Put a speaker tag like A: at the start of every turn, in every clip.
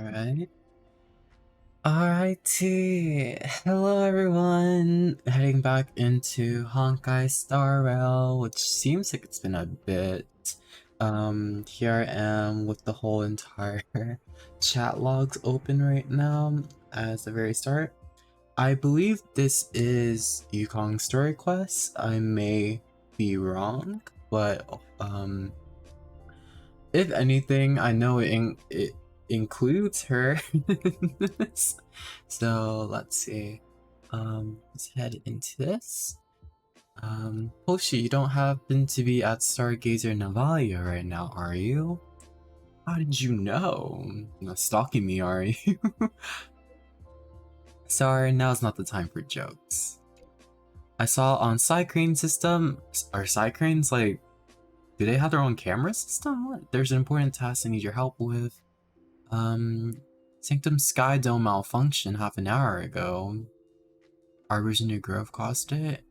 A: Alright. Alrighty. Hello everyone. Heading back into Honkai Star Rail, which seems like it's been a bit. Here I am with the whole entire chat logs open right now as the very start. I believe this is Yukong's story quest. I may be wrong, but if anything, I know it includes her in this. So let's see. Let's head into this. Polshi, you don't happen to be at Stargazer Navalia right now, are you? How did you know? You're not stalking me, are you? Sorry, now's not the time for jokes. I saw on Cycrane system, are Cycranes like, do they have their own camera system? What? There's an important task I need your help with. Sanctum Sky Dome malfunction half an hour ago. Arbors in New Grove caused it.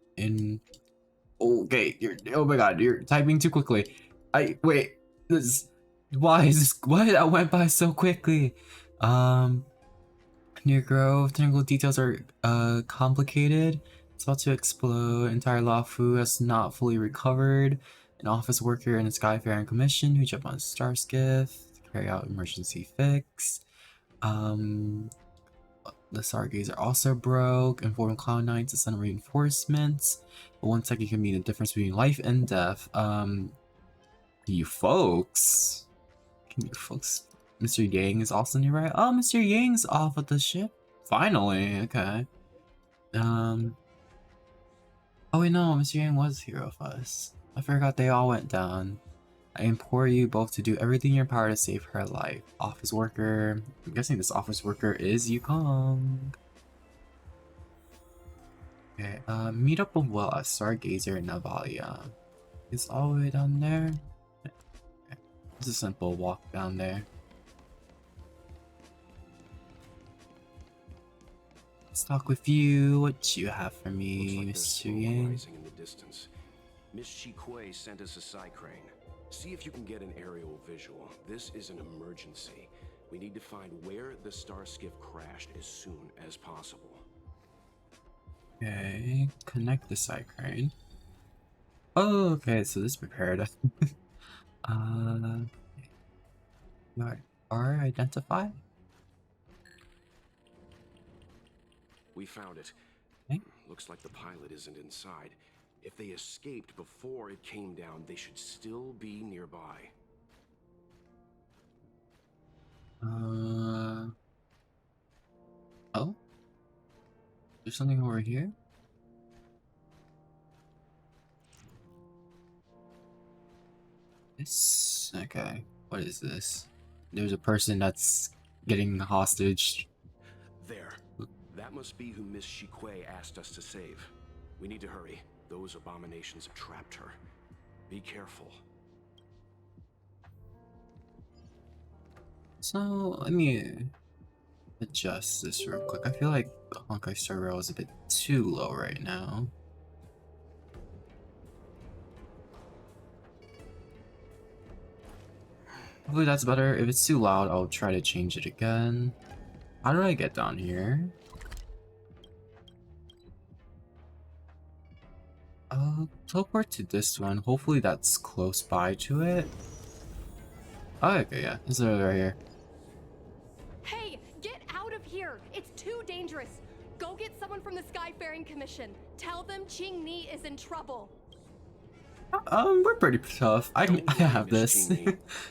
A: Okay, oh my god, you're typing too quickly. Wait, why that went by so quickly? New Grove, technical details are complicated. It's about to explode. Entire Lafu has not fully recovered. An office worker and a Skyfaring commission who jumped on a star skiff to carry out emergency fix. The Stargazer also broke. Inform Cloud9 to send reinforcements. But one second can mean the difference between life and death. You folks. Mr. Yang is also nearby. Oh, Mr. Yang's off with the ship. Finally, okay. Oh wait, no, Mr. Yang was here with us. I forgot they all went down. I implore you both to do everything in your power to save her life. Office worker. I'm guessing this office worker is Yukong. Okay, meet up with Will at Stargazer in Navalia. It's all the way down there. Okay. It's a simple walk down there. Let's talk with you. What you have for me,
B: like
A: Mr. Yang?
B: in the distance. Miss Shikui sent us a Cycrane. See if you can get an aerial visual. This is an emergency. We need to find where the star skiff crashed as soon as possible.
A: Okay, connect the Cycrane. Oh, okay, so this prepared us. R identify?
B: We found it.
A: Okay.
B: Looks like the pilot isn't inside. If they escaped before it came down, they should still be nearby.
A: Oh? There's something over here? This? Okay. What is this? There's a person that's getting hostage.
B: There. That must be who Miss Shikui asked us to save. We need to hurry. Those abominations have trapped her. Be careful.
A: So, let me adjust this real quick. I feel like the Honkai Star Rail is a bit too low right now. Hopefully that's better. If it's too loud, I'll try to change it again. How do I get down here? Teleport to this one. Hopefully that's close by to it. Oh, okay, yeah. It's right here.
C: Hey, get out of here! It's too dangerous! Go get someone from the Skyfaring Commission. Tell them Ching Ni is in trouble.
A: We're pretty tough. I have this.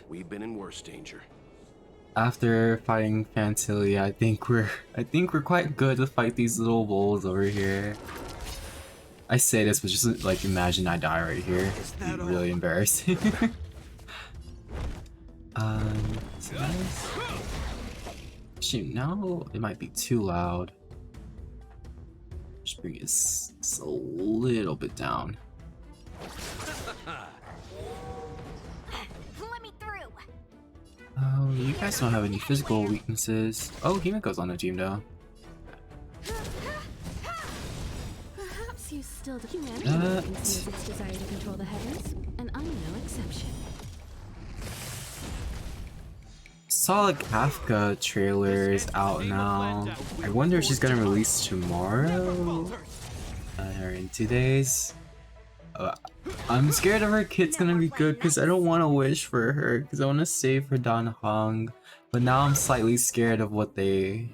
B: We've been in worse danger.
A: After fighting Fantilia, I think we're quite good to fight these little wolves over here. I say this, but just like imagine I die right here. It'd be really embarrassing. So nice. Shoot, now it might be too loud. Just bring it just a little bit down.
C: Let me through!
A: Oh, you guys don't have any physical weaknesses. Oh, Himiko's on the team though.
D: Perhaps you still humanity conceals its desire to control the heavens, and I'm no exception.
A: saw like Kafka trailers out now. I wonder if she's gonna release tomorrow or in 2 days. I'm scared of her kid's gonna be good because I don't want to wish for her because I want to save her Dan Hong, but now I'm slightly scared of what they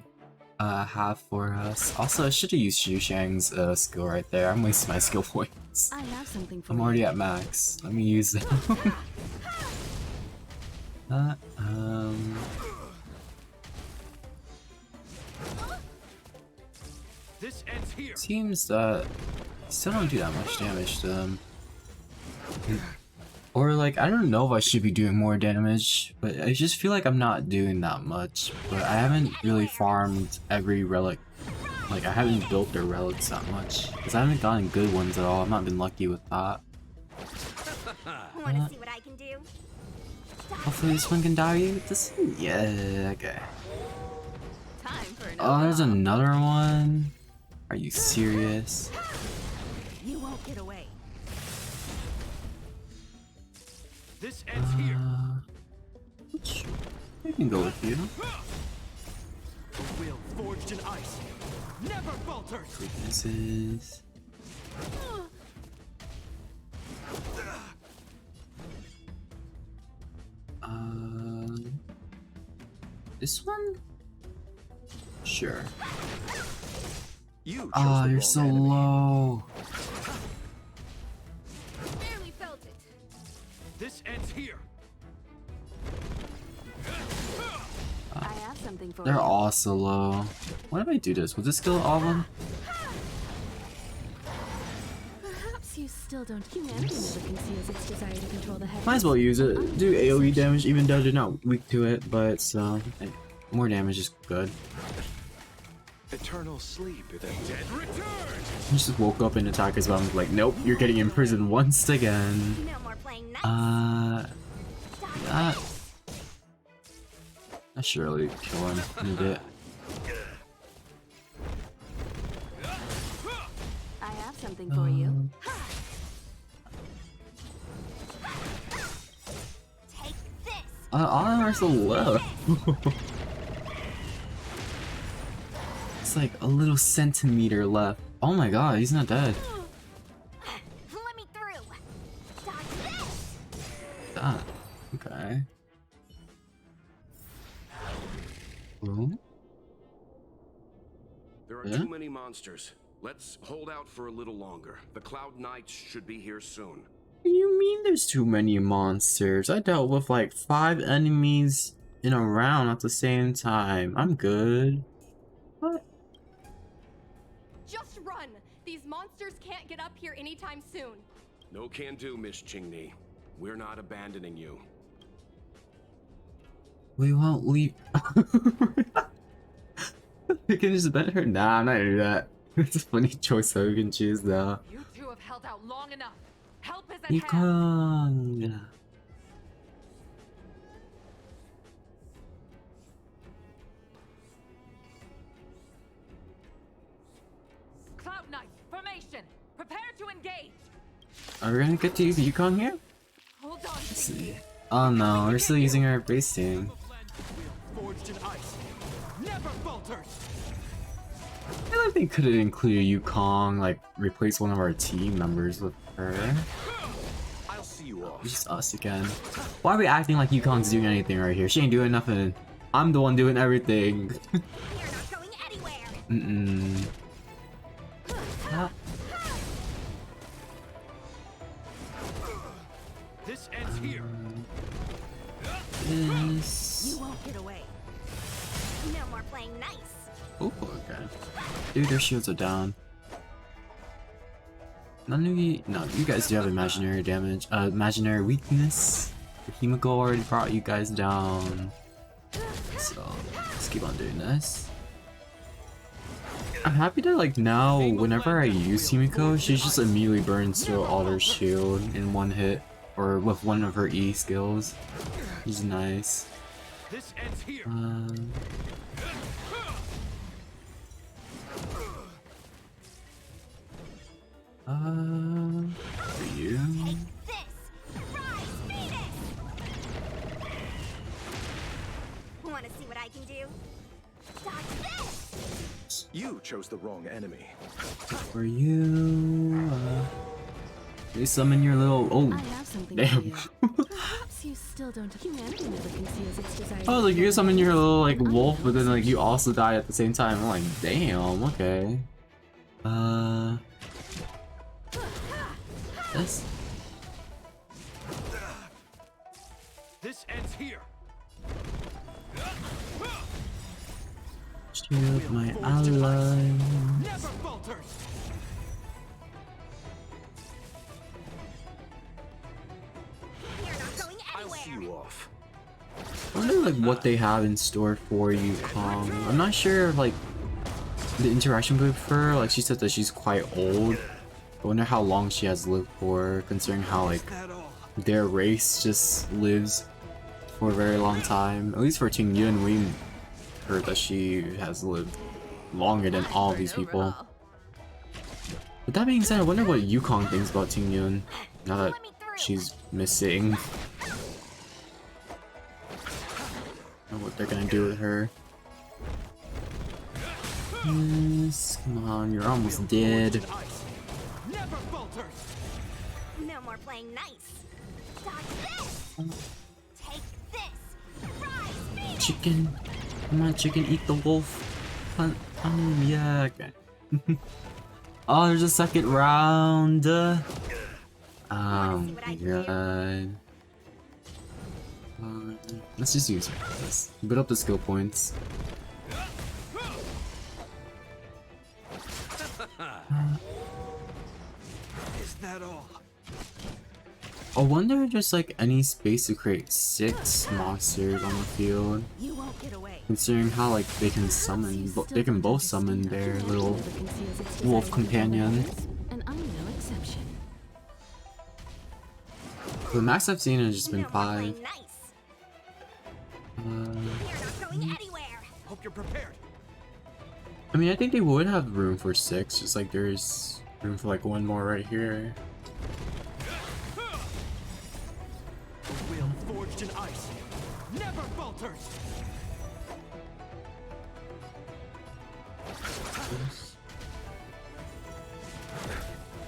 A: have for us. Also, I should have used Xu Shang's skill right there. I'm wasting my skill points.
D: I have something for
A: I'm
D: you.
A: already at max. Let me use them.
E: This ends here.
A: Seems that still don't do that much damage to them. Or like, I don't know if I should be doing more damage, but I just feel like I'm not doing that much. But I haven't really farmed every relic. Like, I haven't built their relics that much. Because I haven't gotten good ones at all. I've not been lucky with that.
F: Wanna see what I can do?
A: Hopefully this one can die you with this. Yeah, okay.
D: Time for
A: Oh, there's another one. Are you serious?
F: You won't get away.
E: This ends here.
A: Sure. I can go with you.
E: A will forged in ice never falters.
A: Weaknesses. This one? Sure.
B: You
A: Ah, you're so low.
C: Barely felt it.
E: This ends here.
D: I have something for
A: They're
D: you.
A: all so low. Why did I do this? Was this kill all of them?
D: Perhaps you still don't. Humanity never conceals its desire to control the heavens.
A: Might as well use it. Do AoE damage even though they're not weak to it, but more damage is good.
B: Eternal sleep.
E: The dead return.
A: I just woke up and attack as well. I'm like, nope, you're getting imprisoned once again.
F: No more playing nice.
A: That I should really kill him in a bit.
D: I have something for you.
F: Take this.
A: All of them are so low. It's like a little centimeter left. Oh my god, he's not dead.
F: Let me through. Dodge this.
A: Ah, okay. Oh,
B: There are
A: Yeah?
B: too many monsters. Let's hold out for a little longer. The Cloud Knights should be here soon.
A: what do you mean there's too many monsters? I dealt with like 5 enemies in a round at the same time. I'm good. What?
C: Just run! These monsters can't get up here anytime soon.
B: No can do, Miss Chingni. We're not abandoning you.
A: We won't leave. We can just bet her. Nah, I'm not gonna do that. It's a funny choice that we can choose though.
G: You two have held out long enough. Help is at
A: You
G: hand.
A: can.
G: Cloud Knights, formation. Prepare to engage.
A: Are we gonna get to use Yukon here?
G: Hold on.
A: Let's see. Oh no, we're still using our base team.
E: Will forged in ice never falters.
A: I feel like they could have included Yukong, like replace one of our team members with her.
B: I'll see you off.
A: It's just us again. Why are we acting like Yukong's doing anything right here? She ain't doing nothing. I'm the one doing everything.
F: You're not going anywhere.
A: Mm-mm. Ah,
E: This ends here.
A: this.
F: You won't get away. No more playing nice.
A: Oh, okay. Dude, their shields are down. None of you. No, you guys do have imaginary damage. Imaginary weakness. The Himiko already brought you guys down. So, let's keep on doing this. I'm happy that, like, now, whenever I use Himiko, she just immediately burns through all her shield in one hit. Or with one of her E skills. Which is nice.
E: This ends here.
A: For you.
F: This. Rise, Venus.
E: chose the wrong enemy.
A: For you, you summon your little. Oh,
D: I have something
A: damn.
D: for you. Perhaps you still don't. Humanity never conceals its desire.
A: Oh, like you summon your little like wolf, but then like you also die at the same time. I'm like, damn. Okay. This.
E: This ends here.
A: Shield my ally.
E: Never falters.
F: You're not going
B: I'll see
F: anywhere.
B: you off.
A: I wonder like what they have in store for you, Kong. I'm not sure like the interaction with her. Like she said that she's quite old. I wonder how long she has lived for, considering how like
E: That all.
A: their race just lives for a very long time. At least for Ting Yun, we heard that she has lived longer than all these people. With that being said, I wonder what Yukong thinks about Ting Yun now that she's missing. And what they're gonna do with her. Yes, come on, you're almost dead.
E: Ice. Never falters.
F: No more playing nice. Dodge this. Take this. Rise, Phoenix.
A: Chicken, come on, chicken, eat the wolf. Yeah, okay. Oh, there's a second round. Oh my god. Let's just use this. Build up the skill points.
E: Is that all?
A: I wonder if there's like any space to create 6 monsters on the field.
F: You won't get away.
A: Considering how like they can summon, they can both summon their little wolf companion.
D: And I'm no exception.
A: The max I've seen has just been
F: No more
A: 5.
F: playing nice. You're not going anywhere.
E: Hope you're prepared.
A: I mean, I think they would have room for 6, just like there's room for like 1 more right here.
E: A will forged in ice. Never falters.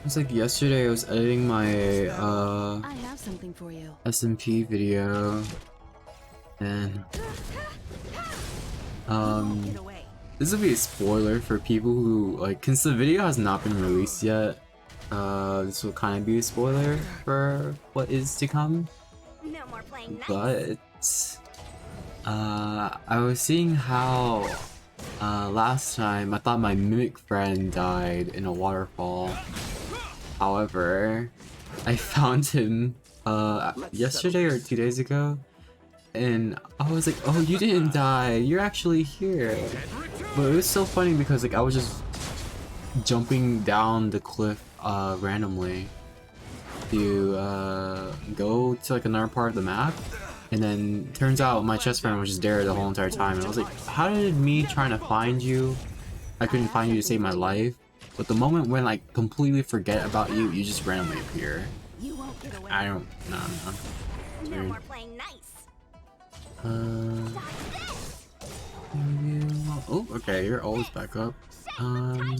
A: It's like yesterday I was editing my
D: I have something for you.
A: SMP video, and
F: Get away.
A: this will be a spoiler for people who like, since the video has not been released yet. This will kind of be a spoiler for what is to come.
F: No more playing nice.
A: But I was seeing how last time I thought my mimic friend died in a waterfall. However, I found him yesterday or 2 days ago, and I was like, oh, you didn't die, you're actually here. But it was so funny because like I was just jumping down the cliff randomly to go to like another part of the map, and then turns out my chest friend was just there the whole entire time, and I was like, how did me trying to find you, I couldn't find you to save my life, but the moment when I completely forget about you, you just randomly appear.
F: You won't get away.
A: I don't know.
F: No more playing nice.
A: Uh, oh, okay, you're always back up. I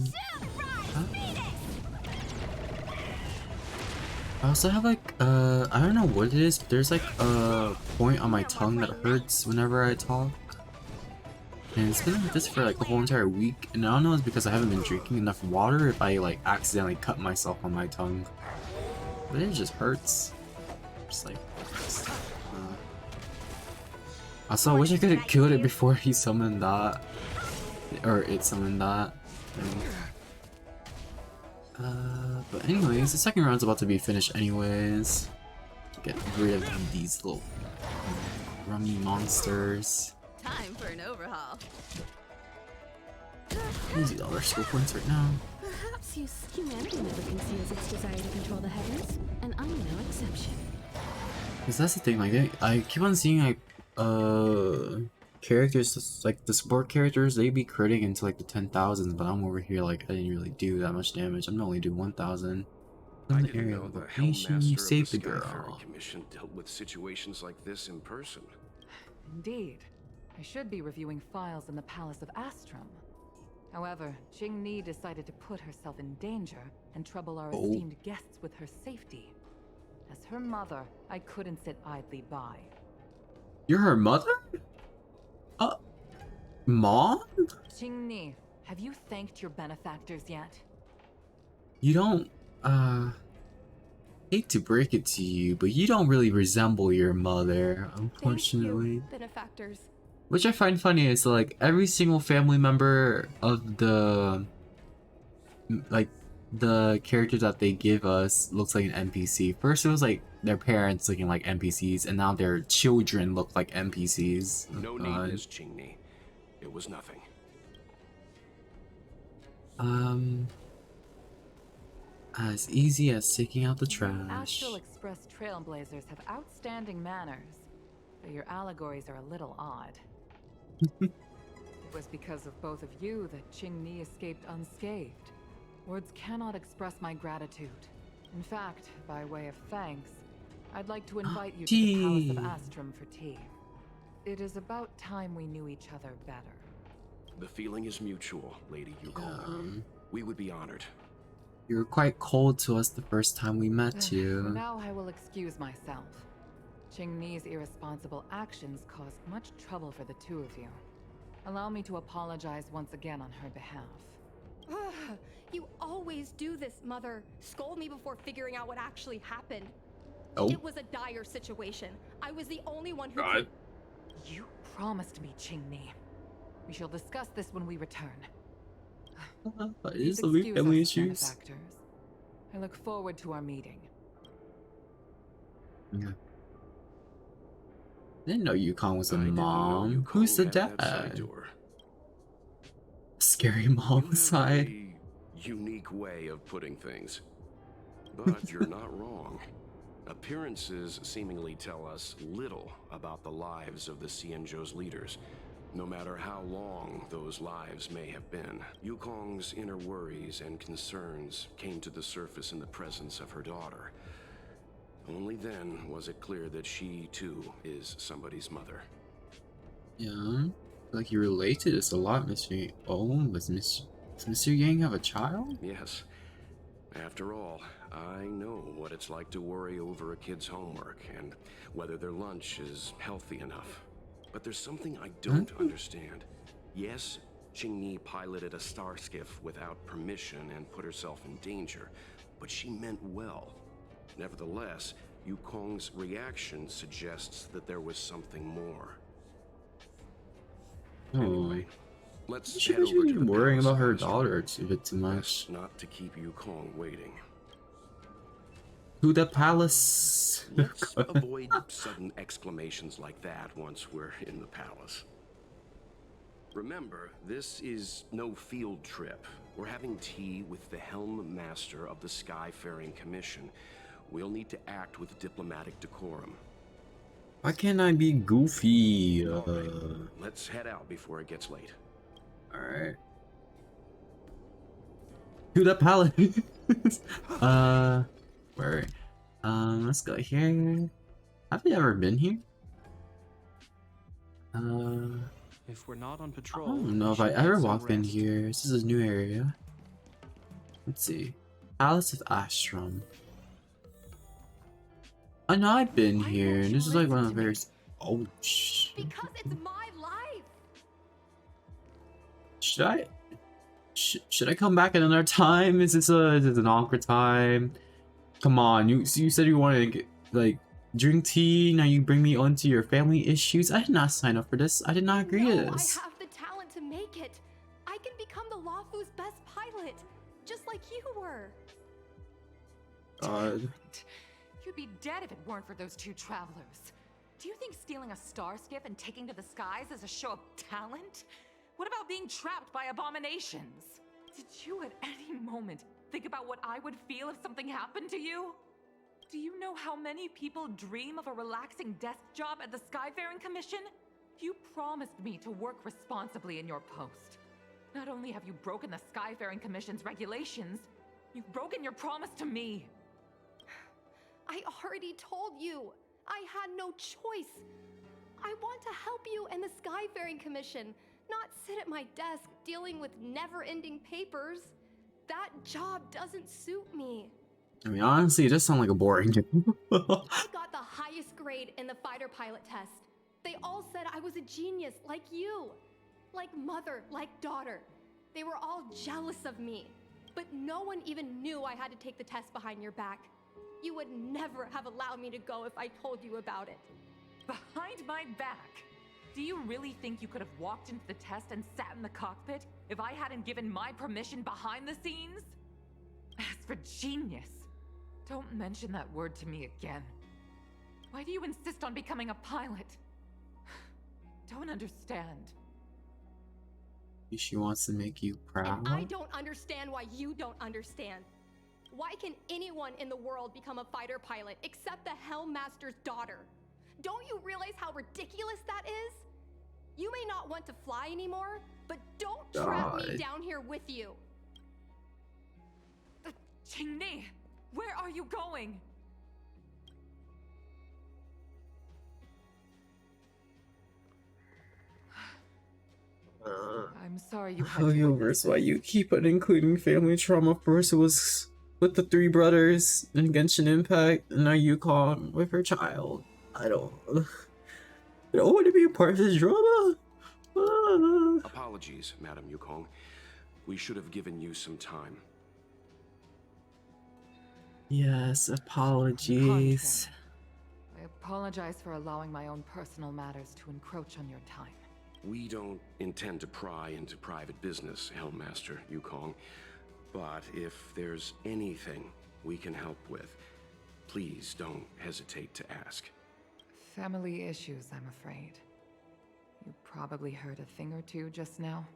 A: also have like, I don't know what it is, but there's like a point on my tongue that hurts whenever I talk. And it's been like this for like the whole entire week, and I don't know if it's because I haven't been drinking enough water, if I like accidentally cut myself on my tongue. But it just hurts. Just like... Also, I wish I could have killed it before he summoned that. Or it summoned that. But anyways, the second round's about to be finished anyways. Get rid of these little rummy monsters.
D: Time for an overhaul.
A: Use all their skill points right now.
D: Perhaps humanity never conceals its desire to control the heavens, and I'm no exception.
A: Cause that's the thing, like I keep on seeing like characters, like the support characters, they be critting into like the 10,000s, but I'm over here like I didn't really do that much damage. I'm only do 1,000.
B: I
A: In the
B: didn't
A: area
B: know
A: of
B: the
A: location,
B: Hellmaster
A: you
B: of
A: saved the
B: Skyfaring
A: girl.
B: Commission dealt with situations like this in person.
G: Indeed. I should be reviewing files in the Palace of Astrum. However, Qingni decided to put herself in danger and trouble our
A: Oh.
G: esteemed guests with her safety. As her mother, I couldn't sit idly by.
A: You're her mother? Mom?
G: Qingni, have you thanked your benefactors yet?
A: You don't, hate to break it to you, but you don't really resemble your mother,
C: Thank
A: unfortunately.
C: you, benefactors.
A: Which I find funny is like every single family member of the like the characters that they give us looks like an NPC. First it was like their parents looking like NPCs, and now their children look like NPCs.
B: No need, Miss Qingni. It was nothing.
A: As easy as taking out the trash.
G: Astral Express trailblazers have outstanding manners, but your allegories are a little odd. It was because of both of you that Qingni escaped unscathed. Words cannot express my gratitude. In fact, by way of thanks, I'd like to invite you to the Palace of Astrum for tea. It is about time we knew each other better.
B: The feeling is mutual, Lady Yukong. We would be honored.
A: You were quite cold to us the first time we met
G: For
A: you.
G: now, I will excuse myself. Qingni's irresponsible actions caused much trouble for the two of you. Allow me to apologize once again on her behalf.
C: Ugh, you always do this, Mother. Scold me before figuring out what actually happened.
A: Oh.
C: It was a dire situation. I was the only one who
A: God.
G: You promised me, Qingni. We shall discuss this when we return.
A: But
G: Please
A: is the weak
G: excuse
A: family
G: us,
A: issues?
G: benefactors. I look forward to our meeting.
A: Yeah. Didn't know Yukong was a
B: I didn't know
A: mom.
B: Yukong
A: Who's the
B: had that side
A: dad?
B: to her.
A: Scary
B: You
A: mom
B: have
A: side.
B: a unique way of putting things. But you're not wrong. Appearances seemingly tell us little about the lives of the Xianzhou's leaders, no matter how long those lives may have been. Yukong's inner worries and concerns came to the surface in the presence of her daughter. Only then was it clear that she, too, is somebody's mother.
A: Yeah. Like you relate to this a lot, Mr. Does Mr. Yang have a child?
B: Yes. After all, I know what it's like to worry over a kid's homework and whether their lunch is healthy enough. But there's something I don't understand. Yes, Qingni piloted a star skiff without permission and put herself in danger, but she meant well. Nevertheless, Yukong's reaction suggests that there was something more. Anyway, let's
A: She
B: head
A: should
B: over
A: be
B: to the
A: worrying
B: palace
A: about her
B: of Astrum.
A: daughter a bit too much.
B: Best not to keep Yukong waiting.
A: To the palace.
B: Let's avoid sudden exclamations like that once we're in the palace. Remember, this is no field trip. We're having tea with the Helm Master of the Skyfaring Commission. We'll need to act with diplomatic decorum.
A: Why can't I be goofy?
B: All right, let's head out before it gets late.
A: Alright. To the palace. Where? Let's go here. Have you ever been here?
E: If we're not on
A: I
E: patrol,
A: don't know
E: we
A: if I
E: should
A: ever
E: get some
A: walked in
E: rest.
A: here. This is a new area. Let's see. Palace of Astrum. I know I've been
C: Why
A: here.
C: won't you
A: This is like one of
C: listen
A: the
C: to me?
A: very. Oh,
C: Because it's my life.
A: should I? Should I come back at another time? Is this an awkward time? Come on, you said you wanted to get, like, drink tea. Now you bring me onto your family issues. I did not sign up for this. I did not agree to
C: No,
A: this.
C: I have the talent to make it. I can become the Lawfu's best pilot, just like you were.
A: God.
G: You'd be dead if it weren't for those two travelers. Do you think stealing a star skiff and taking to the skies is a show of talent? What about being trapped by abominations? Did you at any moment think about what I would feel if something happened to you? Do you know how many people dream of a relaxing desk job at the Skyfaring Commission? You promised me to work responsibly in your post. Not only have you broken the Skyfaring Commission's regulations, you've broken your promise to me.
C: I already told you. I had no choice. I want to help you and the Skyfaring Commission, not sit at my desk dealing with never-ending papers. That job doesn't suit me.
A: I mean, honestly, it does sound like a boring job.
C: I got the highest grade in the fighter pilot test. They all said I was a genius, like you. Like mother, like daughter. They were all jealous of me. But no one even knew I had to take the test behind your back. You would never have allowed me to go if I told you about it.
G: Behind my back? Do you really think you could have walked into the test and sat in the cockpit if I hadn't given my permission behind the scenes? As for genius, don't mention that word to me again. Why do you insist on becoming a pilot? Don't understand.
A: She wants to make you proud.
C: And I don't understand why you don't understand. Why can anyone in the world become a fighter pilot except the Helmmaster's daughter? Don't you realize how ridiculous that is? You may not want to fly anymore, but don't trap me down here with you.
G: Qingni, where are you going? I'm sorry you had
A: Oh,
G: to
A: yo,
G: witness
A: verse, why
G: this.
A: you keep on including family trauma? First it was with the three brothers in Genshin Impact, and now Yukon with her child. I don't want to be a part of this drama.
B: Apologies, Madam Yukong. We should have given you some time.
A: Yes, apologies.
G: I apologize for allowing my own personal matters to encroach on your time.
B: We don't intend to pry into private business, Helmmaster Yukong. But if there's anything we can help with, please don't hesitate to ask.
G: Family issues, I'm afraid. You probably heard a thing or two just now.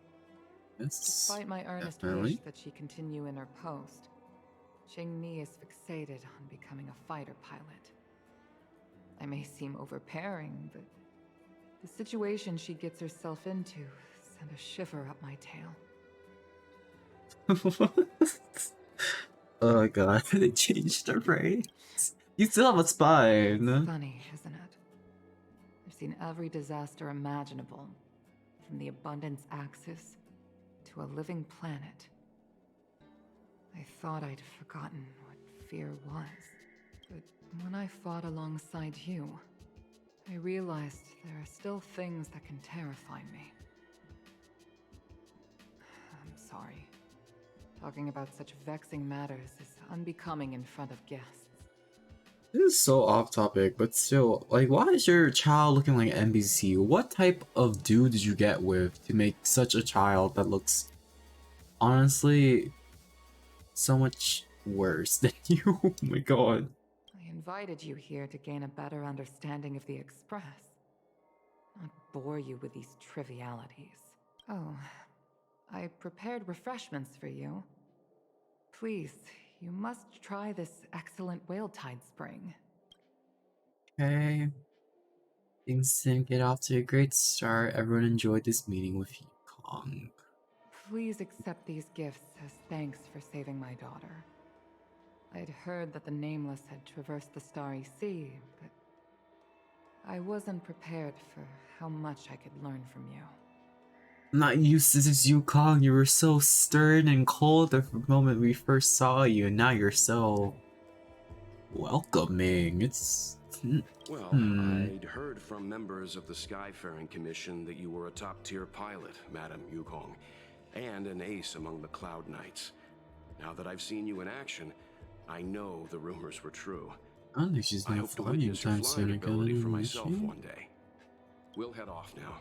A: Yes,
G: Despite my earnest
A: definitely.
G: wish that she continue in her post, Qingni is fixated on becoming a fighter pilot. I may seem overbearing, but the situation she gets herself into sent a shiver up my tail.
A: Oh god, they changed her phrase. You still have a spine.
G: Funny, isn't it? I've seen every disaster imaginable, from the abundance axis to a living planet. I thought I'd forgotten what fear was, but when I fought alongside you, I realized there are still things that can terrify me. I'm sorry. Talking about such vexing matters is unbecoming in front of guests.
A: This is so off topic, but still, like, why is your child looking like NBC? What type of dude did you get with to make such a child that looks, honestly, so much worse than you? Oh my god.
G: I invited you here to gain a better understanding of the Express, not bore you with these trivialities. Oh, I prepared refreshments for you. Please, you must try this excellent whale tide spring.
A: Okay. Things didn't get off to a great start. Everyone enjoyed this meeting with Kong.
G: Please accept these gifts as thanks for saving my daughter. I'd heard that the Nameless had traversed the Starry Sea, but I wasn't prepared for how much I could learn from you.
A: I'm not used to this Yukong. You were so stern and cold the moment we first saw you, and now you're so welcoming. It's
B: Well, I'd heard from members of the Skyfaring Commission that you were a top-tier pilot, Madam Yukong, and an ace among the Cloud Knights. Now that I've seen you in action, I know the rumors were true.
A: I don't think she's
B: I
A: gonna
B: hope to
A: fly
B: witness your
A: anytime
B: flying
A: soon
B: ability
A: again,
B: for
A: is
B: myself
A: she?
B: one day. We'll head off now.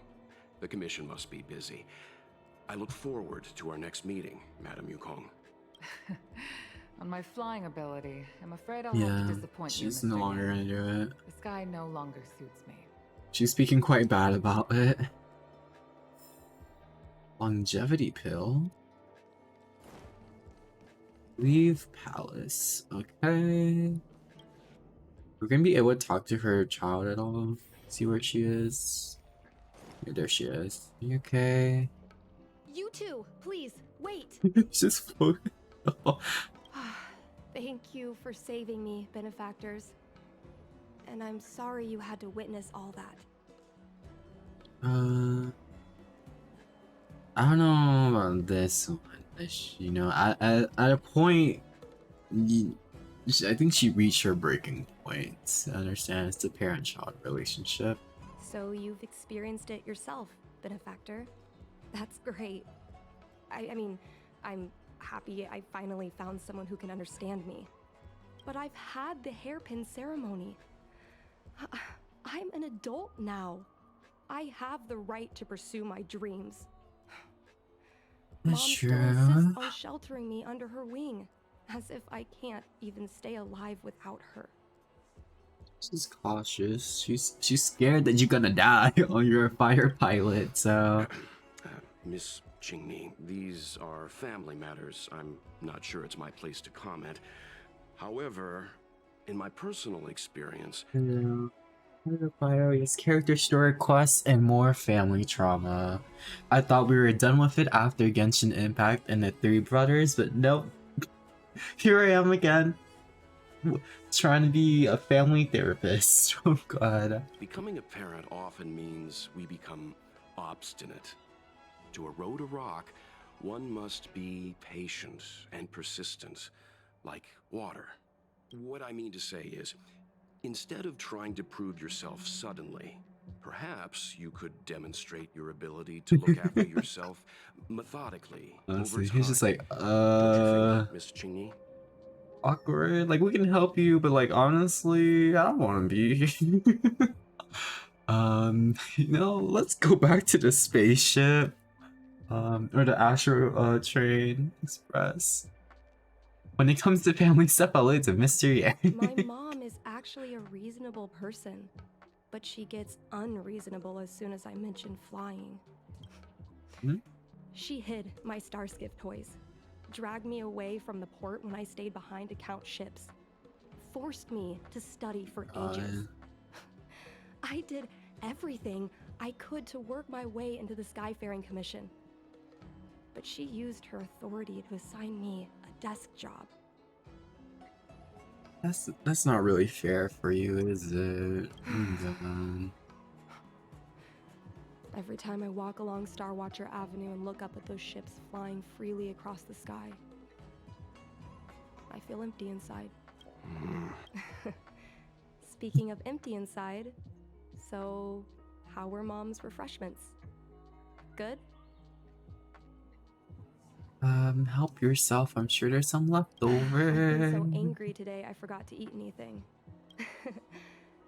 B: The Commission must be busy. I look forward to our next meeting, Madam Yukong.
G: On my flying ability, I'm afraid I'll
A: Yeah,
G: have to disappoint you,
A: she's
G: Mr.
A: no longer
G: Yan.
A: gonna do it.
G: The sky no longer suits me.
A: She's speaking quite bad about it. Longevity pill. Leave palace. Okay. We're gonna be able to talk to her child at all. See where she is. Yeah, there she is. You okay?
C: You too, please, wait.
A: She's just floating.
C: Thank you for saving me, benefactors. And I'm sorry you had to witness all that.
A: I don't know about this one. You know, at a point, I think she reached her breaking point. I understand it's a parent-child relationship.
C: So you've experienced it yourself, benefactor. That's great. I mean, I'm happy I finally found someone who can understand me. But I've had the hairpin ceremony. I'm an adult now. I have the right to pursue my dreams.
A: That's
C: Mom still
A: true.
C: insists on sheltering me under her wing, as if I can't even stay alive without her.
A: She's cautious. She's scared that you're gonna die on your fire pilot. So,
B: Miss Qingni, these are family matters. I'm not sure it's my place to comment. However, in my personal experience,
A: Yes, character story quests and more family trauma. I thought we were done with it after Genshin Impact and the Three Brothers, but nope. Here I am again, trying to be a family therapist. Oh god.
B: becoming a parent often means we become obstinate. To erode a rock, one must be patient and persistent, like water. What I mean to say is, instead of trying to prove yourself suddenly, perhaps you could demonstrate your ability to look after yourself methodically
A: Honestly,
B: over time.
A: he's just like,
B: Don't you think, Miss Qingni?
A: awkward. Like, we can help you, but like, honestly, I don't want to be. You know, let's go back to the spaceship. Or the Astro Train Express. When it comes to family stuff, it's a mystery.
C: My mom is actually a reasonable person, but she gets unreasonable as soon as I mention flying.
A: Hmm?
C: She hid my Starskiff toys, dragged me away from the port when I stayed behind to count ships, forced me to study for ages. I did everything I could to work my way into the Skyfaring Commission. But she used her authority to assign me a desk job.
A: That's not really fair for you, is it?
C: Every time I walk along Star Watcher Avenue and look up at those ships flying freely across the sky, I feel empty inside. Speaking of empty inside, so how were Mom's refreshments? Good?
A: Help yourself. I'm sure there's some left
C: I've
A: over.
C: been so angry today I forgot to eat anything.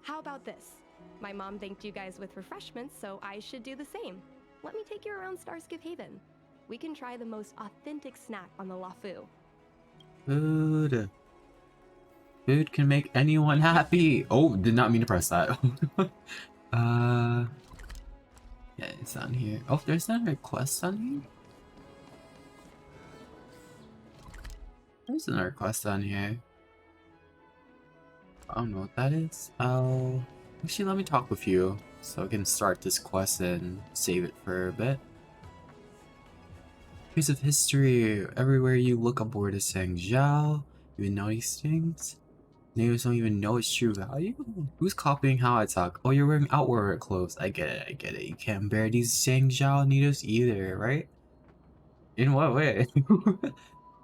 C: How about this? My mom thanked you guys with refreshments, so I should do the same. Let me take you around Starskiff Haven. We can try the most authentic snack on the Lafu.
A: Food. Food can make anyone happy. Oh, did not mean to press that. Yeah, it's on here. Oh, there's another quest on here? There's another quest on here. I don't know what that is. Actually, let me talk with you so I can start this quest and save it for a bit. Piece of history. Everywhere you look aboard a Zhao. You even know these things? Natives don't even know its true value? Who's copying how I talk? Oh, you're wearing outward clothes. I get it, I get it. You can't bear these Zhao natives either, right? In what way?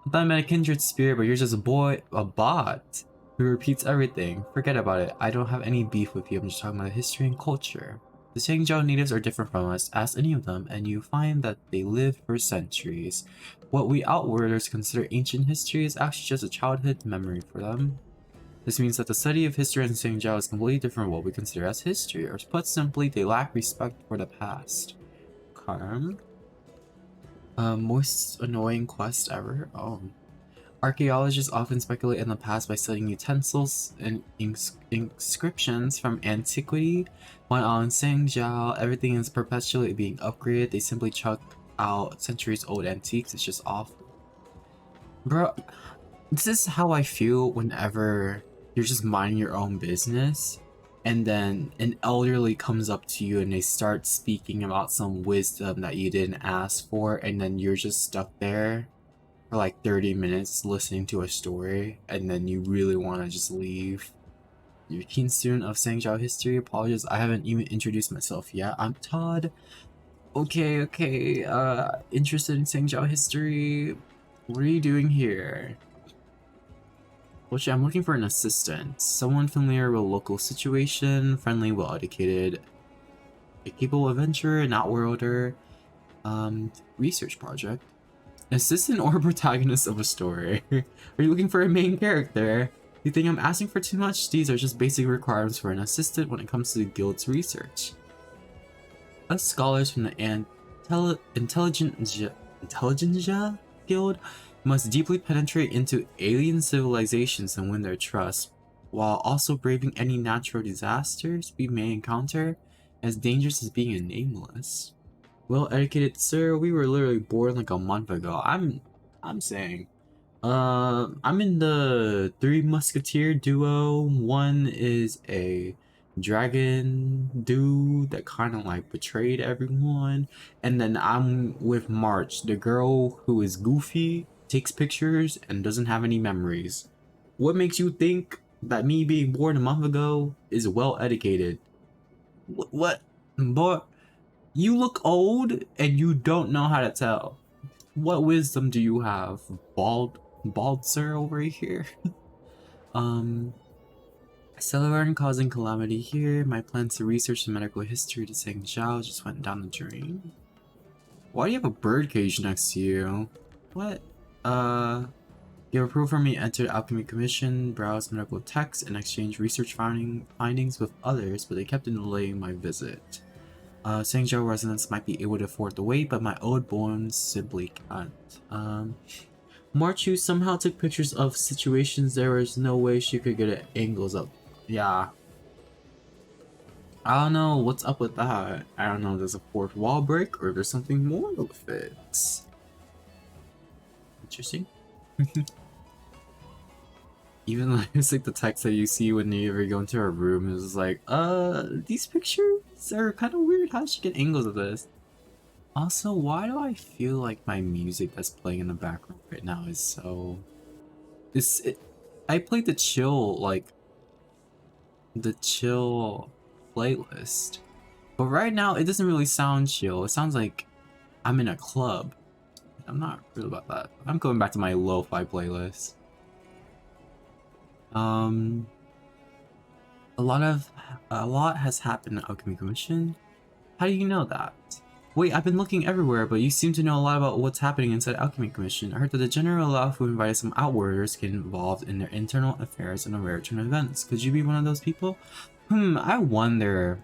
A: I thought I met a kindred spirit, but you're just a bot who repeats everything. Forget about it. I don't have any beef with you. I'm just talking about history and culture. The Zhao natives are different from us. Ask any of them, and you find that they lived for centuries. What we Outwarders consider ancient history is actually just a childhood memory for them. This means that the study of history in Zhao is completely different from what we consider as history, or put simply, they lack respect for the past. Karm. Most annoying quest ever? Oh. Archaeologists often speculate in the past by studying utensils and inscriptions from antiquity. While on Zhao, everything is perpetually being upgraded. They simply chuck out centuries-old antiques. It's just awful. Bro, this is how I feel whenever you're just minding your own business and then an elderly comes up to you and they start speaking about some wisdom that you didn't ask for, and then you're just stuck there for like 30 minutes listening to a story, and then you really want to just leave. You're a keen student of Zhao history. Apologies, I haven't even introduced myself yet. I'm Todd. Okay. Interested in Sangjiao history? What are you doing here? Polshi, I'm looking for an assistant. Someone familiar with local situation, friendly, well-educated, a capable adventurer, an outworlder. Research project. Assistant or protagonist of a story? Are you looking for a main character? You think I'm asking for too much? These are just basic requirements for an assistant when it comes to the guild's research. Us scholars from the Intelligentsia Guild must deeply penetrate into alien civilizations and win their trust, while also braving any natural disasters we may encounter, as dangerous as being a nameless. Well-educated sir, we were literally born like a month ago. I'm saying. I'm in the Three Musketeer duo. One is a dragon dude that kind of like betrayed everyone. And then I'm with March, the girl who is goofy, takes pictures, and doesn't have any memories. What makes you think that me being born a month ago is well-educated? What? Boy, you look old and you don't know how to tell. What wisdom do you have, bald sir over here? Accelerating causing calamity here. My plans to research the medical history to Zhang Zhao just went down the drain. Why do you have a birdcage next to you? What? Give approval for me to enter the Alchemy Commission, browse medical texts, and exchange research findings with others, but they kept delaying my visit. Sangzhou residents might be able to afford the wait, but my old bones simply can't. Marchu somehow took pictures of situations there was no way she could get angles up. Yeah. I don't know what's up with that. I don't know if there's a fourth wall break or there's something more with it. Interesting. Even like it's like the text that you see when you ever go into a room is like, these pictures are kind of weird. How did she get angles of this? Also, why do I feel like my music that's playing in the background right now is so... I played the chill, like... the chill playlist. But right now, it doesn't really sound chill. It sounds like I'm in a club. I'm not real about that. I'm going back to my lo-fi playlist. A lot has happened at Alchemy Commission. How do you know that? Wait, I've been looking everywhere, but you seem to know a lot about what's happening inside Alchemy Commission. I heard that the General Laofu invited some outwarders to get involved in their internal affairs and a rare turn of events. Could you be one of those people? I wonder...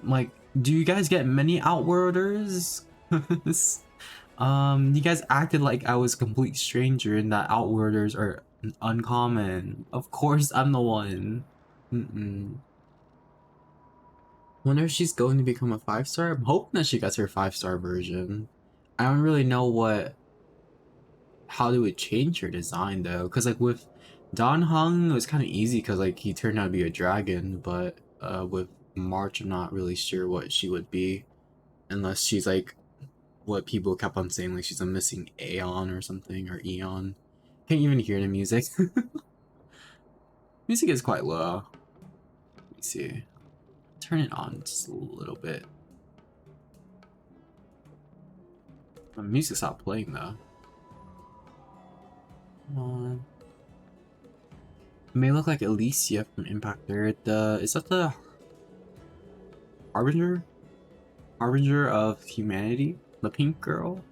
A: like, do you guys get many outwarders? You guys acted like I was a complete stranger and that outwarders are uncommon. Of course I'm the one. Wonder if she's going to become a 5-star? I'm hoping that she gets her 5-star version. I don't really know how they would change her design though, because like with Don Hung it was kind of easy because like he turned out to be a dragon, but with March I'm not really sure what she would be, unless she's like what people kept on saying, like she's a missing Aeon or something, or Eon. Can't even hear the music. Music is quite low. Let me see. Turn it on just a little bit. The music stopped playing though. Come on. It may look like Alicia from Impact Third. Is that the Harbinger? Harbinger of Humanity? The pink girl?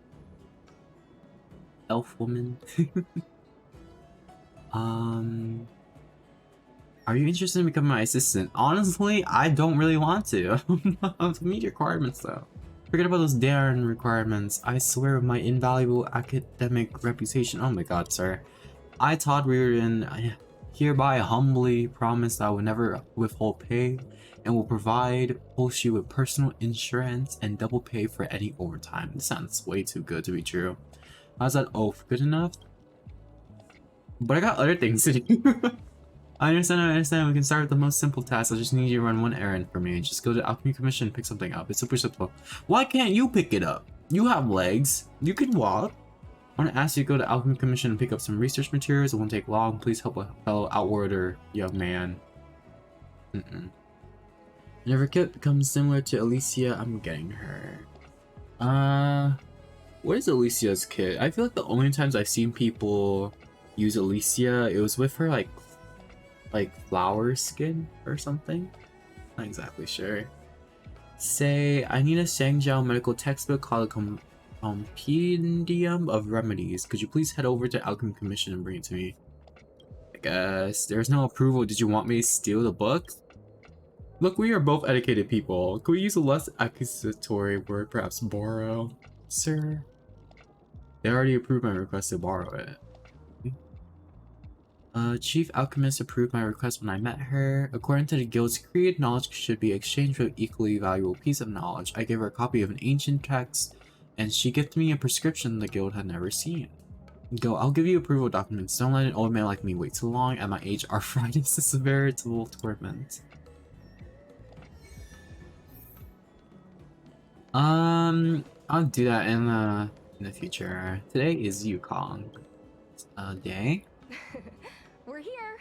A: Elf woman? Are you interested in becoming my assistant? Honestly, I don't really want to. Meet requirements though. Forget about those darn requirements. I swear with my invaluable academic reputation. Oh my god, sir. I, Todd Reardon, hereby humbly promise that I will never withhold pay and will provide Polshi with personal insurance and double pay for any overtime. This sounds way too good to be true. How's that oath? Good enough? But I got other things to do. I understand. We can start with the most simple task. I just need you to run one errand for me. Just go to Alchemy Commission and pick something up. It's super simple. Why can't you pick it up? You have legs. You can walk. I want to ask you to go to Alchemy Commission and pick up some research materials. It won't take long. Please help a fellow outwarder young man. And if her kit becomes similar to Alicia, I'm getting her. What is Alicia's kit? I feel like the only times I've seen people use Alicia, it was with her like flower skin or something. Not exactly sure. Say, I need a Sangjiao medical textbook called a Compendium of Remedies. Could you please head over to Alchemy Commission and bring it to me? I guess. There's no approval. Did you want me to steal the book? Look, we are both educated people. Could we use a less accusatory word, perhaps borrow? Sir? They already approved my request to borrow it. Chief Alchemist approved my request when I met her. According to the guild's creed, knowledge should be exchanged for an equally valuable piece of knowledge. I gave her a copy of an ancient text, and she gifted me a prescription the guild had never seen. Go, I'll give you approval documents. Don't let an old man like me wait too long. At my age, arthritis is a veritable torment. I'll do that in the future. Today is Yukong day.
C: We're here.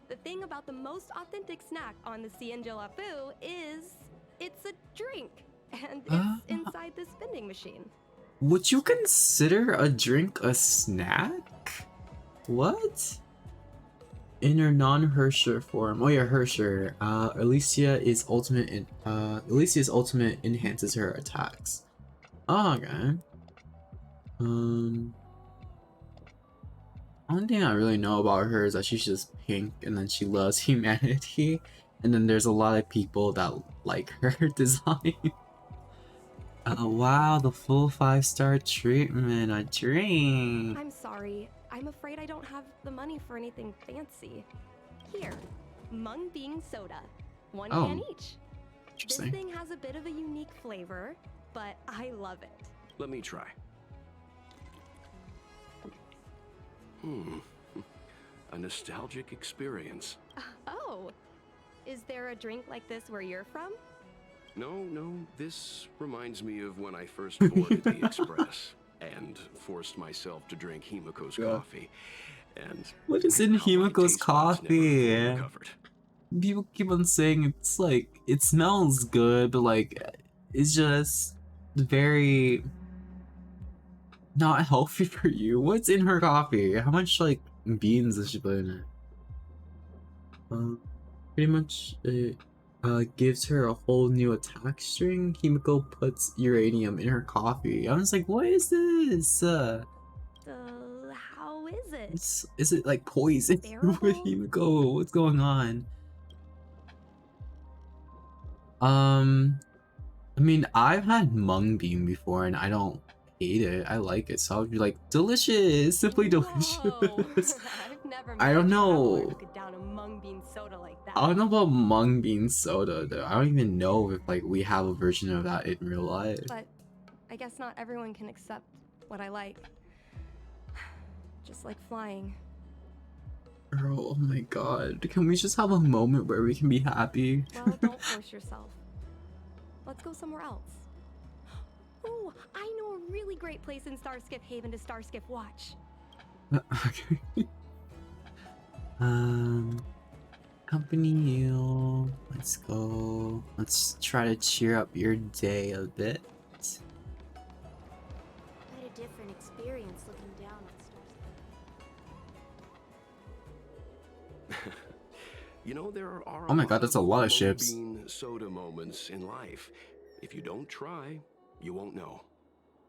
C: The thing about the most authentic snack on the Xianzhou Lafu is it's a drink, and it's inside this vending machine.
A: Would you consider a drink a snack? What? In her non-Hersher form. Oh yeah, Hersher. Alicia's ultimate enhances her attacks. Oh, okay. One thing I really know about her is that she's just pink and then she loves humanity. And then there's a lot of people that like her design. Wow, the full 5-star treatment, a drink.
C: I'm sorry. I'm afraid I don't have the money for anything fancy. Here, mung bean soda. One can each. This
A: Interesting.
C: thing has a bit of a unique flavor, but I love it.
B: Let me try. A nostalgic experience.
C: Oh, is there a drink like this where you're from?
B: No, this reminds me of when I first boarded the Express and forced myself to drink Himiko's coffee. And
A: What is in
B: how my
A: Himiko's
B: taste buds never fully
A: coffee?
B: recovered.
A: People keep on saying it's like, it smells good, but like, it's just very not healthy for you. What's in her coffee? How much like beans does she put in it? Pretty much it gives her a whole new attack string. Himiko puts uranium in her coffee. I was like, what is this?
C: How is it?
A: Is it like poison with
C: Bearable?
A: Himiko? What's going on? I mean, I've had mung bean before and I don't hate it. I like it, so I would be like, delicious, simply delicious.
C: Whoa. I've never met
A: I don't
C: a traveler
A: know.
C: who could down a mung bean soda like that.
A: I don't know about mung bean soda though. I don't even know if like we have a version of that in real life.
C: But I guess not everyone can accept what I like. Just like flying.
A: Girl, oh my god. Can we just have a moment where we can be happy?
C: Well, don't force yourself. Let's go somewhere else. Oh, I know a really great place in Starskiff Haven to Starskiff watch.
A: Okay. Accompany you. Let's go. Let's try to cheer up your day a bit.
F: Quite a different experience looking down on stars.
B: You know, there are
A: Oh my god, that's a lot of
B: mung
A: ships.
B: bean soda moments in life. If you don't try, you won't know.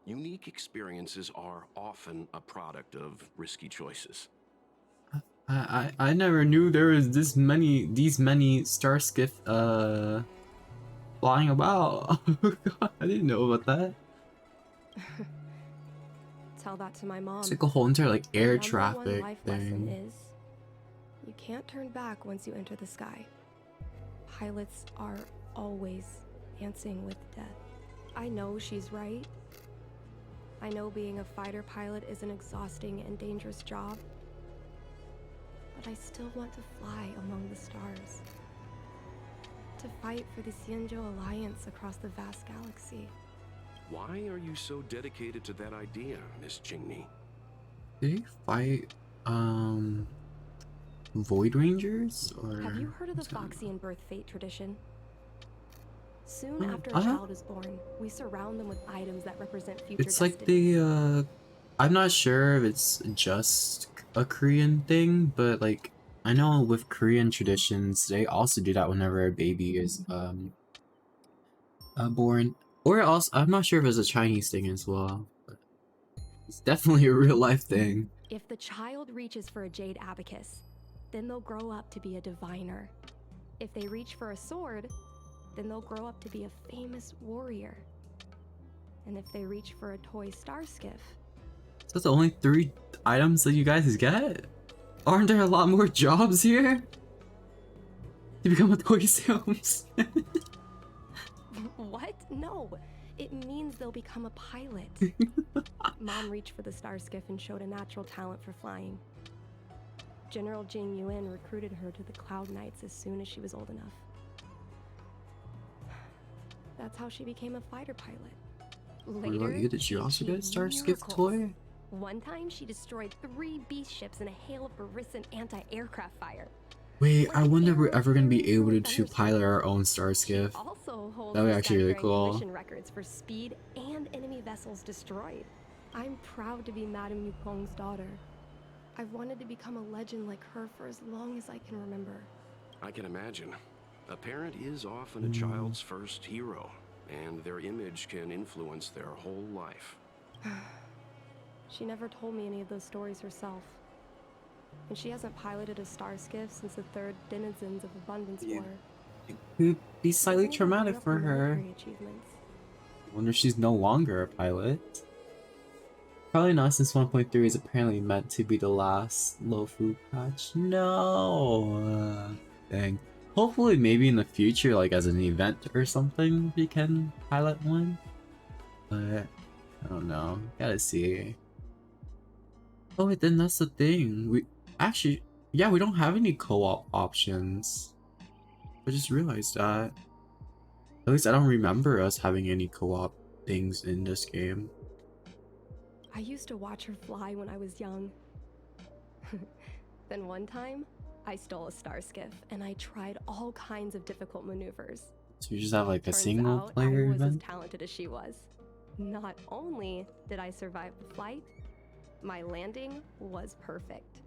B: Unique experiences are often a product of risky choices.
A: I never knew there was these many Starskiff flying about. I didn't know about that.
C: Tell that to my mom.
A: It's like a whole entire like air
C: The number one
A: traffic
C: life lesson
A: thing.
C: is you can't turn back once you enter the sky. Pilots are always dancing with death. I know she's right. I know being a fighter pilot is an exhausting and dangerous job. But I still want to fly among the stars. To fight for the Xianzhou Alliance across the vast galaxy.
B: Why are you so dedicated to that idea, Miss Jingni?
A: Did they fight Void Rangers or
C: Have you heard of the
A: what's going on?
C: Foxian birth fate tradition? Soon after a
A: Uh-huh.
C: child is born, we surround them with items that represent future
A: It's like
C: destinies.
A: the I'm not sure if it's just a Korean thing, but like I know with Korean traditions, they also do that whenever a baby is born. Or also, I'm not sure if it's a Chinese thing as well, but it's definitely a real life thing.
C: If the child reaches for a jade abacus, then they'll grow up to be a diviner. If they reach for a sword, then they'll grow up to be a famous warrior. And if they reach for a toy star skiff,
A: So that's the only 3 items that you guys get? Aren't there a lot more jobs here? To become a toy salesman?
C: what? No, it means they'll become a pilot. Mom reached for the star skiff and showed a natural talent for flying. General Jing Yuan recruited her to the Cloud Knights as soon as she was old enough. That's how she became a fighter pilot.
A: What
C: Later,
A: about you? Did you
C: she
A: also get a
C: achieved
A: Star Skiff
C: miracles.
A: toy?
C: One time, she destroyed 3 beast ships in a hail of Barisan anti-aircraft fire.
A: Wait, I
C: Like
A: wonder if we're
C: arrows
A: ever gonna be
C: tearing through
A: able
C: a
A: to
C: thunderstorm.
A: pilot our own Star
C: She
A: Skiff.
C: also holds
A: That would
C: the
A: actually be really
C: Skyfaring
A: cool.
C: Commission records for speed and enemy vessels destroyed. I'm proud to be Madame Yukong's daughter. I've wanted to become a legend like her for as long as I can remember.
B: I can imagine. A parent is often a child's first hero, and their image can influence their whole life.
C: She never told me any of those stories herself. And she hasn't piloted a star skiff since the 3rd Denizens of Abundance
A: Yeah.
C: War.
A: It could be slightly
C: Only
A: traumatic
C: enough
A: for her.
C: military achievements.
A: I wonder if she's no longer a pilot. Probably not, since 1.3 is apparently meant to be the last Lofu patch. No! Dang. Hopefully maybe in the future, like as an event or something, we can pilot one. But I don't know. Gotta see. Oh wait, then that's the thing. We actually, yeah, we don't have any co-op options. I just realized that. At least I don't remember us having any co-op things in this game.
C: I used to watch her fly when I was young. Then one time, I stole a star skiff and I tried all kinds of difficult maneuvers.
A: So you just have like a
C: Turns
A: single
C: out
A: player
C: I was
A: event?
C: as talented as she was. Not only did I survive the flight, my landing was perfect.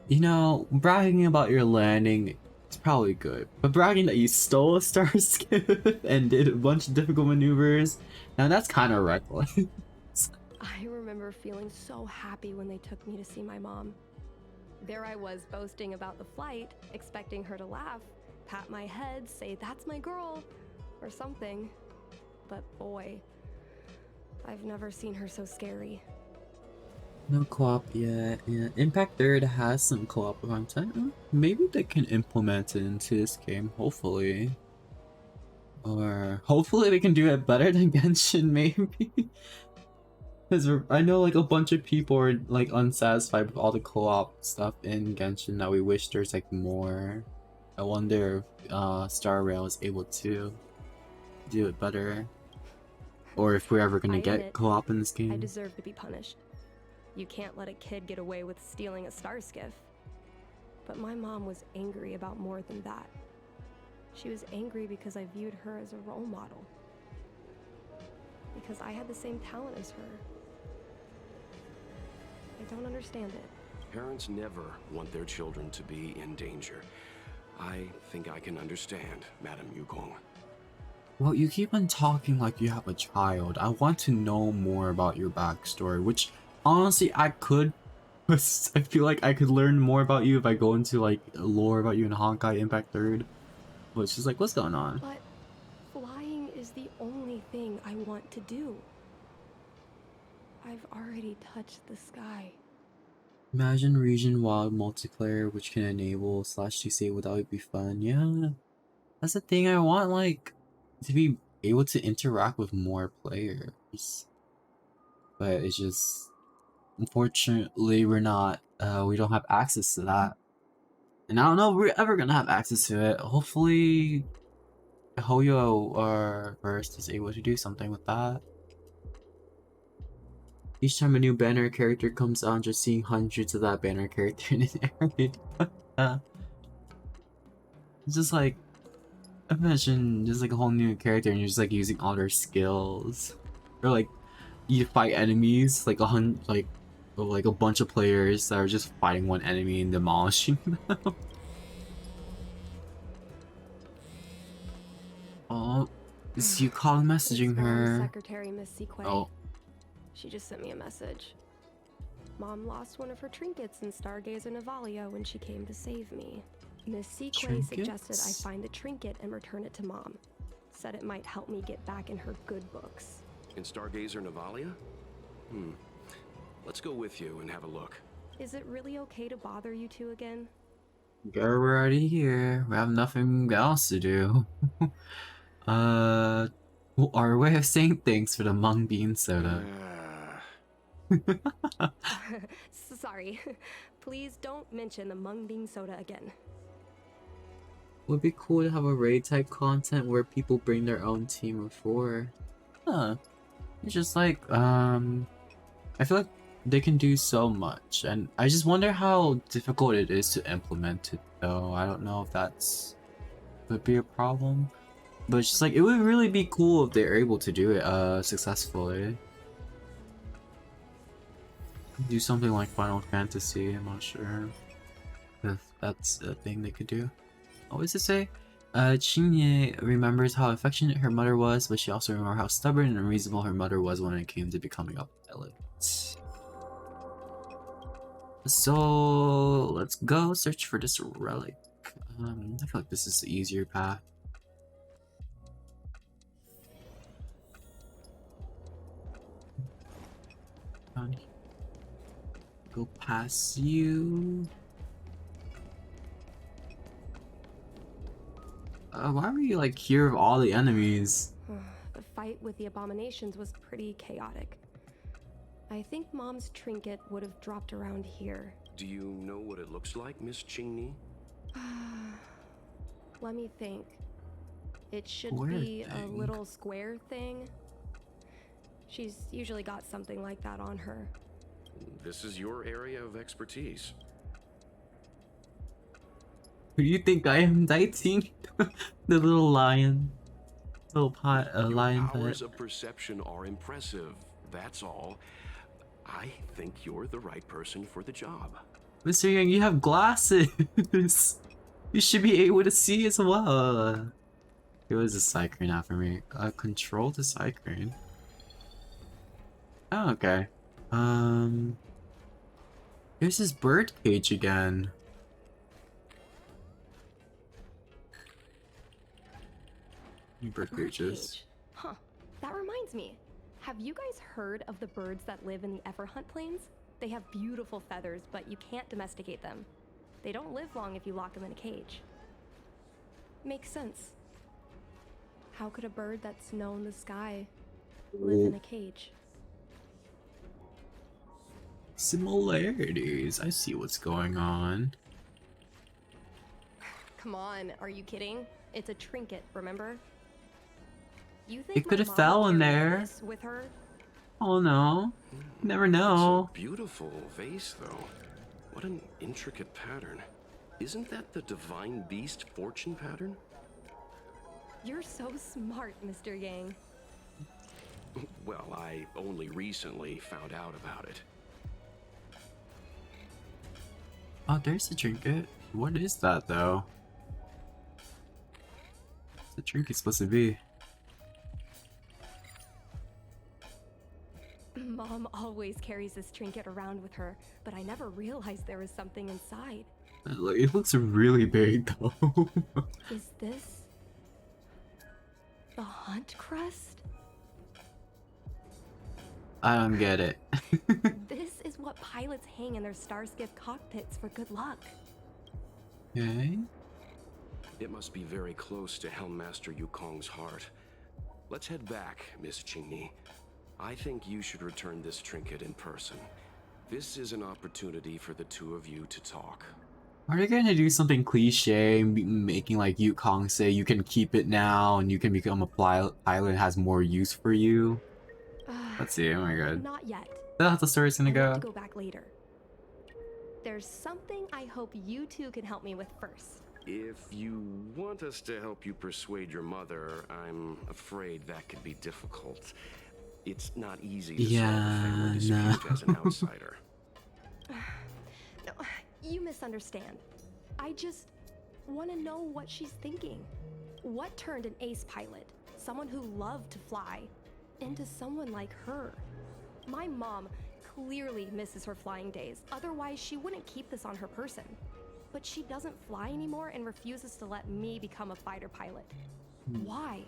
A: You know, bragging about your landing is probably good, but bragging that you stole a star skiff and did a bunch of difficult maneuvers, now that's kind of reckless.
C: I remember feeling so happy when they took me to see my mom. There I was boasting about the flight, expecting her to laugh, pat my head, say, "That's my girl," or something. But boy, I've never seen her so scary.
A: No co-op yet. Yeah, Impact 3rd has some co-op content. Maybe they can implement it into this game, hopefully. Or hopefully they can do it better than Genshin, maybe. Because I know like a bunch of people are like unsatisfied with all the co-op stuff in Genshin that we wish there's like more. I wonder if Star Rail is able to do it better. Or if we're ever gonna
C: I
A: get
C: admit,
A: co-op in this
C: I
A: game.
C: deserve to be punished. You can't let a kid get away with stealing a star skiff. But my mom was angry about more than that. She was angry because I viewed her as a role model. Because I had the same talent as her. I don't understand it.
B: Parents never want their children to be in danger. I think I can understand, Madame Yukong.
A: Well, you keep on talking like you have a child. I want to know more about your backstory, which honestly I could. I feel like I could learn more about you if I go into like lore about you in Honkai Impact 3rd. But it's just like, what's going on?
C: But flying is the only thing I want to do. I've already touched the sky.
A: Imagine region wide multiplayer, which can enable /2 without it be fun. Yeah, that's the thing. I want like to be able to interact with more players, but it's just unfortunately we're not. We don't have access to that, and I don't know if we're ever gonna have access to it. Hopefully, Hoyo or Burst is able to do something with that. Each time a new banner character comes on, just seeing hundreds of that banner character in an area. It's just like, Imagine just like a whole new character and you're just like using all their skills. Or like you fight enemies like like a bunch of players that are just fighting one enemy and demolishing them. Oh, is you call messaging
C: It's Mom's
A: her?
C: secretary, Miss Sequay.
A: Oh,
C: She just sent me a message. Mom lost one of her trinkets in Stargazer Navalia when she came to save me. Miss Sequay suggested I
A: trinkets?
C: find the trinket and return it to Mom. Said it might help me get back in her good books.
B: In Stargazer Navalia? Let's go with you and have a look.
C: Is it really okay to bother you two again?
A: Girl, we're already here. We have nothing else to do. Well, our way of saying thanks for the mung bean soda.
C: Sorry. Please don't mention the mung bean soda again.
A: Would be cool to have a raid type content where people bring their own team of 4. Huh. It's just like, I feel like they can do so much, and I just wonder how difficult it is to implement it, though. I don't know if that's would be a problem, but it's just like, it would really be cool if they're able to do it, successfully. Do something like Final Fantasy, I'm not sure if that's a thing they could do. What was it say? Chinye remembers how affectionate her mother was, but she also remembers how stubborn and unreasonable her mother was when it came to becoming a pilot. So let's go search for this relic. I feel like this is the easier path. Go past you. Why were you like here of all the enemies?
C: The fight with the abominations was pretty chaotic. I think Mom's trinket would have dropped around here.
B: Do you know what it looks like, Miss Chingni?
C: Let me think. It should
A: Square
C: be a
A: thing.
C: little square thing. She's usually got something like that on her.
B: This is your area of expertise.
A: Who do you think I am, Dieting? The little lion. Little pot, lion
B: Your
A: pet.
B: powers of perception are impressive, that's all. I think you're the right person for the job.
A: Mr. Yang, you have glasses. You should be able to see as well. It was a Psycrane out for me. Control the Psycrane. Oh, okay. Here's this bird cage again. Bird cages.
C: Cage. Huh. That reminds me. Have you guys heard of the birds that live in the Everhunt Plains? They have beautiful feathers, but you can't domesticate them. They don't live long if you lock them in a cage. Makes sense. How could a bird that's known the sky live in a cage?
A: Similarities. I see what's going on.
C: Come on, are you kidding? It's a trinket, remember? You think
A: It could
C: my
A: have
C: mom
A: fell in
C: carried
A: there.
C: this with her?
A: Oh no. Never
B: It's
A: know.
B: a beautiful vase, though. What an intricate pattern. Isn't that the divine beast fortune pattern?
C: You're so smart, Mr. Yang.
B: Well, I only recently found out about it.
A: Oh, there's a trinket. What is that though? What's the trinket supposed to be?
C: Mom always carries this trinket around with her, but I never realized there was something inside.
A: It looks really big though.
C: Is this the hunt crest?
A: I don't get it.
C: This is what pilots hang in their Starskiff cockpits for good luck.
A: Okay.
B: It must be very close to Helmmaster Yukong's heart. Let's head back, Miss Chingni. I think you should return this trinket in person. This is an opportunity for the two of you to talk.
A: Are they gonna do something cliche, making like Yukong say you can keep it now and you can become a pilot and has more use for you? Let's see. Oh my god.
C: Not yet.
A: That's how the story's gonna
C: I want
A: go.
C: to go back later. There's something I hope you two can help me with first.
B: If you want us to help you persuade your mother, I'm afraid that could be difficult. It's not easy to solve a family dispute as an outsider.
C: No, you misunderstand. I just want to know what she's thinking. What turned an ace pilot, someone who loved to fly, into someone like her? My mom clearly misses her flying days, otherwise she wouldn't keep this on her person. But she doesn't fly anymore and refuses to let me become a fighter pilot. Why?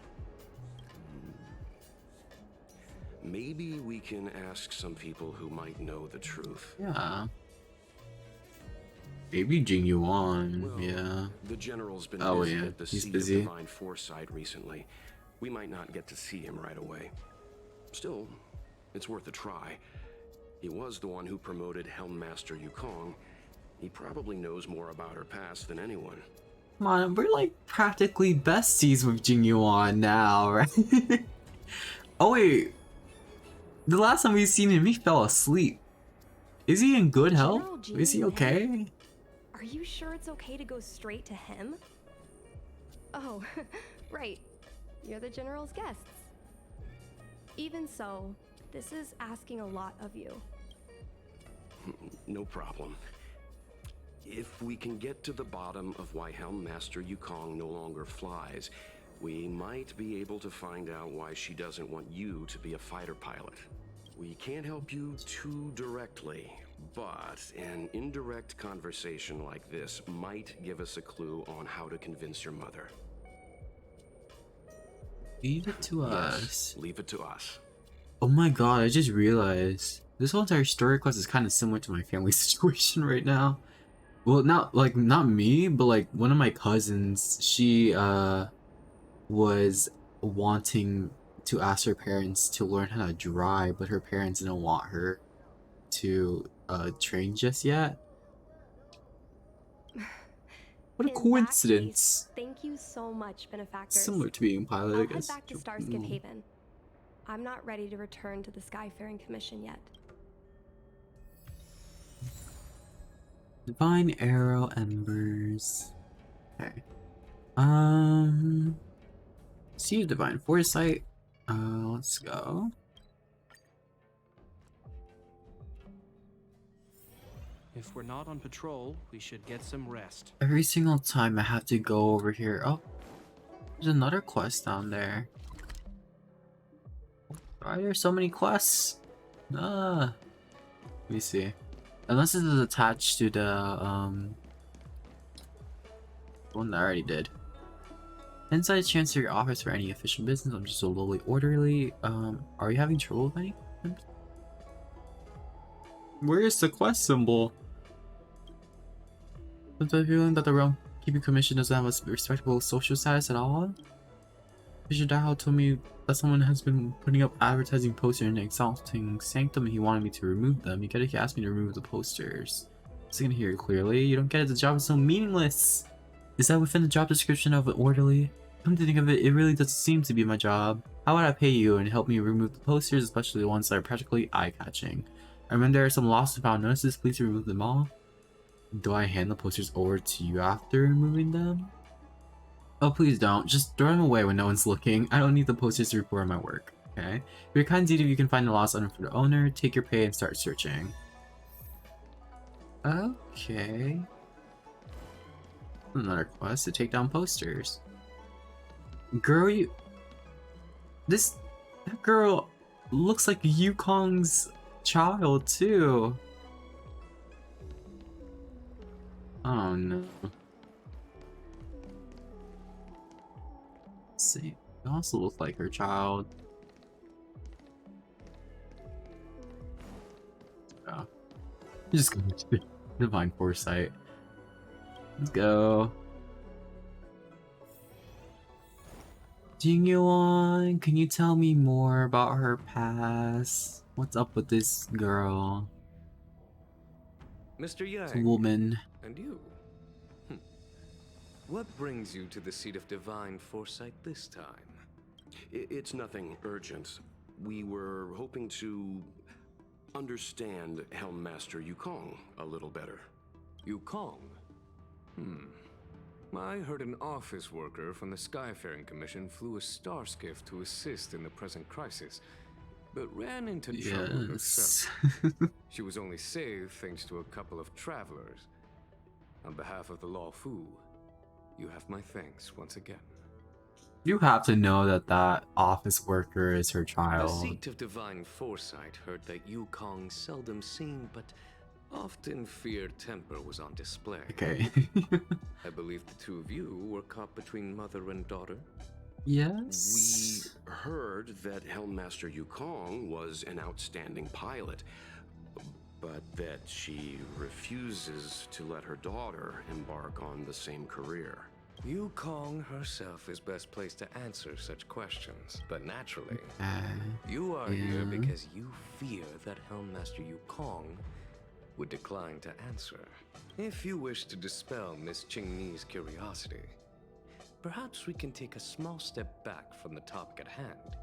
B: Maybe we can ask some people who might know the truth.
A: Yeah. Maybe Jing Yuan,
B: Well,
A: yeah.
B: The general's been
A: Oh,
B: busy
A: yeah,
B: at the
A: he's
B: seat
A: busy.
B: of divine foresight recently. We might not get to see him right away. Still, it's worth a try. He was the one who promoted Helmmaster Yukong. He probably knows more about her past than anyone.
A: Come on, we're like practically besties with Jing Yuan now, right? Oh wait, the last time we seen him, he fell asleep. Is he in good health?
C: General
A: Is he
C: Jing
A: okay?
C: Yuan? Are you sure it's okay to go straight to him? Oh, right. You're the general's guests. Even so, this is asking a lot of you.
B: No problem. If we can get to the bottom of why Helmmaster Yukong no longer flies, we might be able to find out why she doesn't want you to be a fighter pilot. We can't help you too directly, but an indirect conversation like this might give us a clue on how to convince your mother.
A: Leave it to us.
B: Yes, leave it to us.
A: Oh my god, I just realized this whole entire story quest is kind of similar to my family situation right now. Well, not me, but like one of my cousins, she was wanting to ask her parents to learn how to drive, but her parents didn't want her to train just yet. What a
C: In that
A: coincidence.
C: case, thank you so much, benefactors.
A: Similar to being a pilot,
C: I'll
A: I guess.
C: head back to Starskip Haven. I'm not ready to return to the Skyfaring Commission yet.
A: Divine Arrow Embers. Okay. See Divine Foresight. Let's go.
E: If we're not on patrol, we should get some rest.
A: Every single time I have to go over here. Oh, there's another quest down there. Why are there so many quests? Let me see. Unless it is attached to the one that I already did. Inside chance to your office for any official business. I'm just a lowly orderly. Are you having trouble with any? Where is the quest symbol? With the feeling that the realm keeping commission doesn't have a respectable social status at all? Bishop Dao told me that someone has been putting up advertising posters in the exalting sanctum and he wanted me to remove them. You gotta ask me to remove the posters. I can hear you clearly. You don't get it, the job is so meaningless. Is that within the job description of an orderly? Come to think of it, it really doesn't seem to be my job. How would I pay you and help me remove the posters, especially the ones that are practically eye-catching? I remember there are some lost and found notices, please remove them all. Do I hand the posters over to you after removing them? Oh, please don't. Just throw them away when no one's looking. I don't need the posters to report my work, okay? If you're kind indeed, if you can find the lost item for the owner, take your pay and start searching. Okay. Another quest to take down posters. Girl, you... That girl looks like Yukong's child, too. Oh, no. Let's see. It also looks like her child. Yeah. I'm just going to Divine Foresight. Let's go. Jing Yuan, can you tell me more about her past? What's up with this girl?
H: Mr. Yang.
A: It's a woman.
H: And you? What brings you to the seat of divine foresight this time?
B: It's nothing urgent. We were hoping to understand Helmmaster Yukong a little better.
H: Yukong? I heard an office worker from the Skyfaring Commission flew a star skiff to assist in the present crisis, but ran into trouble herself.
A: Yes.
H: She was only saved thanks to a couple of travelers. On behalf of the Law Fu, you have my thanks once again.
A: You have to know that that office worker is her
H: The
A: child.
H: seat of divine foresight heard that Yukong seldom seen but often feared temper was on display.
A: Okay.
H: I believe the two of you were caught between mother and daughter.
A: Yes.
B: We heard that Helmmaster Yukong was an outstanding pilot, but that she refuses to let her daughter embark on the same career.
H: Yukong herself is best placed to answer such questions, but naturally,
A: Uh,
H: you are
A: yeah.
H: here because you fear that Helmmaster Yukong would decline to answer. If you wish to dispel Miss Qingni's curiosity, perhaps we can take a small step back from the topic at hand.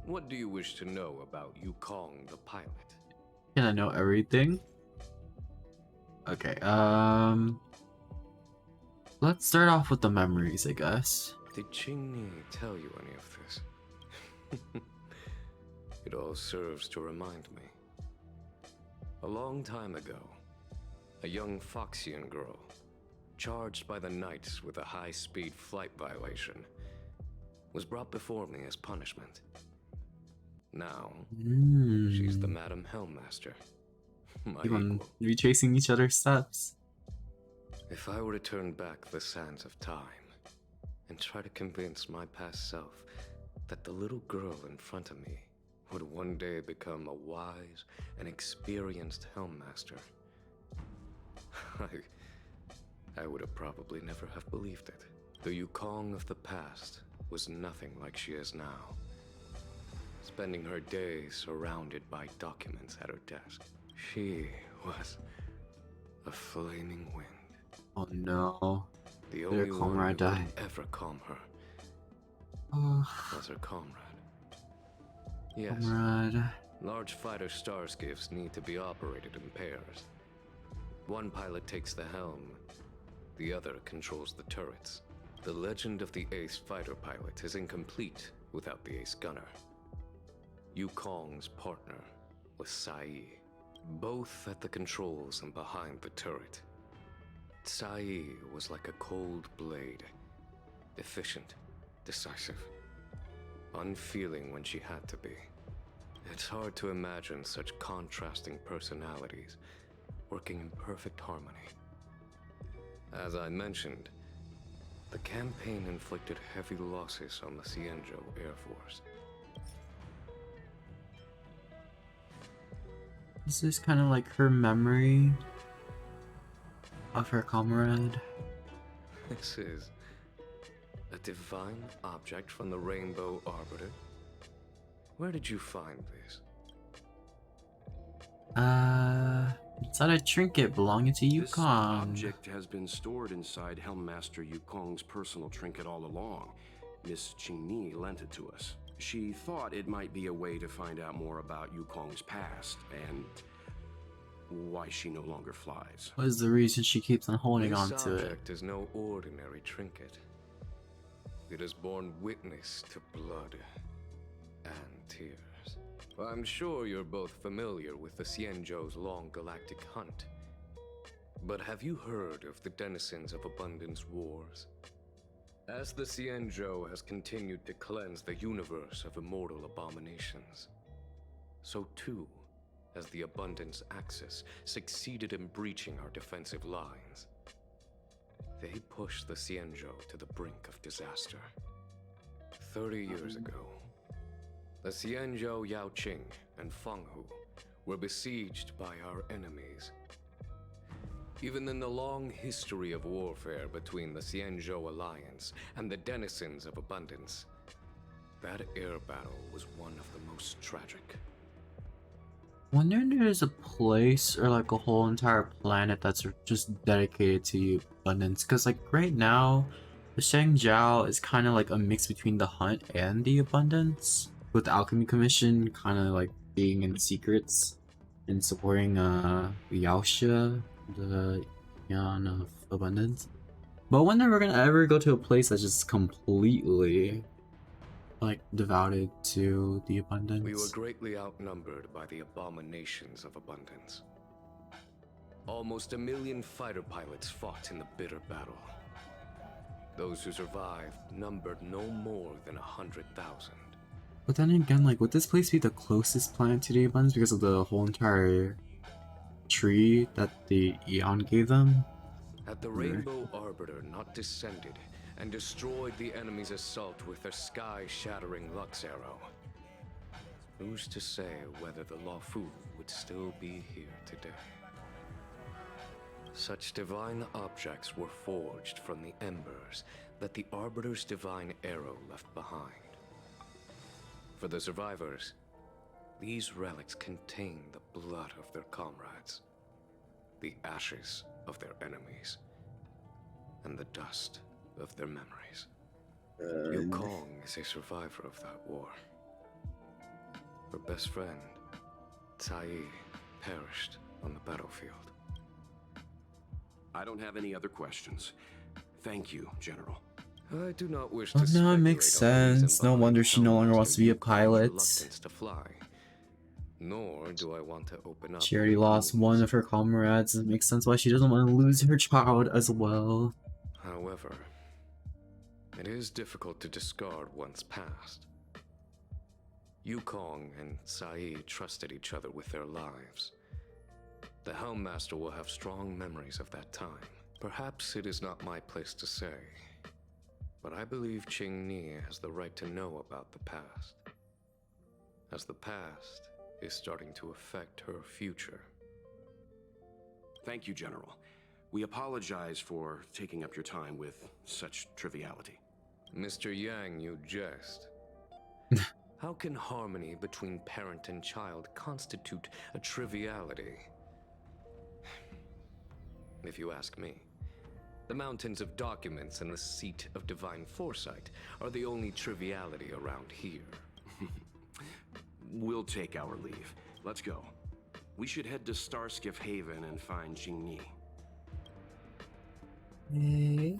H: What do you wish to know about Yukong the pilot?
A: Can I know everything? Okay, let's start off with the memories, I guess.
H: Did Qingni tell you any of this? It all serves to remind me. A long time ago, a young Foxian girl, charged by the Knights with a high-speed flight violation, was brought before me as punishment. Now, she's the Madam Helmmaster, my
A: Keep on
H: equal.
A: retracing each other's steps.
H: If I were to turn back the sands of time and try to convince my past self that the little girl in front of me would one day become a wise and experienced Helmmaster, I would have probably never have believed it. The Yukong of the past was nothing like she is now, spending her days surrounded by documents at her desk. She was a flaming wind.
A: Oh no.
H: The
A: Their
H: only one who
A: comrade
H: would
A: died.
H: ever calm her
A: Oh,
H: was her comrade. Yes,
A: comrade.
H: large fighter starskiffs need to be operated in pairs. One pilot takes the helm, the other controls the turrets. The legend of the ace fighter pilot is incomplete without the ace gunner. Yukong's partner was Sai, both at the controls and behind the turret. Sai was like a cold blade, efficient, decisive, unfeeling when she had to be. It's hard to imagine such contrasting personalities working in perfect harmony. As I mentioned, the campaign inflicted heavy losses on the Xianzhou Air Force.
A: Is this kind of like her memory of her comrade?
H: This is a divine object from the Rainbow Arbiter. Where did you find this?
A: It's not a trinket belonging to
B: This
A: Yukong.
B: object has been stored inside Helmmaster Yukong's personal trinket all along. Miss Qingni lent it to us. She thought it might be a way to find out more about Yukong's past and why she no longer flies.
A: What is the reason she keeps on holding
H: This
A: on to it?
H: object is no ordinary trinket. It has borne witness to blood and tears. I'm sure you're both familiar with the Xianzhou's long galactic hunt. But have you heard of the denizens of Abundance Wars? As the Xianzhou has continued to cleanse the universe of immortal abominations, so too has the Abundance Axis succeeded in breaching our defensive lines. They pushed the Xianzhou to the brink of disaster. 30 years ago, the Xianzhou Yaoqing and Fenghu were besieged by our enemies. Even in the long history of warfare between the Xianzhou Alliance and the denizens of Abundance, that air battle was one of the most tragic.
A: Wonder if there's a place or like a whole entire planet that's just dedicated to abundance. Because like right now, the Shangjiao is kind of like a mix between the hunt and the abundance. With the Alchemy Commission kind of like being in the secrets and supporting Yaosha, the Yan of Abundance. But when are we gonna ever go to a place that's just completely, like, devoted to the abundance?
H: We were greatly outnumbered by the abominations of abundance. Almost 1 million fighter pilots fought in the bitter battle. Those who survived numbered no more than 100,000.
A: But then again, like, would this place be the closest planet to the abundance because of the whole entire tree that the Eon gave them?
H: Had the Rainbow Arbiter not descended and destroyed the enemy's assault with their sky-shattering Lux Arrow, who's to say whether the Luofu would still be here today? Such divine objects were forged from the embers that the Arbiter's divine arrow left behind. For the survivors, these relics contain the blood of their comrades, the ashes of their enemies, and the dust of their memories. Yukong is a survivor of that war. Her best friend, Tai, perished on the battlefield.
B: I don't have any other questions. Thank you, General.
H: I do not wish to
A: Oh no, it makes
H: speculate on the reason
A: sense. No
H: behind
A: wonder she no longer wants to be a
H: Hellmaster Yukong's
A: pilot.
H: reluctance to fly. Nor do I want to open up.
A: She already
H: any
A: lost
H: wounds.
A: one of her comrades. It makes sense why she doesn't want to lose her child as well.
H: However, it is difficult to discard one's past. Yukong and Sai trusted each other with their lives. The Helmmaster will have strong memories of that time. Perhaps it is not my place to say, but I believe Qingni has the right to know about the past, as the past is starting to affect her future.
B: Thank you, General. We apologize for taking up your time with such triviality.
H: Mr. Yang, you jest. How can harmony between parent and child constitute a triviality? If you ask me, the mountains of documents and the seat of divine foresight are the only triviality around here.
B: We'll take our leave. Let's go. We should head to Starskiff Haven and find Jingyi.
A: Hey.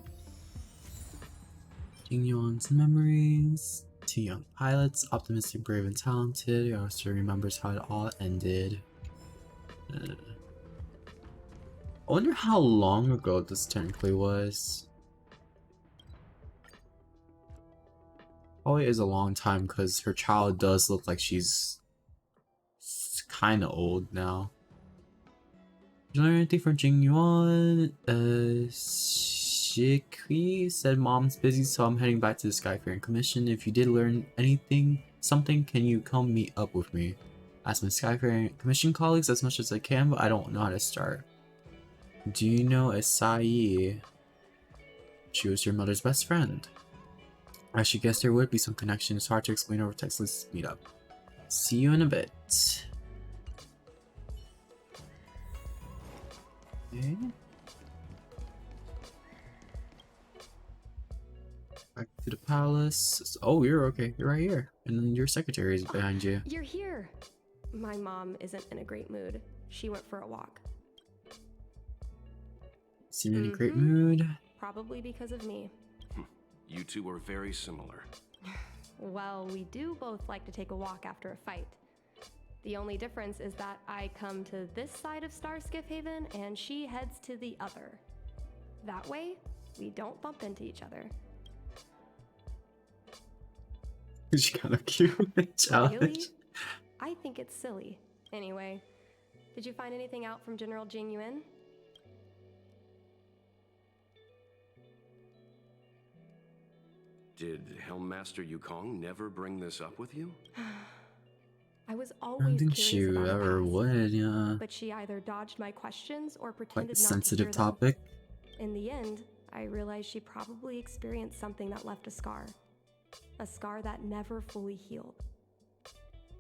A: Jing Yuan's memories. 2 young pilots, optimistic, brave, and talented. He also remembers how it all ended. I wonder how long ago this technically was. Probably is a long time because her child does look like she's kind of old now. Did you learn anything from Jing Yuan? Shikri said mom's busy, so I'm heading back to the Skyfaring Commission. If you did learn something, can you come meet up with me? Ask my Skyfaring Commission colleagues as much as I can, but I don't know how to start. Do you know Asai? She was your mother's best friend. I should guess there would be some connection. It's hard to explain over text. Let's meet up. See you in a bit. Okay. Back to the palace. Oh, you're okay. You're right here. And then your secretary is behind you.
C: You're here. My mom isn't in a great mood. She went for a walk.
A: Seem in a great mood.
C: Probably because of me.
B: You two are very similar.
C: Well, we do both like to take a walk after a fight. The only difference is that I come to this side of Starskiff Haven and she heads to the other. That way, we don't bump into each other.
A: She's kind of cute. Challenge.
C: Really? I think it's silly. Anyway, did you find anything out from General Jing Yuan?
B: Did Helmmaster Yukong never bring this up with you?
C: I was
A: I
C: always
A: don't think
C: curious
A: she
C: about her
A: ever
C: past,
A: would, yeah.
C: but she either dodged my questions or
A: Quite
C: pretended
A: a
C: not to
A: sensitive
C: hear them.
A: topic.
C: In the end, I realized she probably experienced something that left a scar that never fully healed.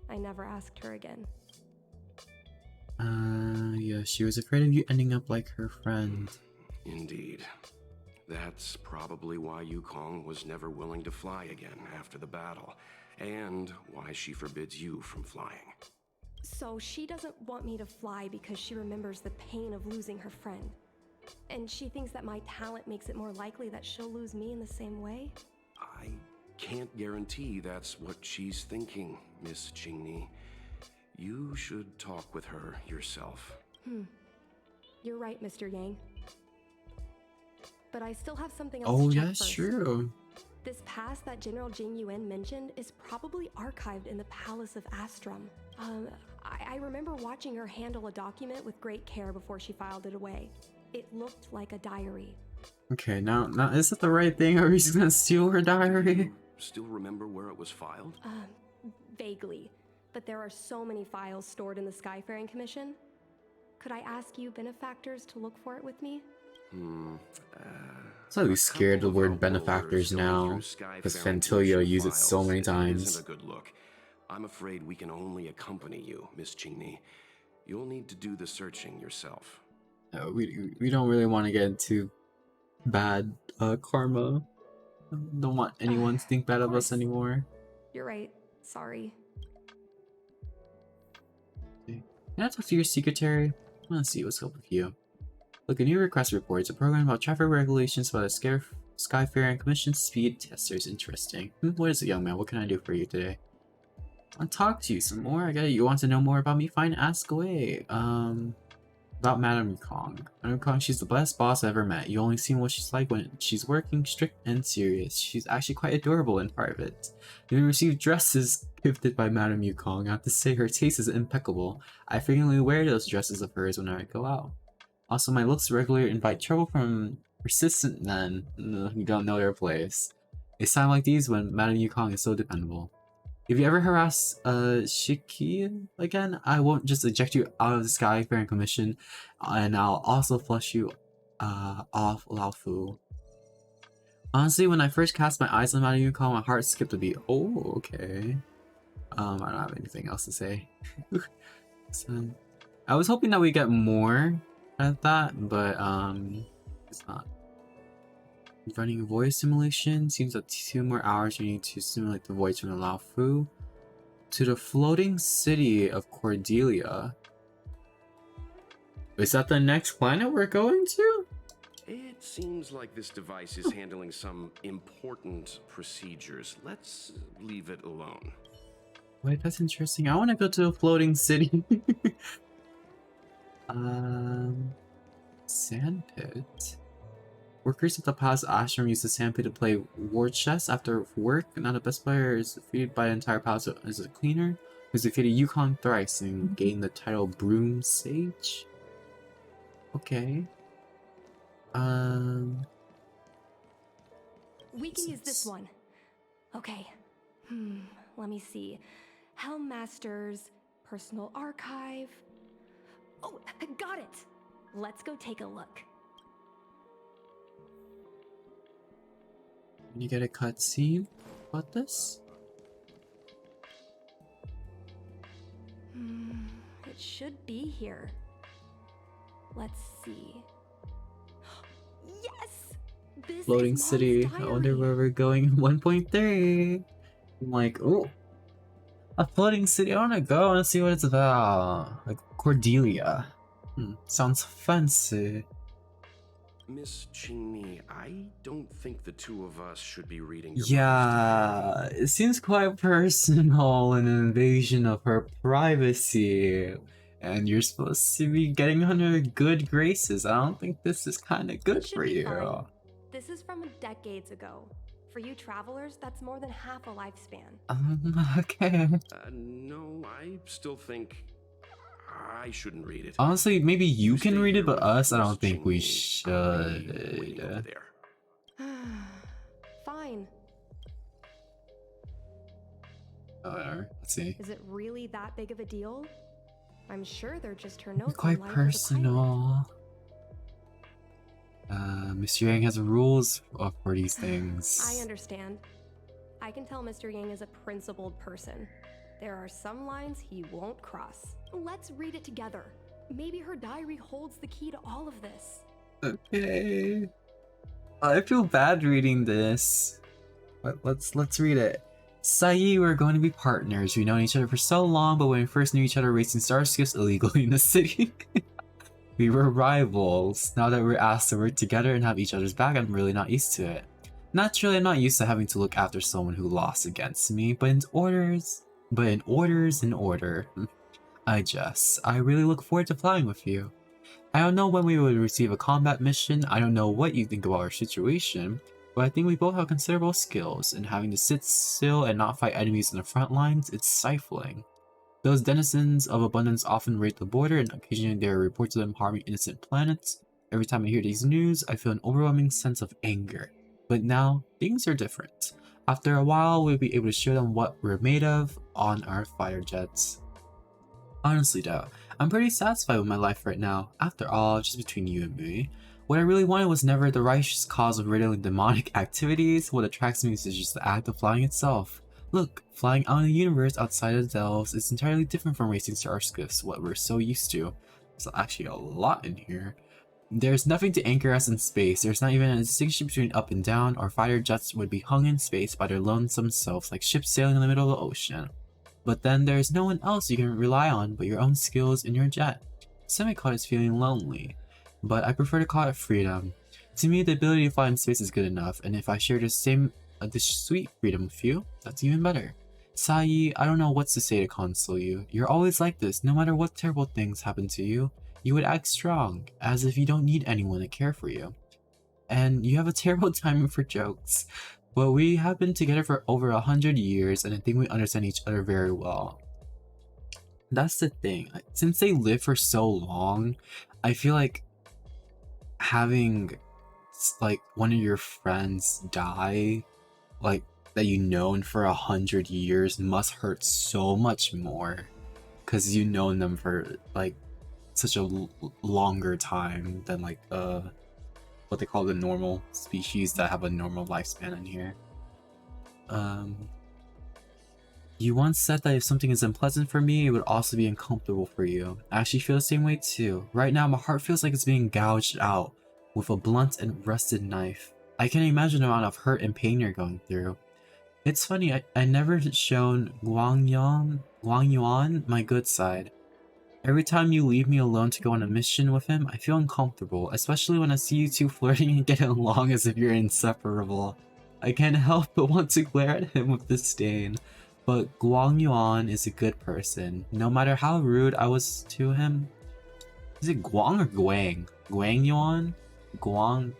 C: I never asked her again.
A: Yeah, she was afraid of you ending up like her friend.
B: Indeed. That's probably why Yukong was never willing to fly again after the battle, and why she forbids you from flying.
C: So she doesn't want me to fly because she remembers the pain of losing her friend. And she thinks that my talent makes it more likely that she'll lose me in the same way?
B: I can't guarantee that's what she's thinking, Miss Qingni. You should talk with her yourself.
C: You're right, Mr. Yang. But I still have something else
A: Oh,
C: to check
A: that's
C: first.
A: true.
C: This pass that General Jing Yuan mentioned is probably archived in the Palace of Astrum. I remember watching her handle a document with great care before she filed it away. It looked like a diary.
A: Okay, now is that the right thing? Are we just gonna steal her diary?
B: Still remember where it was filed?
C: Vaguely. But there are so many files stored in the Skyfaring Commission. Could I ask you benefactors to look for it with me?
A: So I'm scared of the word benefactors now, because Fantilio used it so many times.
B: Isn't a good look. I'm afraid we can only accompany you, Miss Qingni. You'll need to do the searching yourself.
A: We don't really want to get into bad karma. Don't want anyone to think bad of us anymore.
C: You're right. Sorry.
A: Can I talk to your secretary? Let's see what's up with you. Look, a new request report. It's a program about traffic regulations by the Skyfaring Commission speed testers. Interesting. What is it, young man? What can I do for you today? I'll talk to you some more. I get it. You want to know more about me? Fine, ask away. About Madame Yukong. Madame Yukong, she's the best boss I've ever met. You only seen what she's like when she's working, strict and serious. She's actually quite adorable in private. You even received dresses gifted by Madame Yukong. I have to say her taste is impeccable. I frequently wear those dresses of hers whenever I go out. Also, my looks regularly invite trouble from persistent men who don't know their place. It's times like these when Madame Yukong is so dependable. If you ever harass Shiki again, I won't just eject you out of the Skyfaring Commission, and I'll also flush you off Laofu. Honestly, when I first cast my eyes on Madame Yukong, my heart skipped a beat. Oh, okay. I don't have anything else to say. So, I was hoping that we get more at that, but it's not. Running a voice simulation seems like 2 more hours you need to simulate the voice from the Laofu to the floating city of Cordelia. Is that the next planet we're going to?
B: It seems like this device is handling some important procedures. Let's leave it alone.
A: Wait, that's interesting. I want to go to the floating city. Sandpit. Workers at the Palace Ashram use the sandpit to play war chess after work. Now the best player is defeated by the entire palace as a cleaner, who's defeated Yukon thrice and gained the title Broom Sage. Okay.
C: We can use this one. Okay. Let me see. Helm Master's personal archive. Oh, got it. Let's go take a look.
A: Can you get a cutscene about this?
C: It should be here. Let's see. Yes! This
A: Floating
C: is Mom's
A: city. I
C: diary.
A: wonder where we're going in 1.3. I'm like, oh, a floating city. I want to go. I want to see what it's about. Like Cordelia. Sounds fancy.
B: Miss Qingni, I don't think the two of us should be reading your
A: Yeah, it seems quite personal, an invasion of her privacy. And you're supposed to be getting on her good graces. I don't think this is kind of good
C: It should
A: for
C: be
A: you.
C: fine. This is from decades ago. For you travelers, that's more than half a lifespan.
A: Okay.
B: No, I still think I shouldn't read it.
A: Honestly, maybe you can
B: Stay
A: read it,
B: here
A: but
B: with
A: us, I
B: Miss
A: don't think we
B: Qingni. I'll be waiting
A: should.
B: over there.
C: Fine.
A: Whatever. Let's see.
C: Is it really that big of a deal? I'm sure they're just her notes.
A: Quite
C: on life as a pilot.
A: personal. Mr. Yang has rules for these things.
C: I understand. I can tell Mr. Yang is a principled person. There are some lines he won't cross. Let's read it together. Maybe her diary holds the key to all of this.
A: Okay. I feel bad reading this. But let's read it. Sayi, we're going to be partners. We've known each other for so long, but when we first knew each other racing starships illegally in the city. We were rivals. Now that we're asked to work together and have each other's back, I'm really not used to it. Naturally, I'm not used to having to look after someone who lost against me, but in order. I really look forward to flying with you. I don't know when we would receive a combat mission, I don't know what you think about our situation, but I think we both have considerable skills, and having to sit still and not fight enemies in the front lines, it's stifling. Those denizens of abundance often raid the border, and occasionally there are reports of them harming innocent planets. Every time I hear these news, I feel an overwhelming sense of anger. But now, things are different. After a while, we'll be able to show them what we're made of on our fighter jets. Honestly though, I'm pretty satisfied with my life right now. After all, just between you and me. What I really wanted was never the righteous cause of riddling demonic activities. What attracts me is just the act of flying itself. Look, flying out in the universe outside of the Delves is entirely different from racing starskiffs, what we're so used to. There's actually a lot in here. There's nothing to anchor us in space. There's not even a distinction between up and down. Our fighter jets would be hung in space by their lonesome selves like ships sailing in the middle of the ocean. But then there's no one else you can rely on but your own skills in your jet. Some may call this feeling lonely, but I prefer to call it freedom. To me, the ability to fly in space is good enough, and if I share this sweet freedom with you, that's even better. Sai, I don't know what to say to console you. You're always like this, no matter what terrible things happen to you. You would act strong, as if you don't need anyone to care for you. And you have a terrible timing for jokes. But we have been together for over 100 years, and I think we understand each other very well. That's the thing. Since they live for so long, I feel like having like one of your friends die, like that you known for 100 years, must hurt so much more, because you've known them for like such a longer time than like what they call the normal species that have a normal lifespan in here. You once said that if something is unpleasant for me, it would also be uncomfortable for you. I actually feel the same way too. Right now, my heart feels like it's being gouged out with a blunt and rusted knife. I can't imagine the amount of hurt and pain you're going through. It's funny, I never shown Guang Yuan my good side. Every time you leave me alone to go on a mission with him, I feel uncomfortable, especially when I see you two flirting and getting along as if you're inseparable. I can't help but want to glare at him with disdain, but Guang Yuan is a good person. No matter how rude I was to him. Is it Guang or Guang? Guang Yuan? Guang?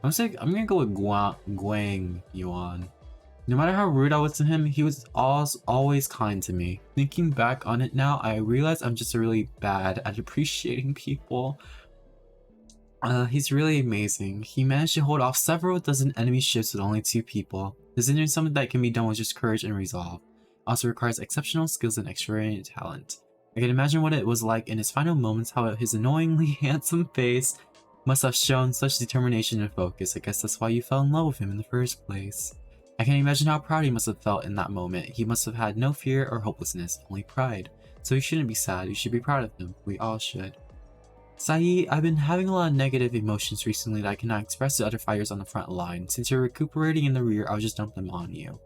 A: I'm gonna go with Guang Yuan. No matter how rude I was to him, he was always kind to me. Thinking back on it now, I realize I'm just really bad at appreciating people. He's really amazing. He managed to hold off several dozen enemy ships with only 2 people. This isn't something that can be done with just courage and resolve. It also requires exceptional skills and extraordinary talent. I can imagine what it was like in his final moments, how his annoyingly handsome face must have shown such determination and focus. I guess that's why you fell in love with him in the first place. I can imagine how proud he must have felt in that moment. He must have had no fear or hopelessness, only pride. So you shouldn't be sad, you should be proud of him. We all should. Sai, I've been having a lot of negative emotions recently that I cannot express to other fighters on the front line. Since you're recuperating in the rear, I'll just dump them on you.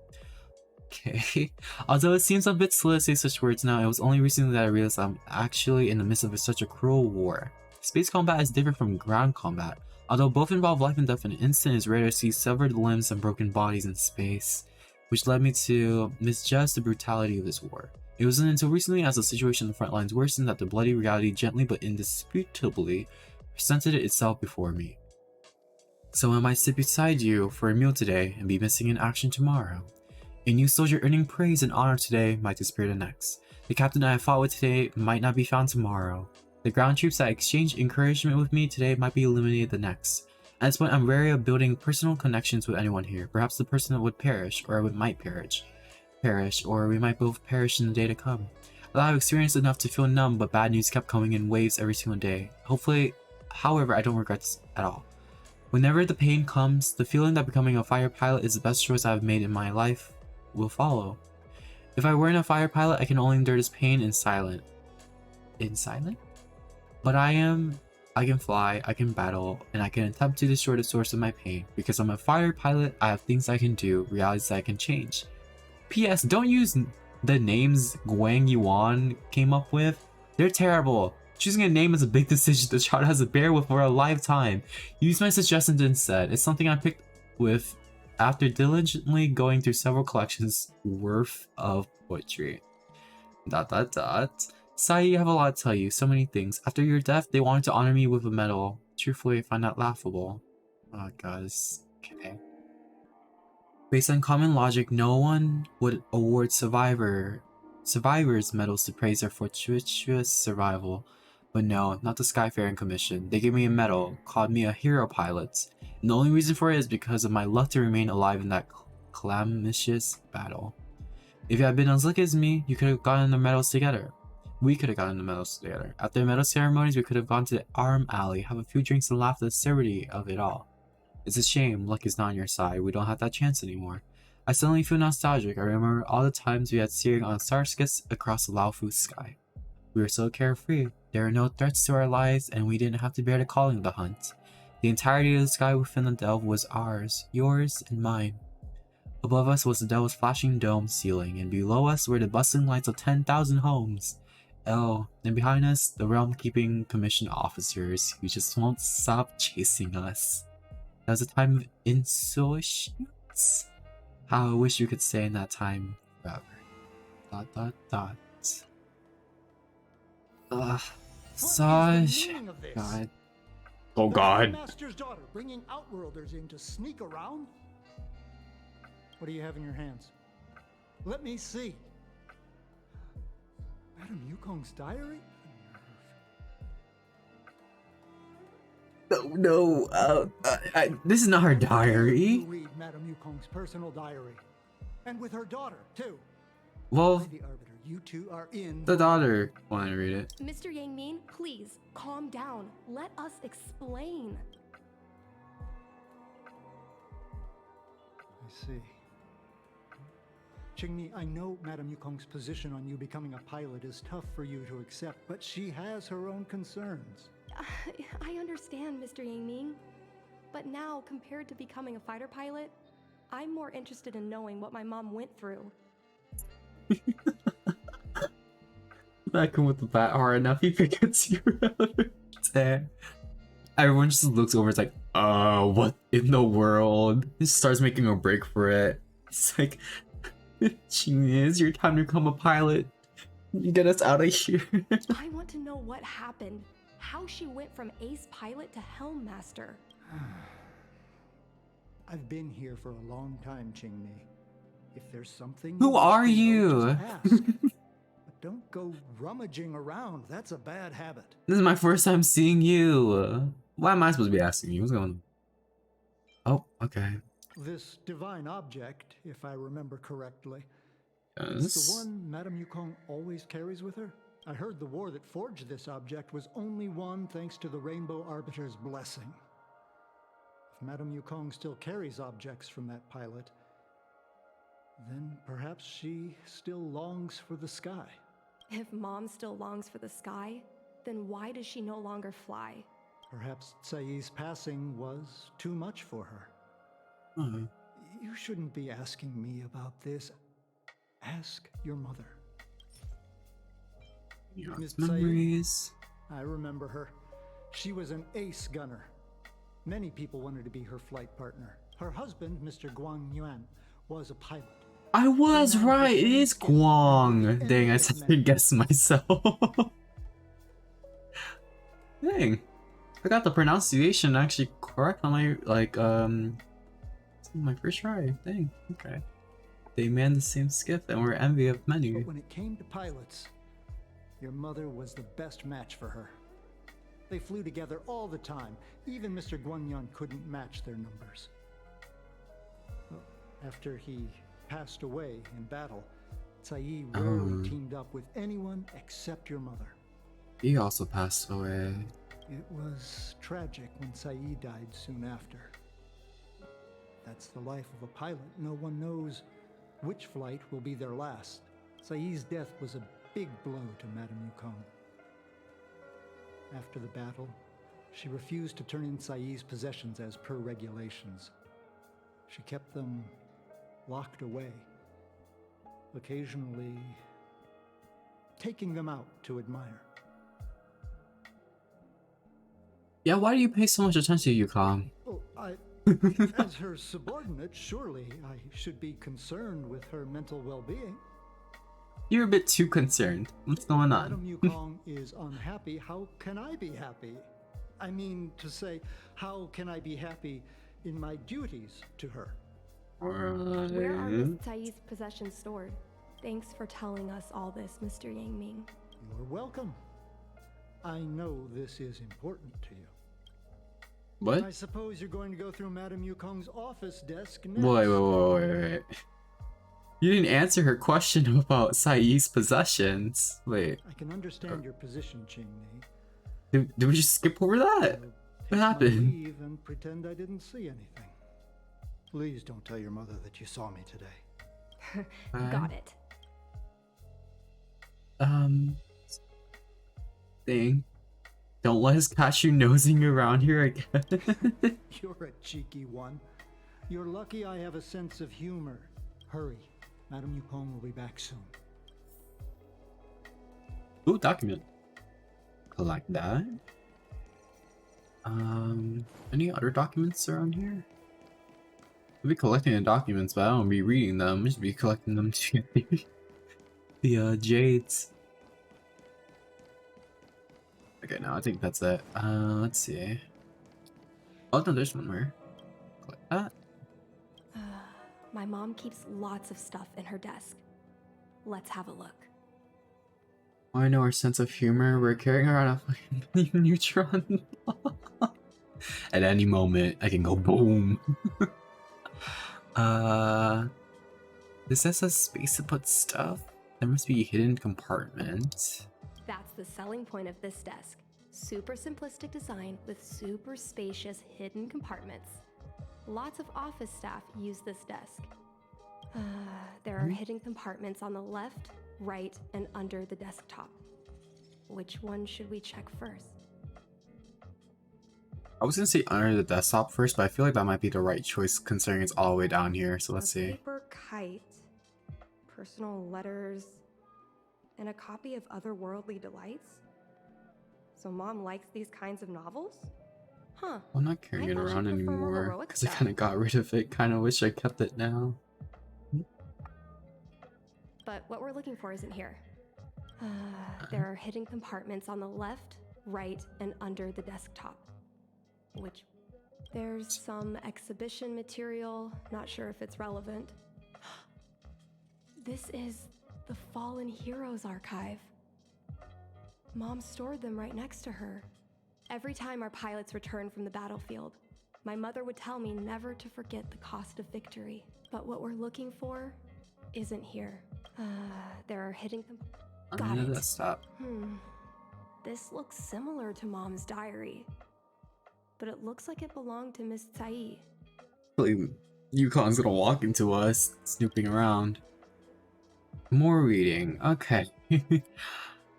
A: Okay. Although it seems a bit slow to say such words now, it was only recently that I realized I'm actually in the midst of such a cruel war. Space combat is different from ground combat. Although both involve life and death in an instant, it's rare to see severed limbs and broken bodies in space, which led me to misjudge the brutality of this war. It wasn't until recently, as the situation on the front lines worsened, that the bloody reality gently but indisputably presented itself before me. So I might sit beside you for a meal today and be missing in action tomorrow. A new soldier earning praise and honor today might disappear the next. The captain I fought with today might not be found tomorrow. The ground troops that exchanged encouragement with me today might be eliminated the next. At this point, I'm wary of building personal connections with anyone here. Perhaps the person would perish, or might perish, or we might both perish in the day to come. Although I've experienced enough to feel numb, but bad news kept coming in waves every single day. Hopefully, however, I don't regret this at all. Whenever the pain comes, the feeling that becoming a fighter pilot is the best choice I've made in my life will follow. If I weren't a fighter pilot, I can only endure this pain in silence. In silence? But I can fly, I can battle, and I can attempt to destroy the source of my pain. Because I'm a fighter pilot, I have things I can do, realities that I can change. P.S. Don't use the names Guang Yuan came up with. They're terrible. Choosing a name is a big decision the child has to bear with for a lifetime. Use my suggestions instead. It's something I picked with after diligently going through several collections worth of poetry. ... Sai, you have a lot to tell you. So many things. After your death, they wanted to honor me with a medal. Truthfully, I find that laughable. Oh, guys. Okay. Based on common logic, no one would award survivors medals to praise their fortuitous survival. But no, not the Skyfaring Commission. They gave me a medal, called me a hero pilot. And the only reason for it is because of my luck to remain alive in that calamitous battle. If you had been as lucky as me, you could have gotten the medals together. We could have gotten the medals together. After the medal ceremonies, we could have gone to the Arm Alley, have a few drinks and laugh at the absurdity of it all. It's a shame luck is not on your side. We don't have that chance anymore. I suddenly feel nostalgic. I remember all the times we had steering on starskips across the Laofu sky. We were so carefree. There were no threats to our lives, and we didn't have to bear the calling of the hunt. The entirety of the sky within the delve was ours, yours, and mine. Above us was the delve's flashing dome ceiling, and below us were the bustling lights of 10,000 homes. Oh, and behind us, the realm-keeping commission officers who just won't stop chasing us. That was a time of insouciance. How I wish you could stay in that time forever. ... Ugh. Saj. God. Oh God.
E: Master's daughter bringing outworlders in to sneak around? What do you have in your hands? Let me see. Madame Yukong's diary?
A: No, this is not her diary.
E: You read Madame Yukong's personal diary. And with her daughter, too.
A: Well,
E: By the Arbiter, you two are in.
A: the daughter wanted to read it.
C: Mr. Yang Min, please, calm down. Let us explain.
E: I see. Qingmi, I know Madame Yukong's position on you becoming a pilot is tough for you to accept, but she has her own concerns.
C: I understand, Mr. Yang Ming. But now, compared to becoming a fighter pilot, I'm more interested in knowing what my mom went through.
A: Back in with the bat hard enough, he forgets you. Everyone just looks over, it's like, what in the world? He starts making a break for it. It's like, genius, your time to become a pilot. You get us out of here.
C: I want to know what happened. How she went from ace pilot to helm master.
E: I've been here for a long time, Qingmi. If there's something...
A: Who are you?
E: Just ask. But don't go rummaging around. That's a bad habit.
A: This is my first time seeing you. Why am I supposed to be asking you? What's going on? Oh, okay.
E: This divine object, if I remember correctly,
A: Yes.
E: is the one Madame Yukong always carries with her? I heard the war that forged this object was only won thanks to the Rainbow Arbiter's blessing. If Madame Yukong still carries objects from that pilot, then perhaps she still longs for the sky.
C: If Mom still longs for the sky, then why does she no longer fly?
E: Perhaps Tsai's passing was too much for her.
A: Oh.
E: You shouldn't be asking me about this. Ask your mother. Miss Tsai,
A: Memories.
E: I remember her. She was an ace gunner. Many people wanted to be her flight partner. Her husband, Mr. Guang Yuan, was a pilot.
A: I was right. It is Guang. Dang, I second guessed myself. Dang, I got the pronunciation actually correct on my first try. Dang. Okay. They manned the same skiff and were envy of many.
E: But when it came to pilots, your mother was the best match for her. They flew together all the time. Even Mr. Guanyan couldn't match their numbers. Well, after he passed away in battle, Tsai rarely teamed up with anyone except your mother.
A: He also passed away.
E: It was tragic when Tsai died soon after. That's the life of a pilot. No one knows which flight will be their last. Tsai's death was a big blow to Madame Yukong. After the battle, she refused to turn in Tsai's possessions as per regulations. She kept them locked away, occasionally taking them out to admire.
A: Yeah, why do you pay so much attention to Yukong?
E: Oh, as her subordinate, surely I should be concerned with her mental well-being.
A: You're a bit too concerned. What's going on?
E: Madame Yukong is unhappy. How can I be happy? I mean to say, how can I be happy in my duties to her?
C: Where are Miss Tsai's possessions stored? Thanks for telling us all this, Mr. Yang Ming.
E: You're welcome. I know this is important to you.
A: What?
E: I suppose you're going to go through Madame Yukong's office desk next.
A: Wait. You didn't answer her question about Sai's possessions. Wait.
E: I can understand your position, Qingmei.
A: Did we just skip over that? What happened?
E: Leave and pretend I didn't see anything. Please don't tell your mother that you saw me today.
C: Got it.
A: Thing. Don't let us catch you nosing around here again.
E: You're a cheeky one. You're lucky I have a sense of humor. Hurry. Madame Yukong will be back soon.
A: Ooh, document. Collect that. Any other documents around here? I'll be collecting the documents, but I don't be reading them. I'll just be collecting them to the jades. Okay, no, I think that's it. Let's see. Oh no, there's one more. Click that.
C: My mom keeps lots of stuff in her desk. Let's have a look.
A: I know our sense of humor. We're carrying around a fucking neutron. At any moment, I can go boom. This says a space to put stuff. There must be a hidden compartment.
C: That's the selling point of this desk. Super simplistic design with super spacious hidden compartments. Lots of office staff use this desk. There are hidden compartments on the left, right, and under the desktop. Which one should we check first?
A: I was gonna say under the desktop first, but I feel like that might be the right choice considering it's all the way down here. So let's see.
C: Paper kite, personal letters, and a copy of Otherworldly Delights? So mom likes these kinds of novels? Huh.
A: I'm not carrying
C: I
A: it
C: thought she'd
A: around
C: prefer more
A: anymore
C: heroic
A: because I
C: stuff.
A: kind of got rid of it. Kind of wish I kept it now.
C: But what we're looking for isn't here. There are hidden compartments on the left, right, and under the desktop. Which there's some exhibition material, not sure if it's relevant. This is the Fallen Heroes archive. Mom stored them right next to her. Every time our pilots returned from the battlefield, my mother would tell me never to forget the cost of victory. But what we're looking for isn't here. There are hidden Got
A: Under
C: it.
A: the desktop.
C: This looks similar to Mom's diary, but it looks like it belonged to Miss Tsai.
A: Yukong's gonna walk into us, snooping around. More reading. Okay.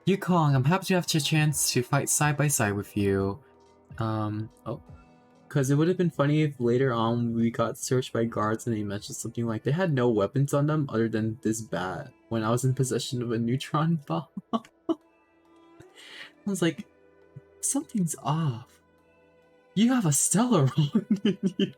A: Yukong, I'm happy to have the chance to fight side by side with you. Because it would have been funny if later on we got searched by guards and they mentioned something like they had no weapons on them other than this bat when I was in possession of a neutron bomb. I was like, something's off. You have a Stellaron in you.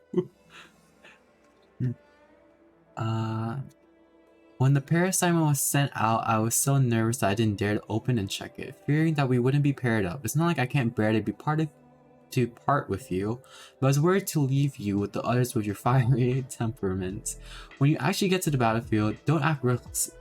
A: When the parasite was sent out, I was so nervous that I didn't dare to open and check it, fearing that we wouldn't be paired up. It's not like I can't bear to part with you, but I was worried to leave you with the others with your fiery temperament. When you actually get to the battlefield, don't act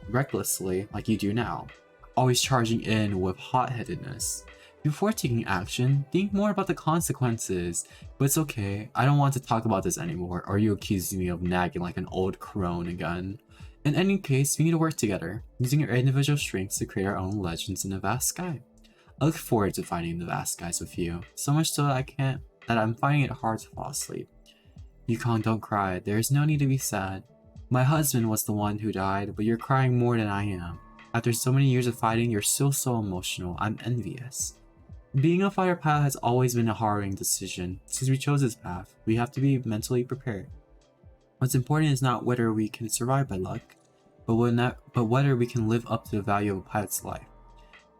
A: recklessly like you do now, always charging in with hot-headedness. Before taking action, think more about the consequences. But it's okay, I don't want to talk about this anymore, or you accuse me of nagging like an old crone again. In any case, we need to work together, using our individual strengths to create our own legends in the vast sky. I look forward to finding the vast skies with you, so much so that I'm finding it hard to fall asleep. Yukong, don't cry, there is no need to be sad. My husband was the one who died, but you're crying more than I am. After so many years of fighting, you're still so emotional, I'm envious. Being a fighter pilot has always been a harrowing decision. Since we chose this path, we have to be mentally prepared. What's important is not whether we can survive by luck, but whether we can live up to the value of a pilot's life.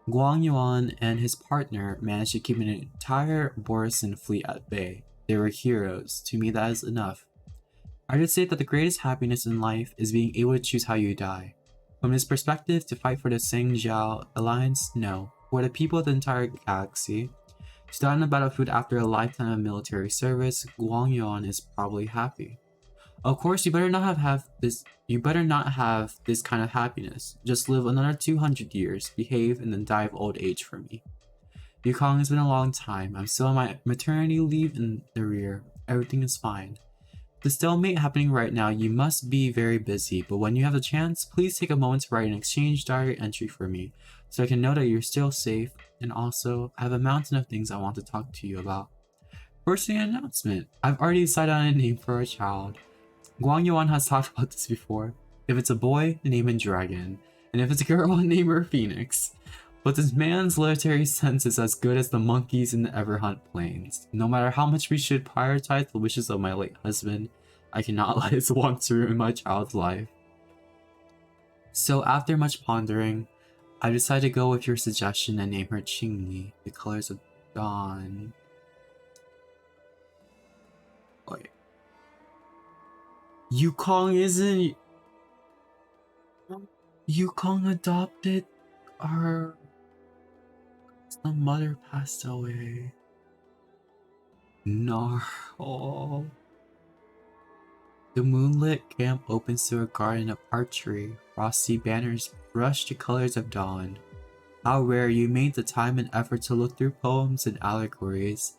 A: Guang Yuan and his partner managed to keep an entire Borisan fleet at bay. They were heroes. To me, that is enough. I would say that the greatest happiness in life is being able to choose how you die. From this perspective, to fight for the Sengjiao Alliance, no. For the people of the entire galaxy, to die on the battlefield after a lifetime of military service, Guang Yuan is probably happy. Of course, you better not have this. You better not have this kind of happiness. Just live another 200 years, behave, and then die of old age for me. Yukong, has been a long time. I'm still on my maternity leave in the rear. Everything is fine. The stalemate happening right now, you must be very busy, but when you have the chance, please take a moment to write an exchange diary entry for me, so I can know that you're still safe, and also, I have a mountain of things I want to talk to you about. First, an announcement. I've already decided on a name for a child. Guang Yuan has talked about this before. If it's a boy, name him Dragon, and if it's a girl, name her Phoenix. But this man's military sense is as good as the monkeys in the Everhunt Plains. No matter how much we should prioritize the wishes of my late husband, I cannot let his wants ruin my child's life. So after much pondering, I decided to go with your suggestion and name her Qingli, the colors of dawn. Wait. Yukong isn't... Yukong adopted her... The mother passed away. No. Oh. The moonlit camp opens to a garden of archery. Frosty banners brush the colors of dawn. How rare you made the time and effort to look through poems and allegories.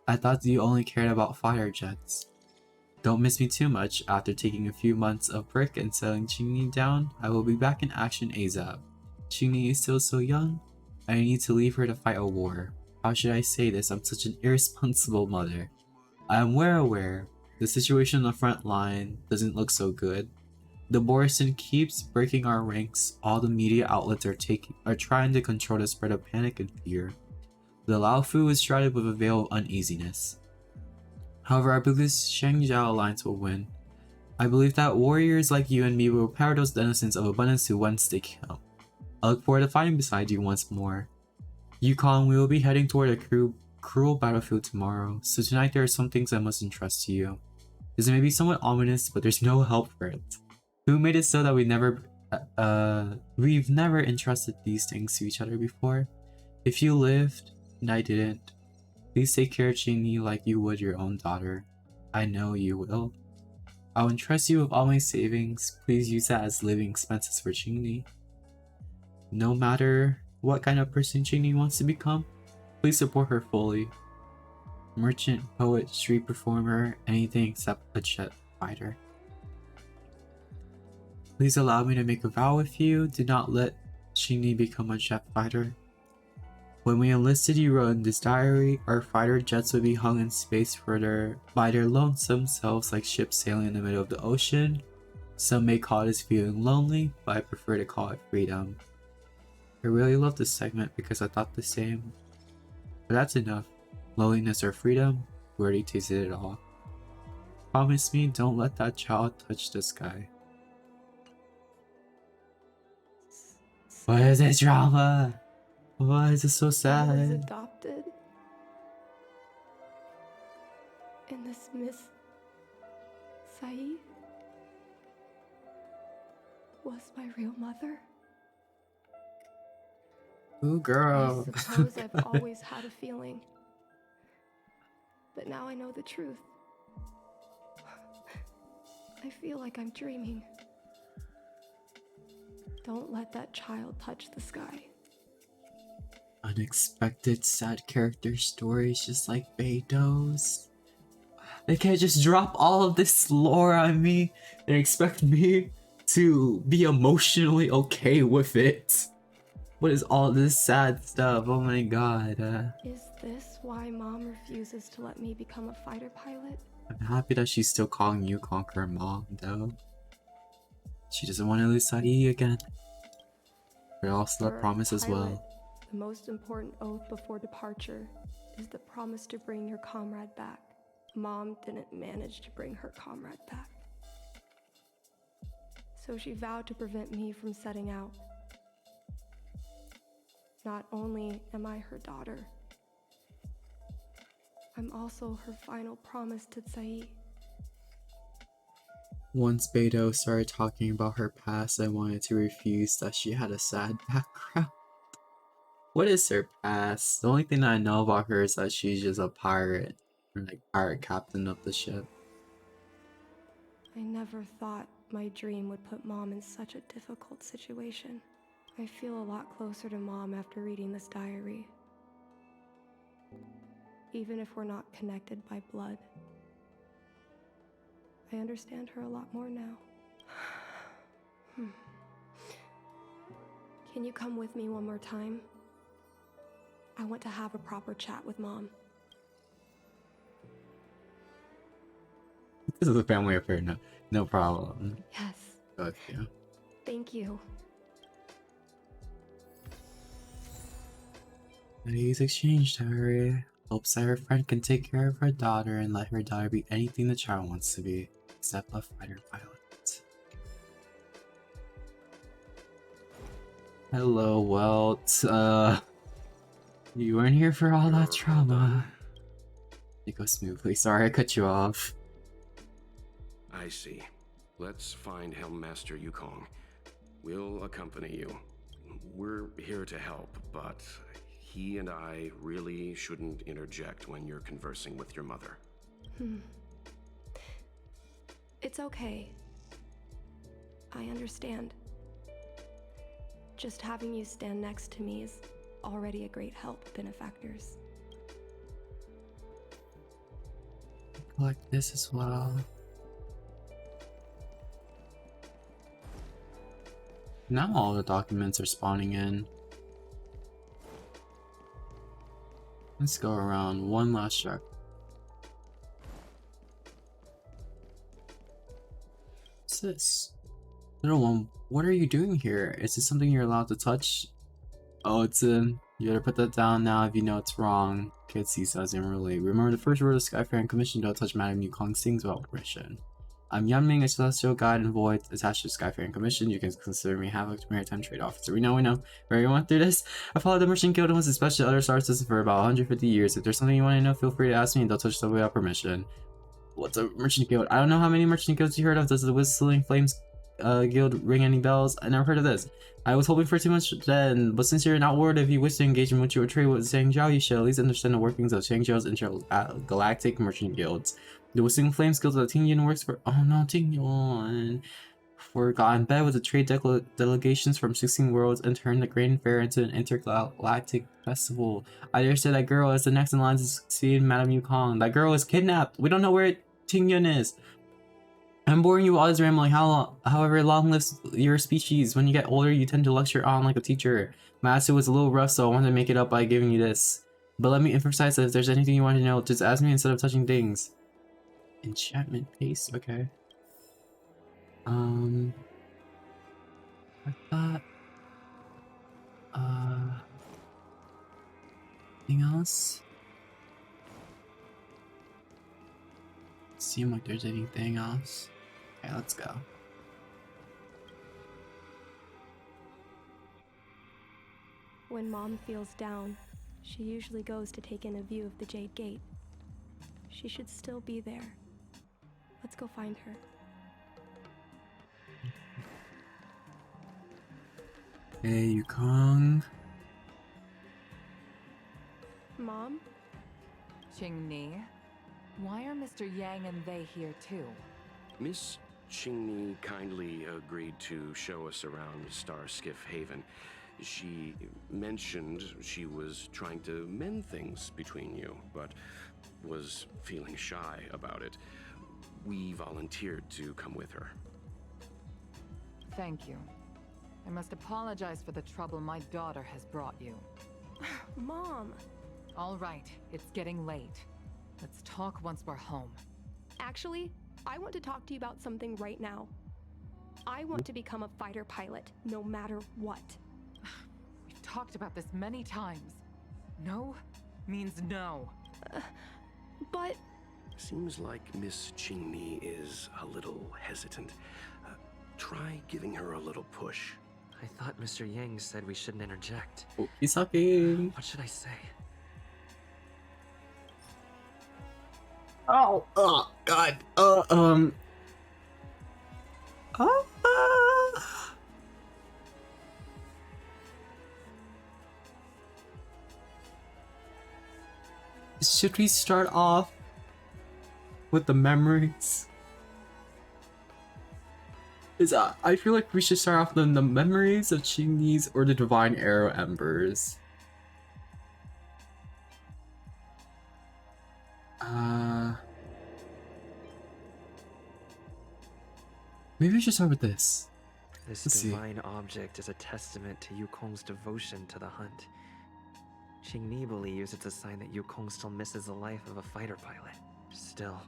A: I thought you only cared about fighter jets. Don't miss me too much. After taking a few months of break and settling Qingyi down, I will be back in action ASAP. Qingyi is still so young. I need to leave her to fight a war. How should I say this? I'm such an irresponsible mother. I am well aware. The situation on the front line doesn't look so good. The Borisan keeps breaking our ranks. All the media outlets are trying to control the spread of panic and fear. The Laofu is shrouded with a veil of uneasiness. However, I believe the Shangjiao Alliance will win. I believe that warriors like you and me will power those denizens of abundance who whence they come. I look forward to fighting beside you once more. Yukong, we will be heading toward a cruel battlefield tomorrow, so tonight there are some things I must entrust to you. This may be somewhat ominous, but there's no help for it. Who made it so that we've never entrusted these things to each other before? If you lived, and I didn't, please take care of Qingyi like you would your own daughter. I know you will. I'll entrust you with all my savings. Please use that as living expenses for Qingyi. No matter what kind of person Qingyi wants to become, please support her fully. Merchant, poet, street performer, anything except a jet fighter. Please allow me to make a vow with you. Do not let Qingyi become a jet fighter. When we enlisted, you wrote in this diary, our fighter jets would be hung in space by their lonesome selves like ships sailing in the middle of the ocean. Some may call this feeling lonely, but I prefer to call it freedom. I really love this segment because I thought the same. But that's enough. Loneliness or freedom, we already tasted it all. Promise me don't let that child touch the sky. Why is it drama? Why is it so
C: I was
A: sad?
C: adopted. And this Miss Saeed was my real mother.
A: Ooh, girl.
C: I suppose I've always had a feeling. But now I know the truth. I feel like I'm dreaming. Don't let that child touch the sky.
A: Unexpected sad character stories just like Beido's. They can't just drop all of this lore on me and expect me to be emotionally okay with it. What is all this sad stuff? Oh my god.
C: Is this why Mom refuses to let me become a fighter pilot?
A: I'm happy that she's still calling you Conqueror Mom, though. She doesn't want to lose Saeed again. But also that promise as well.
C: The most important oath before departure is the promise to bring your comrade back. Mom didn't manage to bring her comrade back. So she vowed to prevent me from setting out. Not only am I her daughter, I'm also her final promise to Tsai.
A: Once Beto started talking about her past, I wanted to refuse that she had a sad background. What is her past? The only thing that I know about her is that she's just a pirate, or like pirate captain of the ship.
C: I never thought my dream would put Mom in such a difficult situation. I feel a lot closer to Mom after reading this diary. Even if we're not connected by blood. I understand her a lot more now. Can you come with me one more time? I want to have a proper chat with Mom.
A: This is a family affair, no problem.
C: Yes.
A: Go with you.
C: Thank you.
A: He's exchanged her. Hopes that her friend can take care of her daughter and let her daughter be anything the child wants to be, except a fighter pilot. Hello, Welt. You weren't here for all that trauma. It goes smoothly. Sorry, I cut you off.
B: I see. Let's find Helmmaster Yukong. We'll accompany you. We're here to help, but he and I really shouldn't interject when you're conversing with your mother.
C: It's okay. I understand. Just having you stand next to me is already a great help, benefactors.
A: Collect this as well. Now all the documents are spawning in. Let's go around one last check. What's this? Little one, what are you doing here? Is this something you're allowed to touch? Oh, it's in. You better put that down now if you know it's wrong. Kid sees doesn't relate. Remember the first rule of the Skyfaring Commission, don't touch Madame Yukong's things without permission. I'm Yanming, a celestial guide and void attached to the Skyfaring Commission. You can consider me Havoc Maritime Trade Officer. We know. We went through this. I followed the Merchant Guild and was dispatched to other star systems for about 150 years. If there's something you want to know, feel free to ask me and don't touch stuff without permission. What's a Merchant Guild? I don't know how many Merchant Guilds you heard of. Does the Whistling Flames Guild ring any bells? I never heard of this. I was hoping for too much then, but since you're not worried if you wish to engage in mutual trade with Zhangjiao, you should at least understand the workings of Zhangjiao's intergalactic merchant guilds. The Whistling Flames Guild that Tingyun works for— oh no, Tingyun! Got in bed with the trade delegations from 16 worlds and turned the grain fair into an intergalactic festival. I dare say that girl is the next in line to succeed Madame Yukong. That girl is kidnapped! We don't know where Tingyun is! I'm boring you with all this rambling. However, long lives your species. When you get older, you tend to lecture on like a teacher. My attitude was a little rough, so I wanted to make it up by giving you this. But let me emphasize that if there's anything you want to know, just ask me instead of touching things. Enchantment paste, okay. I thought, anything else? Seem like there's anything else. Okay, let's go.
C: When Mom feels down, she usually goes to take in a view of the Jade Gate. She should still be there. Let's go find her.
A: Hey, Yukong.
C: Mom?
G: Qingni, why are Mr. Yang and they here too?
B: Miss Qingni kindly agreed to show us around Star Skiff Haven. She mentioned she was trying to mend things between you, but was feeling shy about it. We volunteered to come with her.
G: Thank you. I must apologize for the trouble my daughter has brought you.
C: Mom!
G: All right, it's getting late. Let's talk once we're home.
C: Actually, I want to talk to you about something right now. I want to become a fighter pilot, no matter what.
G: We've talked about this many times. No means no.
C: But...
B: Seems like Miss Qingni is a little hesitant. Try giving her a little push.
I: I thought Mr. Yang said we shouldn't interject.
A: Oh, he's talking.
I: What should I say?
A: Oh, oh, God. Uh, should we start off with the memories? I feel like we should start off with the memories of Chinese or the Divine Arrow Embers. Maybe we should start with this.
I: This
A: Let's see.
I: divine object is a testament to Yukong's devotion to the hunt. Qingni believes it's a sign that Yukong still misses the life of a fighter pilot. Still,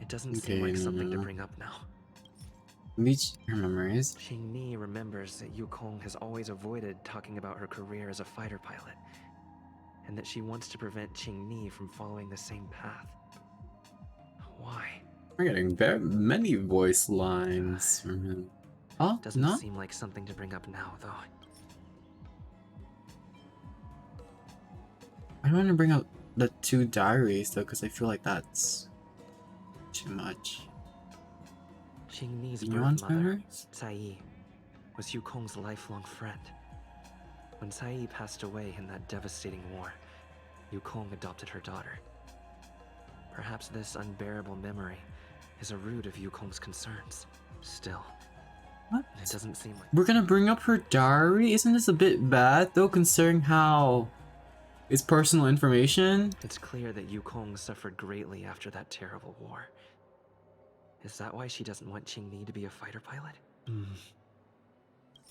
I: it doesn't seem like something to bring up now.
A: Meet her memories.
I: Qingni remembers that Yukong has always avoided talking about her career as a fighter pilot, and that she wants to prevent Qingni from following the same path. Why?
A: We're getting very many voice lines from him. Oh,
I: Doesn't
A: no?
I: seem like something to bring up now, though.
A: I don't want to bring up the 2 diaries though, because I feel like that's too much.
I: Qingni's
A: Yuan's
I: birth mother,
A: memories?
I: Cai, was Yukong's lifelong friend. When Cai passed away in that devastating war, Yukong adopted her daughter. Perhaps this unbearable memory is a root of Yukong's concerns. Still,
A: What?
I: it doesn't seem like...
A: We're gonna bring up her diary? Isn't this a bit bad though, considering how it's personal information?
I: It's clear that Yukong suffered greatly after that terrible war. Is that why she doesn't want Qingni to be a fighter pilot?